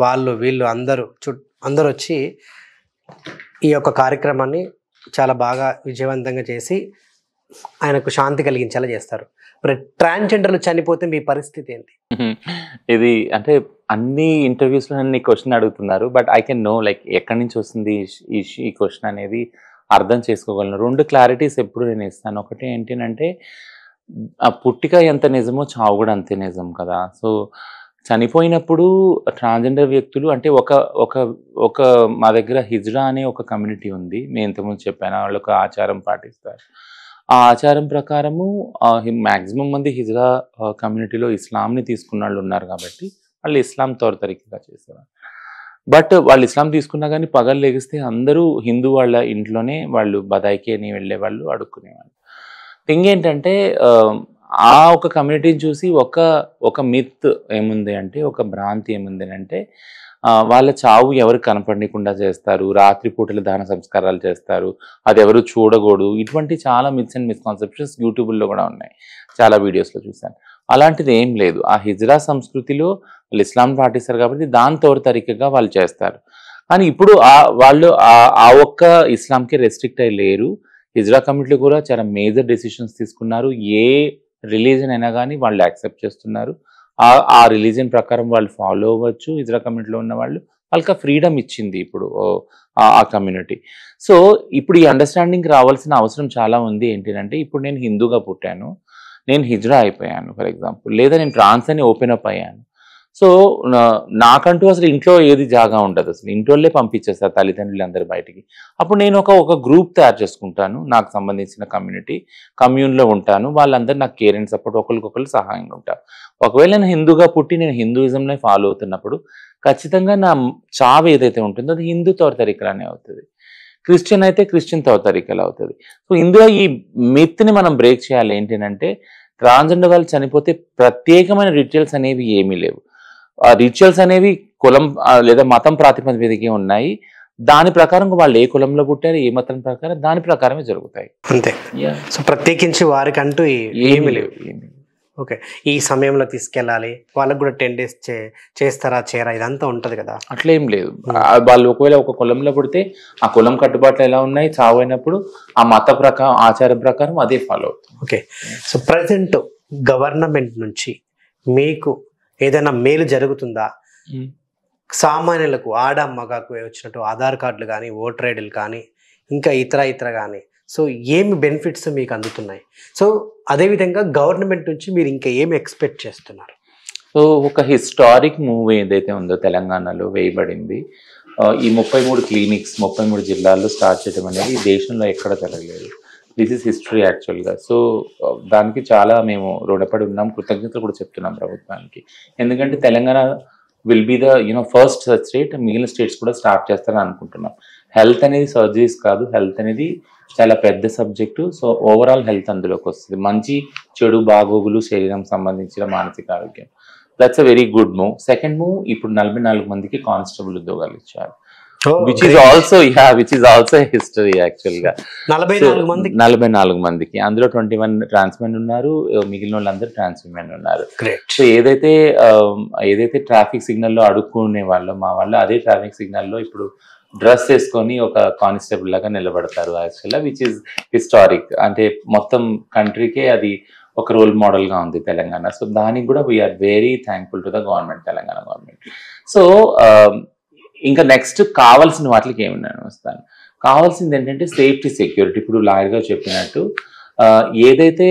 వాళ్ళు వీళ్ళు అందరూ వచ్చి ఈ యొక్క కార్యక్రమాన్ని చాలా బాగా విజయవంతంగా చేసి ఆయనకు శాంతి కలిగించేలా చేస్తారు. మరి ట్రాన్స్జెండర్లు చనిపోతే మీ పరిస్థితి ఏంటి? ఇది అంటే అన్ని ఇంటర్వ్యూస్లో నన్ను ఈ క్వశ్చన్ అడుగుతున్నారు, but I can know like ఎక్కడి నుంచి వస్తుంది ఈ క్వశ్చన్ అనేది అర్థం చేసుకోగలను. 2 క్లారిటీస్ ఎప్పుడు నేను ఇస్తాను. ఒకటి ఏంటంటే ఆ పుట్టిక ఎంత నిజమో చావు కూడా అంతే నిజం కదా. సో చనిపోయినప్పుడు ట్రాన్స్జెండర్ వ్యక్తులు అంటే ఒక మా దగ్గర హిజ్రా అనే ఒక కమ్యూనిటీ ఉంది. నేను ఇంతకుముందు చెప్పాను, వాళ్ళు ఒక ఆచారం పాటిస్తారు. ఆ ఆచారం ప్రకారము మ్యాక్సిమం మంది హిజ్రా కమ్యూనిటీలో ఇస్లాంని తీసుకున్న వాళ్ళు ఉన్నారు కాబట్టి వాళ్ళు ఇస్లాం తరికగా చేసేవారు. బట్ వాళ్ళు ఇస్లాం తీసుకున్నా కానీ పగలు లెగిస్తే అందరూ హిందూ వాళ్ళ ఇంట్లోనే వాళ్ళు బదాయికి అని వెళ్ళేవాళ్ళు, అడుక్కునేవాళ్ళు. థింగ్ ఏంటంటే ఆ ఒక కమ్యూనిటీని చూసి ఒక మిత్ ఏముంది అంటే, ఒక భ్రాంతి ఏముంది అంటే, వాళ్ళ చావు ఎవరు కనపడకుండా చేస్తారు, రాత్రిపూటలు దాన సంస్కారాలు చేస్తారు, అది ఎవరు చూడకూడదు. ఇటువంటి చాలా మిత్స్ అండ్ మిస్కాన్సెప్షన్స్ యూట్యూబ్లో కూడా ఉన్నాయి, చాలా వీడియోస్లో చూశాను. అలాంటిది ఏం లేదు. ఆ హిజ్రా సంస్కృతిలో వాళ్ళు ఇస్లాం పాటిస్తారు కాబట్టి దాని తరికగా వాళ్ళు చేస్తారు. కానీ ఇప్పుడు వాళ్ళు ఆ ఒక్క ఇస్లాంకి రెస్ట్రిక్ట్ అయ్యి లేరు. హిజ్రా కమ్యూనిటీలో కూడా చాలా మేజర్ డెసిషన్స్ తీసుకున్నారు. ఏ రిలీజన్ అయినా కానీ వాళ్ళు యాక్సెప్ట్ చేస్తున్నారు. ఆ రిలీజన్ ప్రకారం వాళ్ళు ఫాలో అవ్వచ్చు. హిజ్రా కమ్యూనిటీలో ఉన్న వాళ్ళకి ఆ ఫ్రీడమ్ ఇచ్చింది ఇప్పుడు ఆ కమ్యూనిటీ. సో ఇప్పుడు ఈ అండర్స్టాండింగ్ రావాల్సిన అవసరం చాలా ఉంది. ఏంటంటే ఇప్పుడు నేను హిందూగా పుట్టాను, నేను హిజ్రా అయిపోయాను ఫర్ ఎగ్జాంపుల్, లేదా నేను ట్రాన్స్ అని ఓపెన్ అప్ అయ్యాను. సో నాకంటూ అసలు ఇంట్లో ఏది జాగా ఉండదు, అసలు ఇంట్లోనే పంపించేస్తారు తల్లిదండ్రులు అందరు బయటికి. అప్పుడు నేను ఒక గ్రూప్ తయారు చేసుకుంటాను, నాకు సంబంధించిన కమ్యూన్లో ఉంటాను. వాళ్ళందరూ నాకు కేర్ అండ్ సపోర్ట్, ఒకరికొకరు సహాయంగా ఉంటారు. ఒకవేళ నేను హిందూగా పుట్టి నేను హిందూయిజంలో ఫాలో అవుతున్నప్పుడు ఖచ్చితంగా నా చావు ఏదైతే ఉంటుందో అది హిందూ తరికలానే అవుతుంది. క్రిస్టియన్ అయితే క్రిస్టియన్ తరికలు అవుతుంది. సో ఇందులో ఈ మిత్ని మనం బ్రేక్ చేయాలి. ఏంటంటే ట్రాన్స్జెండర్ వాళ్ళు చనిపోతే ప్రత్యేకమైన రిచువల్స్ అనేవి ఏమీ లేవు. రిచువల్స్ అనేవి కులం లేదా మతం ప్రాతిపదికగా ఉన్నాయి. దాని ప్రకారం వాళ్ళు ఏ కులంలో పుట్టారు, ఏ మతం ప్రకారం దాని ప్రకారమే జరుగుతాయి అంతే. సో ప్రత్యేకించి వారికంటూ ఏమీ లేవు. ఓకే, ఈ సమయంలో తీసుకెళ్ళాలి, వాళ్ళకు కూడా 10 days చేస్తారా చేయరా ఇదంతా ఉంటుంది కదా, అట్లేం లేదు. వాళ్ళు ఒకవేళ ఒక కులంలో పుడితే ఆ కులం కట్టుబాట్లు ఎలా ఉన్నాయి, చావు అయినప్పుడు ఆ మత ప్రకారం ఆచారం ప్రకారం అదే ఫాలో అవుతుంది. ఓకే, సో ప్రజెంట్ గవర్నమెంట్ నుంచి మీకు ఏదైనా మేలు జరుగుతుందా? సామాన్యులకు ఆడ మగకు వచ్చినట్టు ఆధార్ కార్డులు కానీ, ఓటర్ ఐడీలు కానీ, ఇంకా ఇతర కానీ, సో ఏమి బెనిఫిట్స్ మీకు అందుతున్నాయి? సో అదేవిధంగా గవర్నమెంట్ నుంచి మీరు ఇంకా ఏమి ఎక్స్పెక్ట్ చేస్తున్నారు? సో ఒక హిస్టారిక్ మూవ్ ఏదైతే ఉందో తెలంగాణలో వేయబడింది, ఈ 33 క్లినిక్స్ 33 జిల్లాల్లో స్టార్ట్ చేయడం అనేది దేశంలో ఎక్కడ జరగలేదు. దిస్ ఈస్ హిస్టరీ యాక్చువల్గా. సో దానికి చాలా మేము రుణపడి ఉన్నాం, కృతజ్ఞతలు కూడా చెప్తున్నాం ప్రభుత్వానికి. ఎందుకంటే Telangana will be the first state, మిగిలిన స్టేట్స్ కూడా స్టార్ట్ చేస్తారని అనుకుంటున్నాం. హెల్త్ అనేది సర్జరీస్ కాదు, హెల్త్ అనేది చాలా పెద్ద సబ్జెక్టు. సో ఓవరాల్ హెల్త్ అందులోకి వస్తుంది. మంచి చెడు బాగోగులు, శరీరం సంబంధించిన మానసిక ఆరోగ్యం, that's a very good move. Second move, ఇప్పుడు 44 మందికి కానిస్టేబుల్ ఉద్యోగాలు ఇచ్చారు, which is also history actually గా. 44 మందికి, అందులో 21 ట్రాన్స్ మెన్ ఉన్నారు, మిగిలిన వాళ్ళందరూ ట్రాన్స్ విమెన్ ఉన్నారు. సో ఏదైతే ట్రాఫిక్ సిగ్నల్లో అడుక్కునే వాళ్ళు మా వాళ్ళు, అదే ట్రాఫిక్ సిగ్నల్లో ఇప్పుడు డ్రెస్ వేసుకొని ఒక కానిస్టేబుల్ లాగా నిలబడతారు యాక్చువల్గా, విచ్ ఇస్ హిస్టారిక్. అంటే మొత్తం కంట్రీకే అది ఒక రోల్ మోడల్గా ఉంది తెలంగాణ. సో దానికి కూడా we are very thankful to the government, Telangana government. So ఇంకా నెక్స్ట్ కావాల్సిన వాటికి ఏమన్నా వస్తాను. కావాల్సింది ఏంటంటే సేఫ్టీ, సెక్యూరిటీ. ఇప్పుడు లాయర్ గారు చెప్పినట్టు ఏదైతే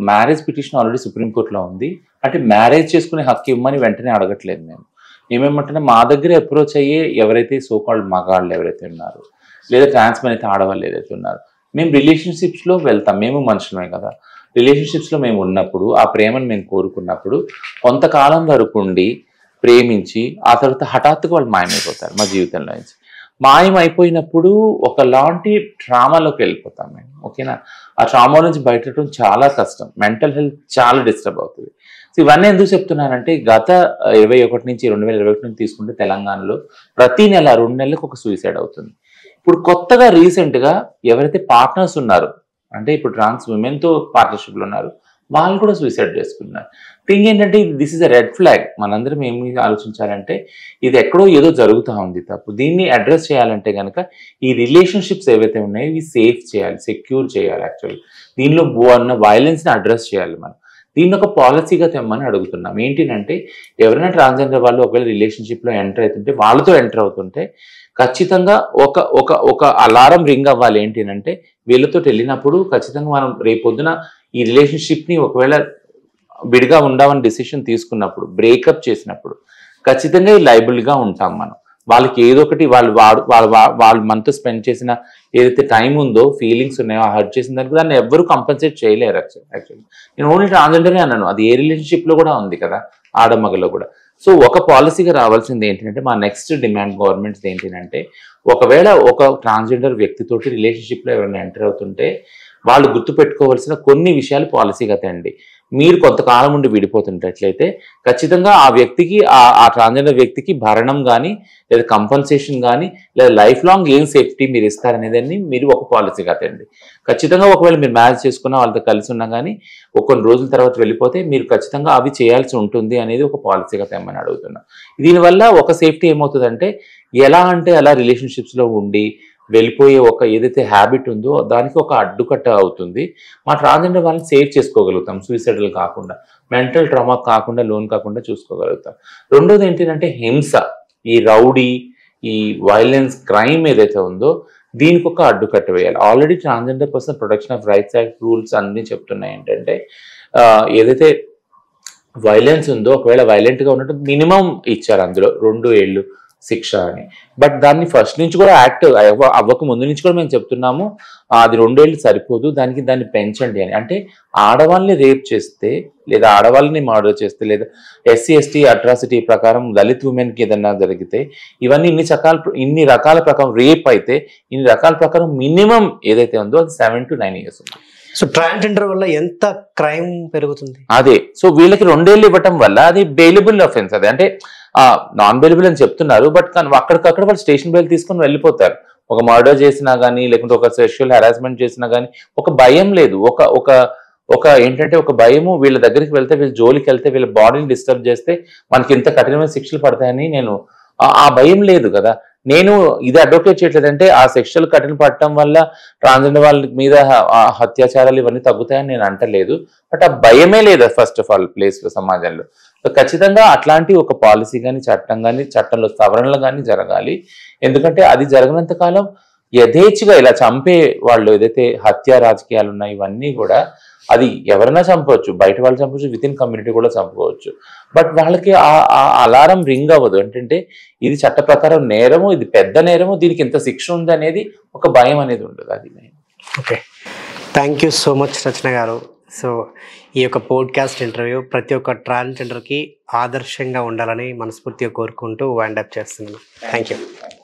మ్యారేజ్ పిటిషన్ ఆల్రెడీ సుప్రీంకోర్టులో ఉంది, అంటే మ్యారేజ్ చేసుకునే హక్కు ఇవ్వమని వెంటనే అడగట్లేదు. మేమేమంటే మా దగ్గర అప్రోచ్ అయ్యే ఎవరైతే సోకాల్డ్ మగాళ్ళు ఎవరైతే ఉన్నారో, లేదా ట్రాన్స్మెన్ అయితే ఆడవాళ్ళు ఏదైతే ఉన్నారో, మేము రిలేషన్షిప్స్లో వెళ్తాం. మేము మనుషులమే కదా, రిలేషన్షిప్స్లో మేము ఉన్నప్పుడు ఆ ప్రేమను మేము కోరుకున్నప్పుడు కొంతకాలం వరకు ఉండి ప్రేమించి ఆ తర్వాత హఠాత్తుగా వాళ్ళు మాయమైపోతారు మా జీవితంలో నుంచి. మాయం అయిపోయినప్పుడు ఒకలాంటి ట్రామాలోకి వెళ్ళిపోతాం మేము. ఓకేనా? ఆ ట్రామా నుంచి బయటపడటం చాలా కష్టం, మెంటల్ హెల్త్ చాలా డిస్టర్బ్ అవుతుంది. సో ఇవన్నీ ఎందుకు చెప్తున్నానంటే గత 21 నుంచి 2021 నుంచి తీసుకుంటే తెలంగాణలో ప్రతి నెల 2 నెలలకు ఒక సూసైడ్ అవుతుంది. ఇప్పుడు కొత్తగా రీసెంట్గా ఎవరైతే పార్ట్నర్స్ ఉన్నారో, అంటే ఇప్పుడు ట్రాన్స్ ఉమెన్తో పార్ట్నర్షిప్లు ఉన్నారు, వాళ్ళు కూడా సూసైడ్ చేసుకున్నారు. థింగ్ ఏంటంటే this is a red flag. మనందరం ఏమి ఆలోచించాలంటే ఇది ఎక్కడో ఏదో జరుగుతూ ఉంది తప్పు. దీన్ని అడ్రస్ చేయాలంటే కనుక ఈ రిలేషన్షిప్స్ ఏవైతే ఉన్నాయో ఇవి సేఫ్ చేయాలి, సెక్యూర్ చేయాలి. యాక్చువల్లీ దీనిలో ఉన్న వైలెన్స్ని అడ్రస్ చేయాలి మనం. దీన్ని ఒక పాలసీగా తెమ్మని అడుగుతున్నాం. ఏంటంటే ఎవరైనా ట్రాన్స్జెండర్ వాళ్ళు ఒకవేళ రిలేషన్షిప్లో ఎంటర్ అవుతుంటే, వాళ్ళతో ఎంటర్ అవుతుంటే ఖచ్చితంగా ఒక ఒక ఒక అలారం రింగ్ అవ్వాలి. ఏంటంటే వీళ్ళతో వెళ్ళినప్పుడు ఖచ్చితంగా మనం రేపొద్దున ఈ రిలేషన్షిప్ని ఒకవేళ విడిగా ఉండమని డిసిషన్ తీసుకున్నప్పుడు, బ్రేకప్ చేసినప్పుడు ఖచ్చితంగా లైబుల్గా ఉంటాం మనం. వాళ్ళకి ఏదో ఒకటి వాళ్ళు మనతో స్పెండ్ చేసిన ఏదైతే టైం ఉందో, ఫీలింగ్స్ ఉన్నాయో, ఆ హర్ట్ చేసిన దానికి దాన్ని ఎవ్వరూ కంపన్సేట్ చేయలేరు. యాక్చువల్లీ నేను ఓన్లీ ట్రాన్స్జెండరే అన్నాను, అది ఏ రిలేషన్షిప్లో కూడా ఉంది కదా, ఆడమగలో కూడా. సో ఒక పాలసీగా రావాల్సింది ఏంటంటే, మా నెక్స్ట్ డిమాండ్ గవర్నమెంట్స్ ఏంటంటే, ఒకవేళ ఒక ట్రాన్స్జెండర్ వ్యక్తితోటి రిలేషన్షిప్లో ఎవరైనా ఎంటర్ అవుతుంటే వాళ్ళు గుర్తుపెట్టుకోవాల్సిన కొన్ని విషయాలు పాలసీగా తండి. మీరు కొంతకాలం నుండి విడిపోతుంటట్లయితే ఖచ్చితంగా ఆ వ్యక్తికి, ఆ ట్రాన్స్జెండర్ వ్యక్తికి భరణం కానీ, లేదా కంపన్సేషన్ కానీ, లేదా లైఫ్ లాంగ్ ఏం సేఫ్టీ మీరు ఇస్తారనేదాన్ని మీరు ఒక పాలసీగా తండి. ఖచ్చితంగా ఒకవేళ మీరు మ్యారేజ్ చేసుకున్నా, వాళ్ళతో కలిసి ఉన్నా కానీ కొన్ని రోజుల తర్వాత వెళ్ళిపోతే మీరు ఖచ్చితంగా అవి చేయాల్సి ఉంటుంది అనేది ఒక పాలసీగా తెమ్మని అడుగుతున్నా. దీనివల్ల ఒక సేఫ్టీ ఏమవుతుందంటే, ఎలా అంటే అలా రిలేషన్షిప్స్లో ఉండి వెళ్ళిపోయే ఒక ఏదైతే హ్యాబిట్ ఉందో దానికి ఒక అడ్డుకట్ట అవుతుంది. మా ట్రాన్స్జెండర్ వాళ్ళని సేవ్ చేసుకోగలుగుతాం, సూసైడల్ కాకుండా, మెంటల్ ట్రామా కాకుండా, లోన్ కాకుండా చూసుకోగలుగుతాం. రెండోది ఏంటంటే హింస, ఈ రౌడీ, ఈ వైలెన్స్, క్రైమ్ ఏదైతే ఉందో దీనికి ఒక అడ్డుకట్ట వేయాలి. Already transgender person protection of rights act rules అన్నీ చెప్తున్నాయి ఏంటంటే ఏదైతే వైలెన్స్ ఉందో, ఒకవేళ వైలెంట్గా ఉన్నట్టు మినిమం ఇచ్చారు అందులో 2 ఏళ్ళు శిక్ష అని. బట్ దాన్ని ఫస్ట్ నుంచి కూడా యాక్ట్ అవ్వక ముందు నుంచి కూడా మేము చెప్తున్నాము, అది 2 ఏళ్ళు సరిపోదు, దాన్ని పెంచండి అని. అంటే ఆడవాళ్ళని రేప్ చేస్తే, లేదా ఆడవాళ్ళని మర్డర్ చేస్తే, లేదా SC/ST అట్రాసిటీ ప్రకారం దళిత్ ఉమెన్కి ఏదన్నా జరిగితే, ఇవన్నీ ఇన్ని రకాల ప్రకారం రేప్ అయితే ఇన్ని రకాల ప్రకారం మినిమం ఏదైతే ఉందో అది 7 to 9 years ఉంది. సో ట్రాన్స్జెండర్ వల్ల ఎంత క్రైమ్ పెరుగుతుంది? అదే, సో వీళ్ళకి 2 ఏళ్ళు ఇవ్వటం వల్ల అది బెయిలబుల్ అఫెన్స్. అది అంటే నాన్ బెయిలబుల్ అని చెప్తున్నారు, బట్ కానీ అక్కడికక్కడ వాళ్ళు స్టేషన్ బెయిల్ తీసుకొని వెళ్ళిపోతారు. ఒక మర్డర్ చేసినా కానీ, లేకుంటే ఒక సెక్షువల్ హెరాస్మెంట్ చేసినా కానీ ఒక భయం లేదు. ఒక ఏంటంటే ఒక భయము, వీళ్ళ దగ్గరికి వెళ్తే, వీళ్ళ జోలికి వెళ్తే, వీళ్ళ బాడీని డిస్టర్బ్ చేస్తే మనకి ఇంత కఠినమైన శిక్షలు పడతాయని ఆ భయం లేదు కదా. నేను ఇది అడ్వకేట్ చేయట్లేదంటే ఆ సెక్షువల్ కఠిన పడటం వల్ల ట్రాన్స్జెండర్ వాళ్ళ మీద అత్యాచారాలు ఇవన్నీ తగ్గుతాయని నేను అంటలేదు, బట్ ఆ భయమే లేదు ఫస్ట్ ఆఫ్ ఆల్ ప్లేస్లో, సమాజంలో. సో ఖచ్చితంగా అట్లాంటి ఒక పాలసీ కానీ, చట్టం కానీ, చట్టంలో సవరణలు కానీ జరగాలి. ఎందుకంటే అది జరగనంత కాలం యథేచ్ఛగా ఇలా చంపే వాళ్ళు ఏదైతే హత్య రాజకీయాలు ఉన్నాయి ఇవన్నీ కూడా, అది ఎవరైనా చంపవచ్చు, బయట వాళ్ళు చంపవచ్చు, విత్ ఇన్ కమ్యూనిటీ కూడా చంపుకోవచ్చు. బట్ వాళ్ళకి ఆ అలారం రింగ్ అవ్వదు. ఏంటంటే ఇది చట్ట ప్రకారం నేరము, ఇది పెద్ద నేరము, దీనికి ఎంత శిక్ష ఉంది అనేది ఒక భయం అనేది ఉండదు. అది okay, thank you so much Rachana గారు. సో ఈ యొక్క పోడ్కాస్ట్ ఇంటర్వ్యూ ప్రతి ఒక్క ట్రాన్స్జెండర్కి ఆదర్శంగా ఉండాలని మనస్ఫూర్తిగా కోరుకుంటూ వైండ్ అప్ చేస్తున్నాను. Thank you.